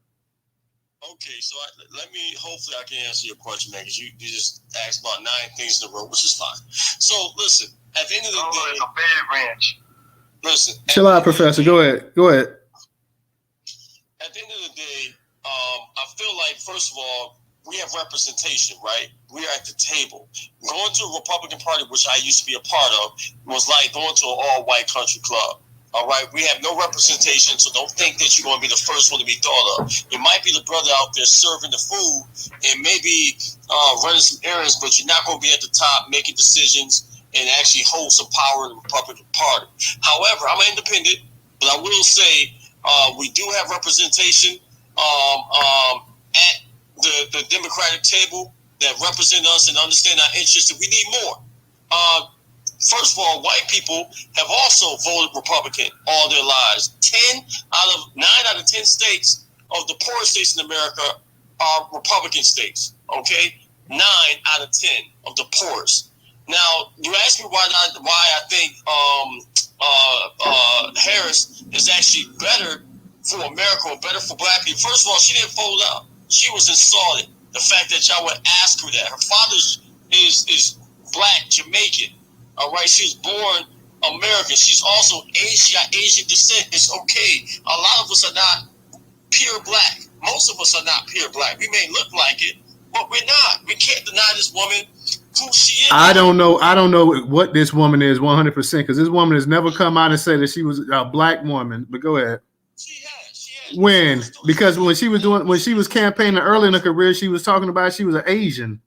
Okay, so let me, hopefully I can answer your question, man, because you just asked about 9 things in a row, which is fine. So listen, at the end of the day, it's a bad ranch. Listen. Chill out, Professor. Go ahead. At the end of the day, I feel like, first of all, we have representation, right? We are at the table. Going to a Republican Party, which I used to be a part of, was like going to an all-white country club. All right, we have no representation, so don't think that you're going to be the first one to be thought of. You might be the brother out there serving the food and maybe running some errands, but you're not going to be at the top making decisions and actually hold some power in the Republican Party. However, I'm an independent, but I will say we do have representation at the Democratic table that represent us and understand our interests, and we need more. First of all, white people have also voted Republican all their lives. 9 out of 10 states of the poorest states in America are Republican states. Okay, 9 out of 10 of the poorest. Now, you ask me why I think Harris is actually better for America or better for black people. First of all, she didn't fold out. She was insulted. The fact that y'all would ask her that. Her father is black, Jamaican. All right, she was born American. She's also Asian descent. It's okay. A lot of us are not pure black. Most of us are not pure black. We may look like it, but we're not. We can't deny this woman who she is. I don't know what this woman is 100% because this woman has never come out and said that she was a black woman. But go ahead. She has. When? Because when she was campaigning early in her career, she was talking about she was an Asian.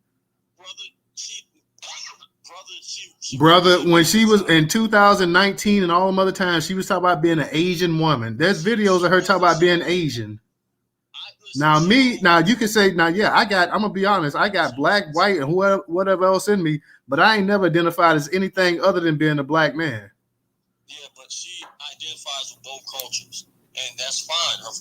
Brother, when she was in 2019 and all them other times, she was talking about being an Asian woman. There's videos of her talking about being Asian. Now you can say, I'm gonna be honest, I got black, white, and whatever else in me, but I ain't never identified as anything other than being a black man. Yeah, but she identifies with both cultures, and that's fine. Her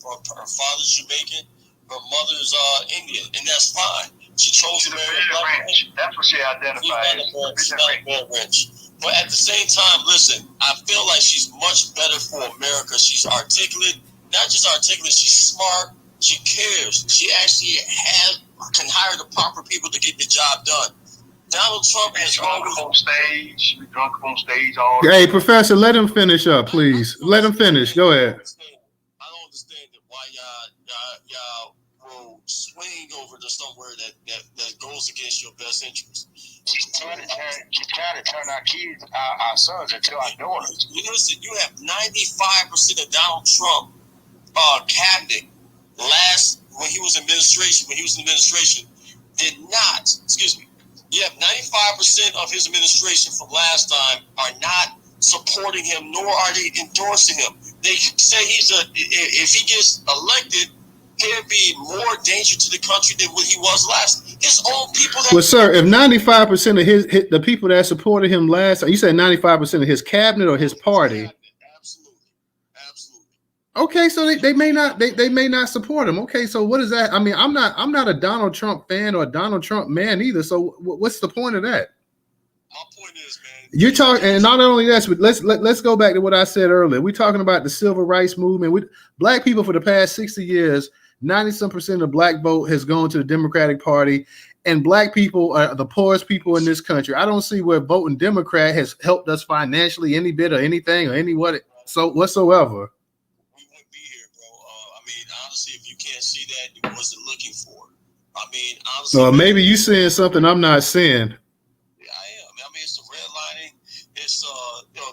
father's Jamaican, her mother's Indian, and that's fine. She chose to marry a black man. That's what she identifies. She's not a bad wrench. But at the same time, listen, I feel like she's much better for America. She's articulate, not just articulate, she's smart, she cares. She actually can hire the proper people to get the job done. Donald Trump has always on stage. We drunk on stage all. Hey, Professor, let him finish up, please. Let him finish. Go ahead. I don't understand why y'all will swing over to somewhere that goes against your best interest. She's trying to turn our kids, our sons into our daughters. You listen, you have 95% of Donald Trump cabinet when he was in administration, did not, excuse me. You have 95% of his administration from last time are not supporting him, nor are they endorsing him. They say if he gets elected, he'll be more danger to the country than what he was last. His own people. Well, sir, if 95% of the people that supported him last, you said 95% of his cabinet or his party. Absolutely. Okay, so they may not support him. Okay, so what is that? I mean, I'm not a Donald Trump fan or a Donald Trump man either. So what's the point of that? My point is, man, you're talking, and not only that, but let's go back to what I said earlier. We're talking about the civil rights movement. Black people for the past 60 years, 90% of the black vote has gone to the Democratic Party, and black people are the poorest people in this country. I don't see where voting Democrat has helped us financially any bit or anything or whatsoever. Honestly, if you can't see that, you wasn't looking for it. I mean, honestly. Well, maybe you seeing something I'm not seeing. Yeah, I am. I mean, it's the redlining. It's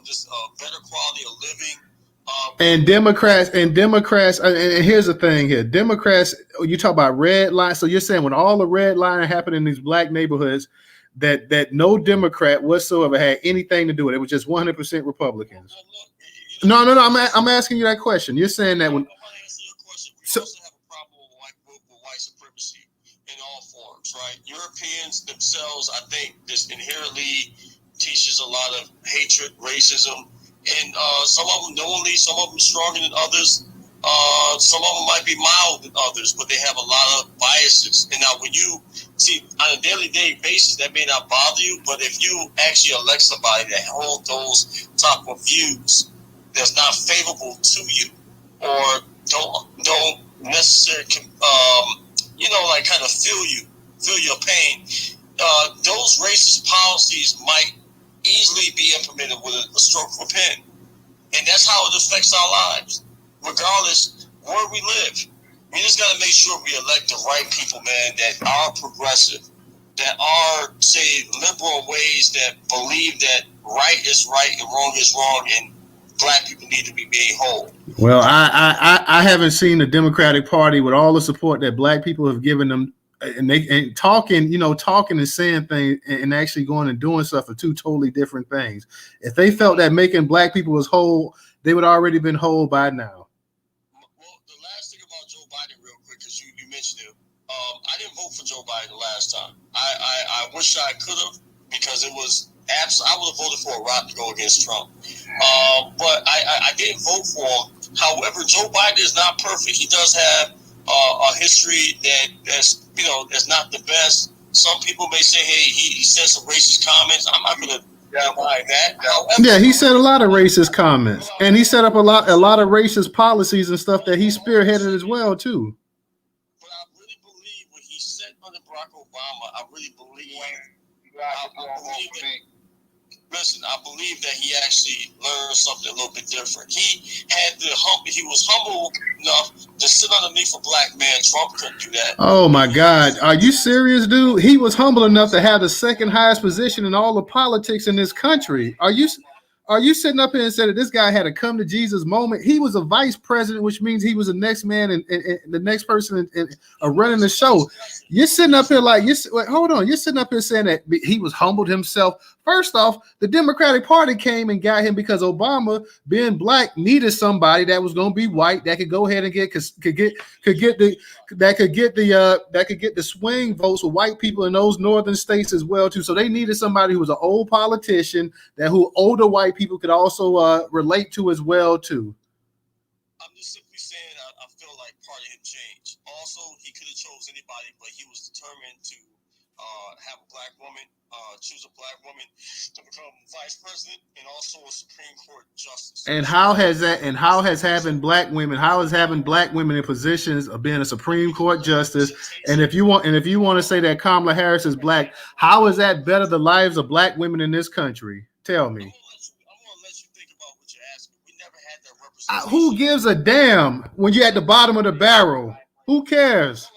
just better quality of living. And Democrats, and here's the thing here. Democrats, you talk about red line. So you're saying when all the red line happened in these black neighborhoods, that no Democrat whatsoever had anything to do with it. It was just 100% Republicans. No. I'm asking you that question. You're saying that when. We also have a problem with white supremacy in all forms, right? Europeans themselves, I think, this inherently teaches a lot of hatred, racism, and some of them knowingly, some of them stronger than others. Some of them might be mild than others, but they have a lot of biases. And now when you see, on a daily basis, that may not bother you, but if you actually elect somebody that holds those type of views that's not favorable to you, or don't necessarily, like kind of feel your pain, those racist policies might easily be implemented with a stroke of a pen. And that's how it affects our lives, regardless where we live. We just got to make sure we elect the right people, man, that are progressive, that are, say, liberal in ways, that believe that right is right and wrong is wrong, and black people need to be made whole. Well, I haven't seen the Democratic Party with all the support that black people have given them, and talking and saying things and actually going and doing stuff are two totally different things. If they felt that making black people was whole, they would already been whole by now. Well, the last thing about Joe Biden, real quick, because you mentioned it, I didn't vote for Joe Biden the last time. I wish I could have, because it was I would have voted for a rock to go against Trump. But I didn't vote for him. However, Joe Biden is not perfect. He does have a history that's not the best. Some people may say, hey, he said some racist comments. I'm not going to deny that. However, yeah, he said a lot of racist comments, and he set up a lot of racist policies and stuff that he spearheaded as well too. But I really believe what he said under Barack Obama. I believe that he actually learned something a little bit different. He was humble enough to sit underneath a black man. Trump couldn't do that. Oh my God, are you serious, dude? He was humble enough to have the second highest position in all the politics in this country. Are you sitting up here and said that this guy had a come to Jesus moment? He was a vice president, which means he was the next man and the next person running the show. You're sitting up here hold on. You're sitting up here saying that he was humbled himself. First off, the Democratic Party came and got him because Obama, being black, needed somebody that was going to be white that could go ahead and get the swing votes with white people in those northern states as well too. So they needed somebody who was an old politician who older white people could also relate to as well too. I'm just simply saying I feel like part of him changed. Also, he could have chose anybody, but he was determined to have a black woman, choose a black woman to become vice president and also a Supreme Court justice. And how is having black women in positions of being a Supreme Court justice? And if you want to say that Kamala Harris is black, how is that better the lives of black women in this country? Tell me. I'm gonna let you think about what you're asking. We never had that representation. Who gives a damn when you're at the bottom of the barrel? Who cares?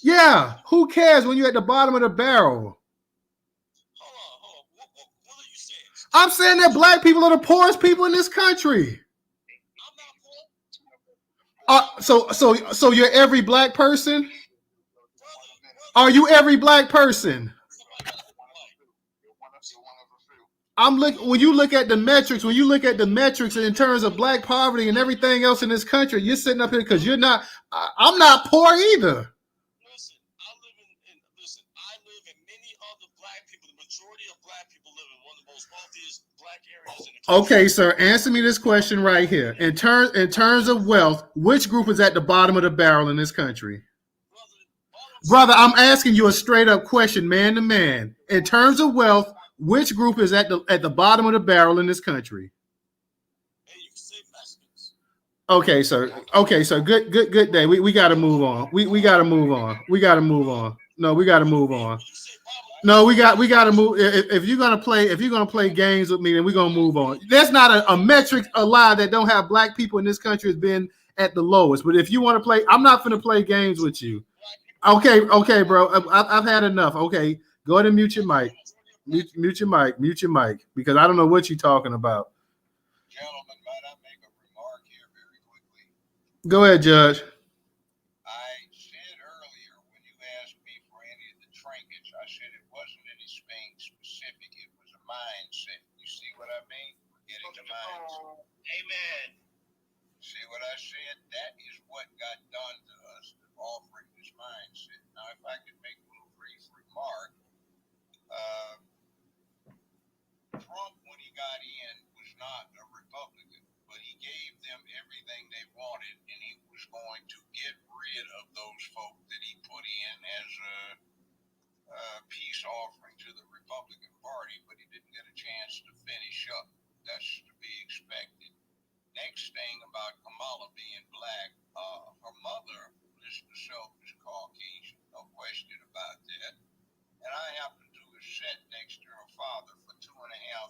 Yeah, who cares when you're at the bottom of the barrel? Hold on. What are you saying? I'm saying that black people are the poorest people in this country. I'm not poor. So you're every black person? Are you every black person? I'm looking. When you look at the metrics, in terms of black poverty and everything else in this country, you're sitting up here because you're not. I'm not poor either. I live in many other black people. The majority of black people live in one of the most wealthiest black areas in the country. Okay, sir, answer me this question right here. In terms of wealth, which group is at the bottom of the barrel in this country? Brother, I'm asking you a straight up question, man to man. In terms of wealth, which group is at the bottom of the barrel in this country? Hey, you can say Mexicans. Okay, sir. Good day. We got to move on. We got to move on. No, we got to move on. No, we got to move. If you're gonna play games with me, then we're gonna move on. There's not a metric alive that don't have black people in this country has been at the lowest. But if you want to play, I'm not gonna play games with you. Okay, bro. I've had enough. Okay, go ahead and mute your mic. Mute your mic, because I don't know what you're talking about. Gentlemen, might I make a remark here very quickly? Go ahead, Judge. I said earlier when you asked me for any of the trinkets, I said it wasn't anything specific. It was a mindset. You see what I mean? We're getting the mindset. Amen. See what I said? That is what got done to us, offering this mindset. Now, if I could make a little brief remark, Trump, when he got in, was not a Republican, but he gave them everything they wanted, and he was going to get rid of those folk that he put in as offering to the Republican Party, but he didn't get a chance to finish up. That's to be expected. Next thing about Kamala being black, her mother listed herself as Caucasian, no question about that. And I happened to have sat next to her father for 2.5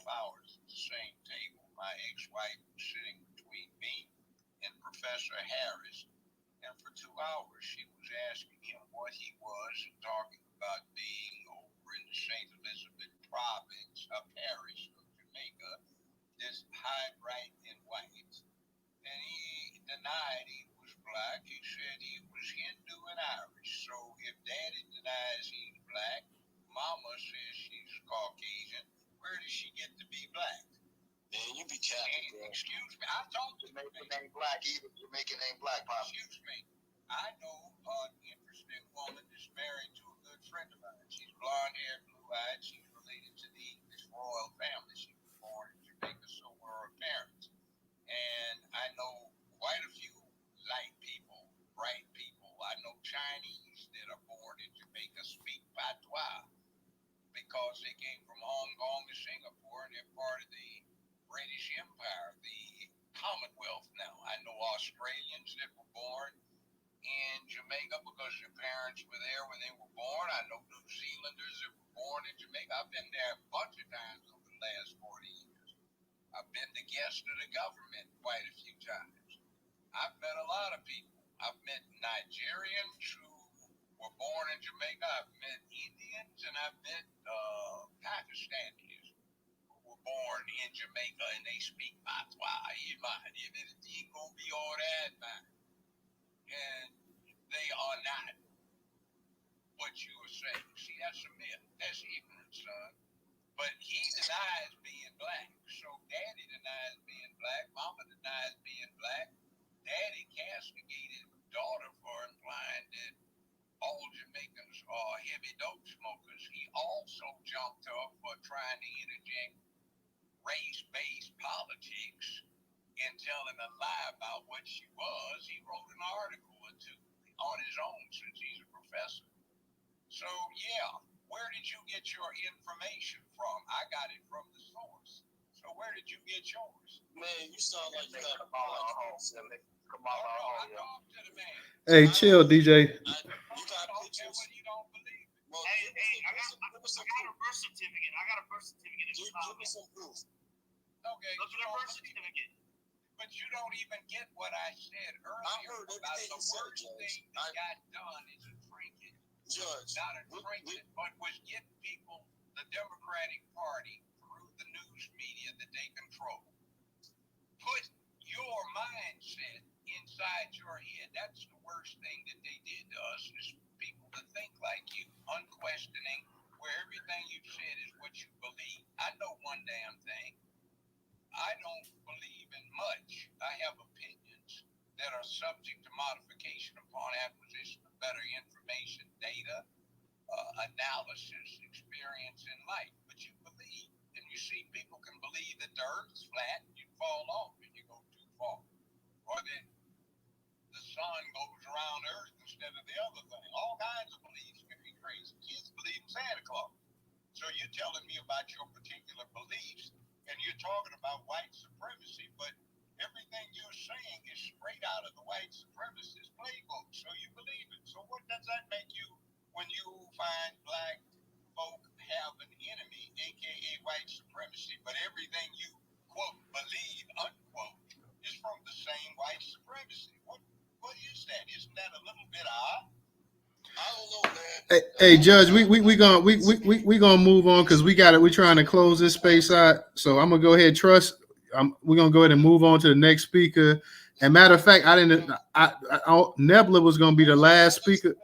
hours at the same table. My ex-wife was sitting between me and Professor Harris. And for 2 hours, she was asking him what he was and talking about being over in the St. Elizabeth province, a parish of Jamaica, this high, bright, and white. And he denied he was black. He said he was Hindu and Irish. So if Daddy denies he's black, Mama says she's Caucasian, where does she get to be black? Man, you be capping, bro. Excuse me, I told you. Jamaican ain't black either. Jamaican ain't black, Pop. Excuse me. I know an interesting woman that's married to a good friend of mine. She's blonde-haired, blue-eyed. She's related to the English royal family. She was born in Jamaica, so were her parents. And I know quite a few light people, bright people. I know Chinese that are born in Jamaica speak patois because they came from Hong Kong to Singapore, and they're part of the British Empire, the Commonwealth now. I know Australians that were born in Jamaica because their parents were there when they were born. I know New Zealanders that were born in Jamaica. I've been there a bunch of times over the last 40 years. I've been the guest of the government quite a few times. I've met a lot of people. I've met Nigerians who were born in Jamaica. I've met Indians, and I've met Pakistanis who were born in Jamaica, and they speak patois. If it ain't gonna be all that, man. And they are not what you were saying. See, that's a myth. That's ignorance, son. But he denies being black. So Daddy denies being black. Mama denies being black. Daddy castigated daughter for implying that all Jamaicans are heavy dope smokers. He also jumped her for trying to interject race-based politics and telling a lie about what she was. He wrote an article or two on his own since he's a professor. So, yeah, where did you get your information from? I got it from the source. So where did you get yours? Man, you sound like you got Hey, chill, DJ. Hey, I got a birth certificate. I got a birth certificate. Give me some proof. Okay. Look at the birth certificate. But you don't even get what I said earlier. I heard about everything the you said, worst Judge. thing that got done is a trinket. Judge. Not a trinket, but was getting people, the Democratic Party, through the news media that they control. Put your mindset inside your head. That's the worst thing that they did to us, is people to think like you, unquestioning, where everything you've said is what you believe. I know one damn thing. I don't believe in much. I have opinions that are subject to modification upon acquisition of better information, data, analysis, experience in life. But you believe, and you see people can believe that the earth is flat and you fall off if you go too far. Or that the sun goes around earth instead of the other thing. All kinds of beliefs can be crazy. Kids believe in Santa Claus. So you're telling me about your particular beliefs, and you're talking about white supremacy, but everything you're saying is straight out of the white supremacist playbook. So you believe it. So what does that make you when you find black folk have an enemy, aka white supremacy, but everything you quote believe unquote is from the same white supremacy? What is that? Isn't that a little bit odd? I don't know, man. Hey, Judge, we gonna move on because we're trying to close this space out. So I'm gonna go ahead, we're gonna go ahead and move on to the next speaker. And matter of fact, Nebula was gonna be the last speaker.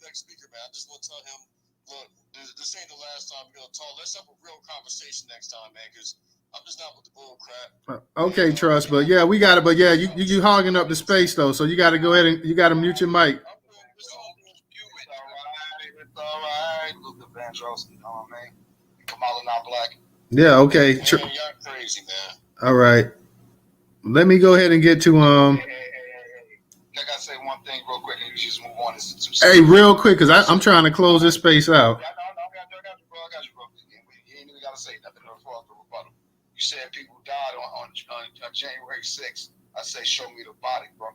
Next speaker, man. I just want to tell him, look, this ain't the last time we're gonna talk. Let's have a real conversation next time, man, because I'm just not with the bull crap. Okay, Trust, but yeah, we got it. But yeah, you hogging up the space though, so you got to go ahead and you got to mute your mic. It's all right. Luther Vandross, you know what I mean? Kamala not black. Yeah, okay. Man, y'all crazy, man. All right. Let me go ahead and get to I gotta say one thing real quick, and you just move on. Hey, real quick, because I'm trying to close this space out. I got you, said people died on January 6th. I say, show me the body, bro.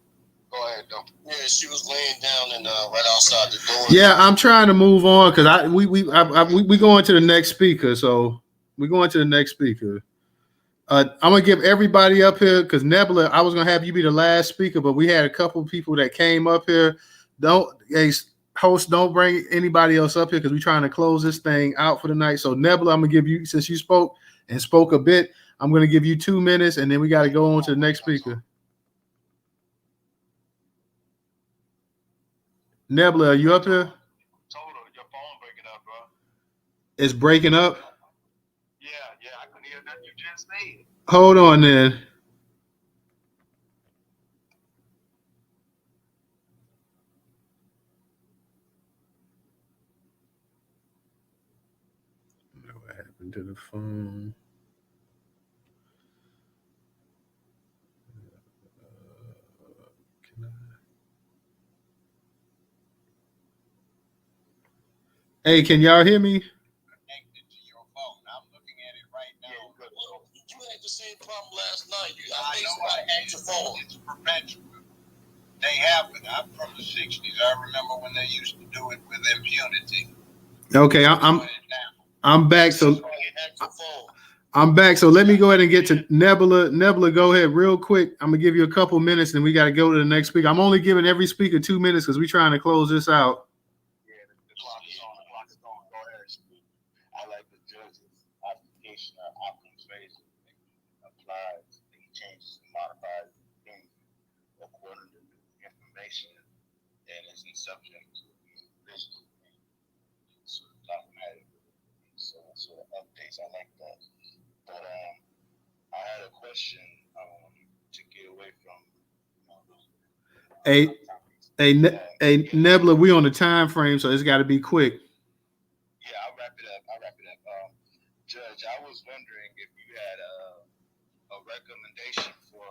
Go ahead, though. Yeah, she was laying down and right outside the door. Yeah, I'm trying to move on because we going to the next speaker. So we're going to the next speaker. I'm gonna give everybody up here because Nebula, I was gonna have you be the last speaker, but we had a couple people that came up here. Host, don't bring anybody else up here because we're trying to close this thing out for the night. So Nebula, I'm gonna give you, since you spoke a bit, I'm gonna give you 2 minutes, and then we got to go on to the next speaker. Nebula, are you up here? Total, your phone breaking up, bro. It's breaking up. Yeah, I couldn't hear nothing you just said. Hold on then. What happened to the phone? Hey, can y'all hear me? Connected to your phone. I'm looking at it right now. Well, you had the same problem last night. I know I had your phone. It's perpetual. They happen. I'm from the 60s. I remember when they used to do it with impunity. Okay, I'm back. So I'm back. So let me go ahead and get to Nebula. Nebula, go ahead real quick. I'm gonna give you a couple minutes, and we got to go to the next speaker. I'm only giving every speaker 2 minutes because we're trying to close this out. The clock is on. The clock is on. Go ahead. I like the judge's application of outcomes based applies, he changes and modifies things according to new information and isn't subject to revision. So automatic. So updates. I like that. But I had a question to get away from. Hey, Nebula, we on the time frame, so it's got to be quick. Yeah, I'll wrap it up. Judge, I was wondering if you had a recommendation for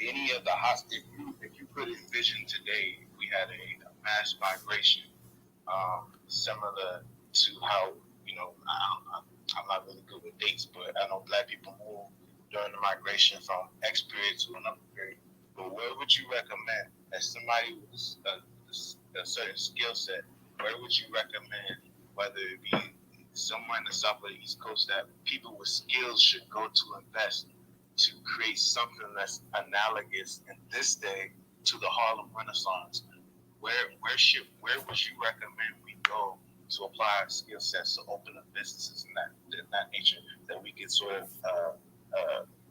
any of the hostages. If you could envision today, we had a mass migration, similar to how, I'm not really good with dates, but I know Black people move during the migration from X period to another period. But where would you recommend, as somebody with a certain skill set, where would you recommend, whether it be somewhere in the South or the East Coast, that people with skills should go to invest to create something that's analogous in this day to the Harlem Renaissance? Where would you recommend we go to apply our skill sets to open up businesses in that nature, that we could sort of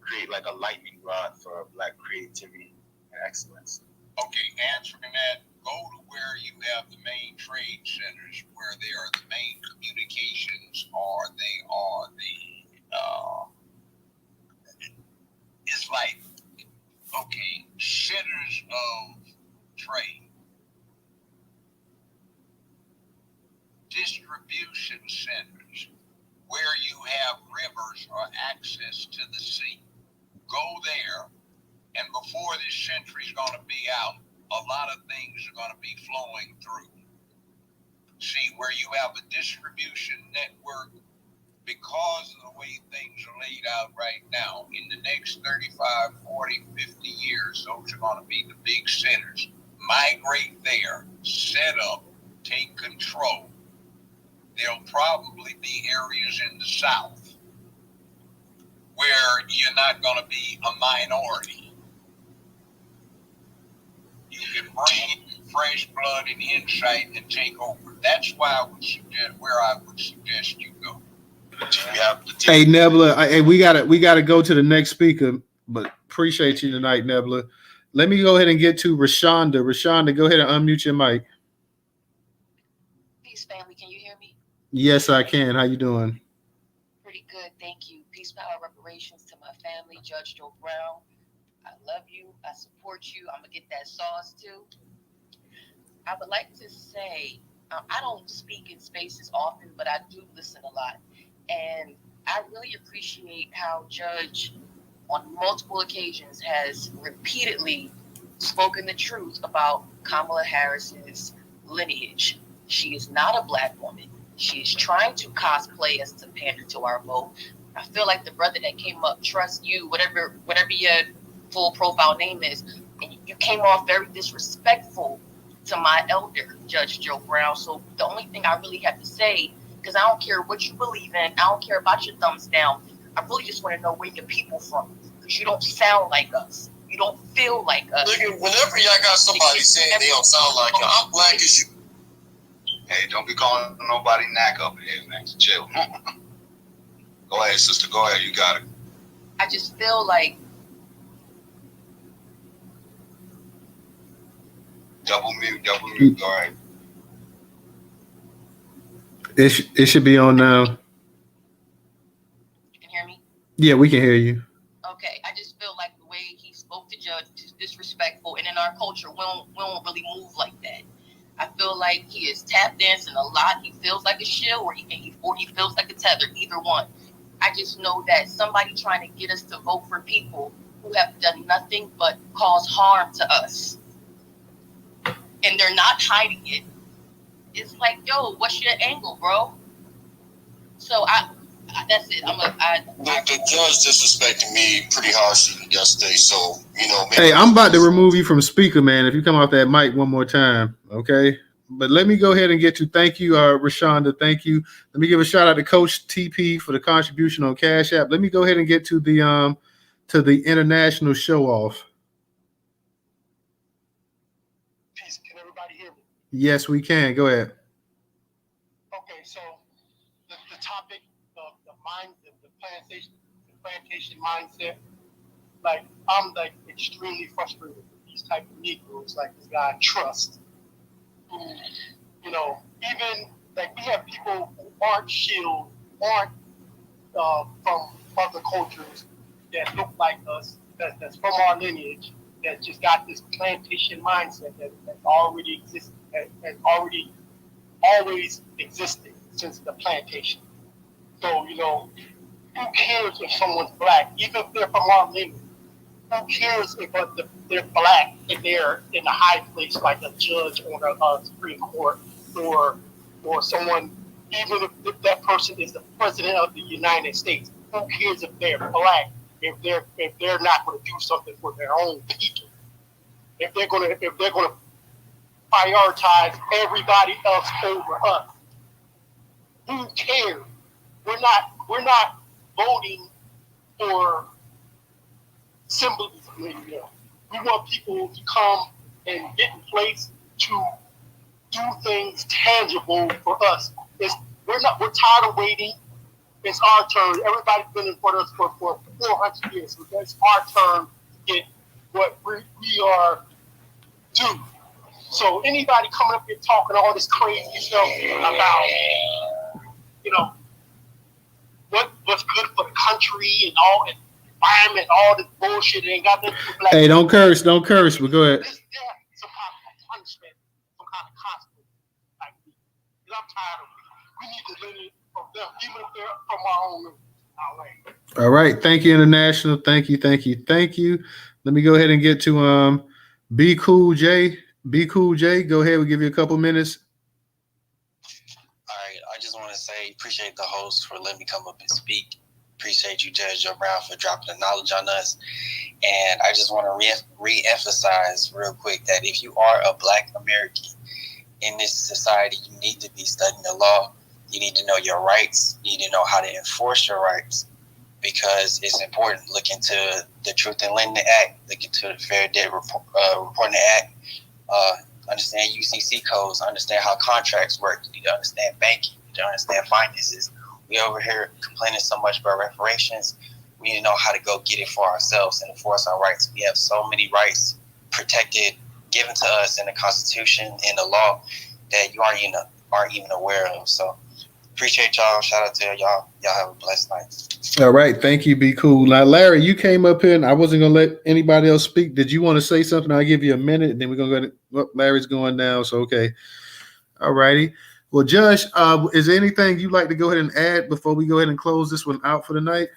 create like a lightning rod for Black creativity and excellence? Okay, answering that, go to where you have the main trade centers, where they are the main communications, or they are it's like, okay, centers of trade, distribution centers, where you have rivers or access to the sea. Go there, and before this century's going to be out, a lot of things are going to be flowing through. See, where you have a distribution network, because of the way things are laid out right now, in the next 35, 40, 50 years, those are going to be the big centers. Migrate there, set up, take control. There'll probably be areas in the South where you're not going to be a minority. You can bring in fresh blood and insight and take over. That's why I would suggest you go. Hey, Nebula, we gotta go to the next speaker, but appreciate you tonight, Nebula. Let me go ahead and get to Rashonda. Rashonda, go ahead and unmute your mic. Peace, family. Can you hear me? Yes, I can. How you doing? Pretty good, thank you. Peace, power, reparations to my family, Judge Joe Brown. I love you. I support you. I'm gonna get that sauce too. I would like to say, I don't speak in spaces often, but I do listen a lot. And I really appreciate how Judge, on multiple occasions, has repeatedly spoken the truth about Kamala Harris's lineage. She is not a Black woman. She is trying to cosplay as to pander to our vote. I feel like the brother that came up, trust you, whatever your full profile name is, and you came off very disrespectful to my elder, Judge Joe Brown. So the only thing I really have to say, because I don't care what you believe in, I don't care about your thumbs down, I really just want to know where your people from, because you don't sound like us. You don't feel like us. Nigga, whenever y'all got somebody saying they don't sound like you, I'm black as you. Hey, don't be calling nobody knack up here, man. Chill. Go ahead, sister. Go ahead. You got it. I just feel like double mute. All right. It should be on now. You can hear me? Yeah, we can hear you. Okay, I just feel like the way he spoke to Judge is disrespectful, and in our culture, we don't really move like that. I feel like he is tap dancing a lot. He feels like a shill, or he feels like a tether. Either one. I just know that somebody trying to get us to vote for people who have done nothing but cause harm to us, and they're not hiding it. It's like, yo, what's your angle, bro? So that's it. The judge disrespected me pretty harshly yesterday, so Hey, I'm about to remove you from speaker, man. If you come off that mic one more time, okay? But let me go ahead and get you. Thank you, Rashonda. Thank you. Let me give a shout out to Coach TP for the contribution on Cash App. Let me go ahead and get to the international show off. Peace. Can everybody hear me? Yes, we can. Go ahead. Okay, so the topic of the plantation mindset, like I'm like extremely frustrated with these type of Negroes, like this guy Trust, who, even like we have people who aren't shield, aren't from other cultures that look like us, that's from our lineage, that just got this plantation mindset that already exists, that already always existed since the plantation. So, who cares if someone's black, even if they're from our lineage? Who cares if they're black and they're in a high place like a judge on a Supreme Court, or someone, even if that person is the president of the United States? Who cares if they're black, if they're not going to do something for their own people? If they're going to prioritize everybody else over us? Who cares? We're not voting for symbolism anymore. We want people to come and get in place to do things tangible for us. We're tired of waiting. It's our turn. Everybody's been in front of us for 400 years. So it's our turn to get what we are due. So anybody coming up here talking all this crazy stuff about, what's good for the country and all the environment, all this bullshit, it ain't got nothing to do with black. Hey, don't curse, but go ahead. Some kind of punishment, some kind of consequence. Because I'm tired of it. We need to learn it from them, even if they're from our own land. All right. Thank you, International. Thank you. Let me go ahead and get to Be Cool J. Be Cool J. Go ahead. We'll give you a couple minutes. All right. I just want to say appreciate the host for letting me come up and speak. Appreciate you, Judge Joe Brown, for dropping the knowledge on us. And I just want to re-emphasize real quick that if you are a Black American in this society, you need to be studying the law. You need to know your rights. You need to know how to enforce your rights, because it's important. Look into the Truth in Lending Act. Look into the Fair Debt Reporting Act. Understand UCC codes. Understand how contracts work. You need to understand banking. You need to understand finances. We over here complaining so much about reparations. We need to know how to go get it for ourselves and enforce our rights. We have so many rights protected, given to us in the Constitution, in the law, that you aren't even aware of. So appreciate y'all. Shout out to y'all. Y'all have a blessed night. All right. Thank you. Be cool. Now, Larry, you came up here and I wasn't going to let anybody else speak. Did you want to say something? I'll give you a minute and then we're going to go to Larry's going now. So, okay. All righty. Well, Judge, is there anything you'd like to go ahead and add before we go ahead and close this one out for the night?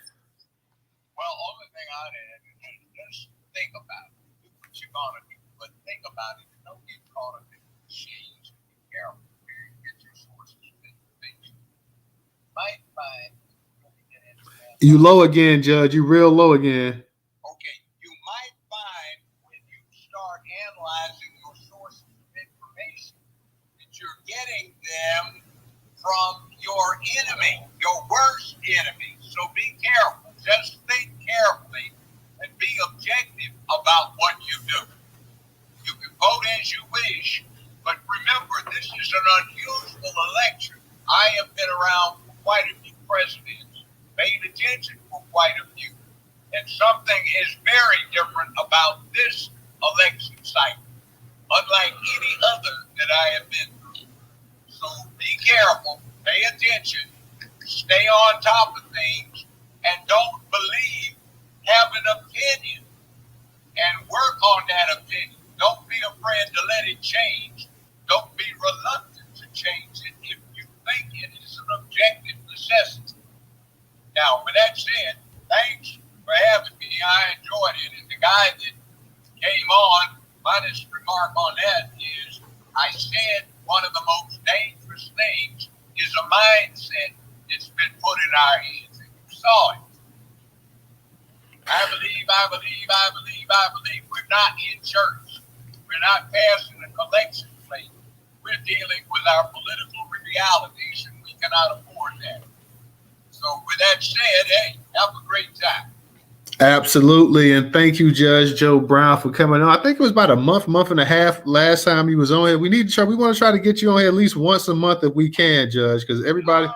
Well, only thing I'd add is just think about it. Do what you're going to do, but think about it. Don't get caught up in the machines. Be careful where you get your sources of information. You might find, when you get into that, You low again, Judge. You real low again. Okay, you might find when you start analyzing your sources of information that you're getting them from your enemy, your worst enemy. So be careful. Just think carefully and be objective about what you do. You can vote as you wish, but remember, this is an unusual election. I have been around for quite a few presidents, paid attention for quite a few, and something is very different about this election cycle, unlike any other that I have been through. So be careful, pay attention, stay on top of things, and don't believe, have an opinion, and work on that opinion. Don't be afraid to let it change. Don't be reluctant to change it if you think it is an objective necessity. Now, with that said, thanks for having me. I enjoyed it. And the guy that came on, my remark on that is, I said one of the most dangerous things is a mindset that's been put in our heads. And you saw it. I believe. We're not in church. We're not passing a collection plate. We're dealing with our political realities, and we cannot afford that. So with that said, hey, have a great time. Absolutely. And thank you, Judge Joe Brown, for coming on. I think it was about a month and a half last time you was on here. We want to try to get you on here at least once a month if we can, Judge, because everybody,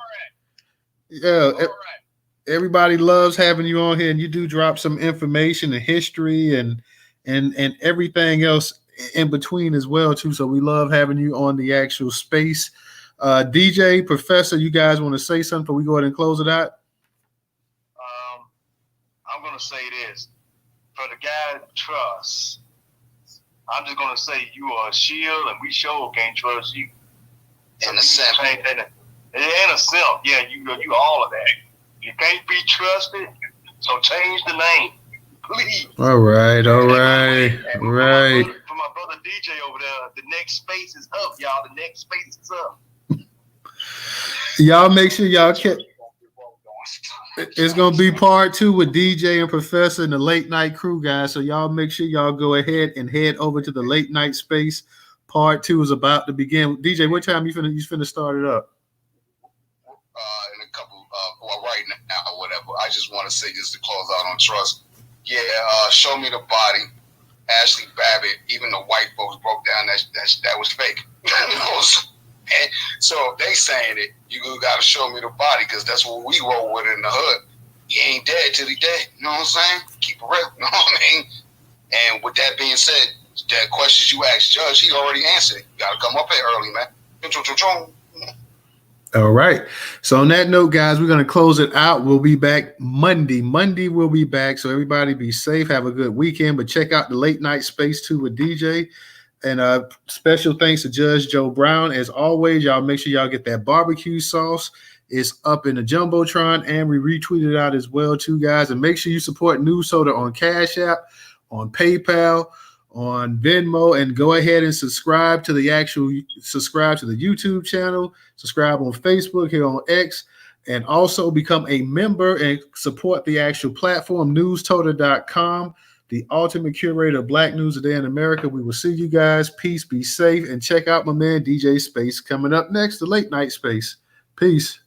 everybody loves having you on here, and you do drop some information and history and everything else in between as well too. So we love having you on the actual space. DJ, Professor, you guys want to say something before we go ahead and close it out? I'm going to say this. For the guy that trusts, I'm just going to say you are a shield, and we sure can't trust you. And a simp. And a simp. Yeah, you all of that. You can't be trusted, so change the name. Please. All right. For my brother DJ over there, the next space is up, y'all. The next space is up. Y'all make sure y'all it's going to be part 2 with DJ and Professor and the late night crew, guys. So y'all make sure y'all go ahead and head over to the late night space. Part 2 is about to begin. DJ, what time you finna start it up? In a couple, right now or whatever. I just want to say, just to close out on trust. Yeah, Show Me the Body, Ashley Babbitt, even the white folks broke down that was fake. So they saying it, you got to show me the body, because that's what we roll with in the hood. He ain't dead till he dead. You know what I'm saying? Keep it real. You know what I mean? And with that being said, that questions you asked Judge, he already answered it. You got to come up here early, man. All right. So on that note, guys, we're going to close it out. We'll be back Monday. We'll be back. So everybody be safe. Have a good weekend. But check out the late night space too with DJ. And special thanks to Judge Joe Brown. As always, y'all make sure y'all get that barbecue sauce. It's up in the Jumbotron, and we retweeted it out as well too, guys. And make sure you support Newstoter on Cash App, on PayPal, on Venmo, and go ahead and subscribe to the YouTube channel, subscribe on Facebook, here on X, and also become a member and support the actual platform, Newstoter.com, the ultimate curator of Black news today in America. We will see you guys. Peace, be safe, and check out my man DJ Space coming up next, the late night space. Peace.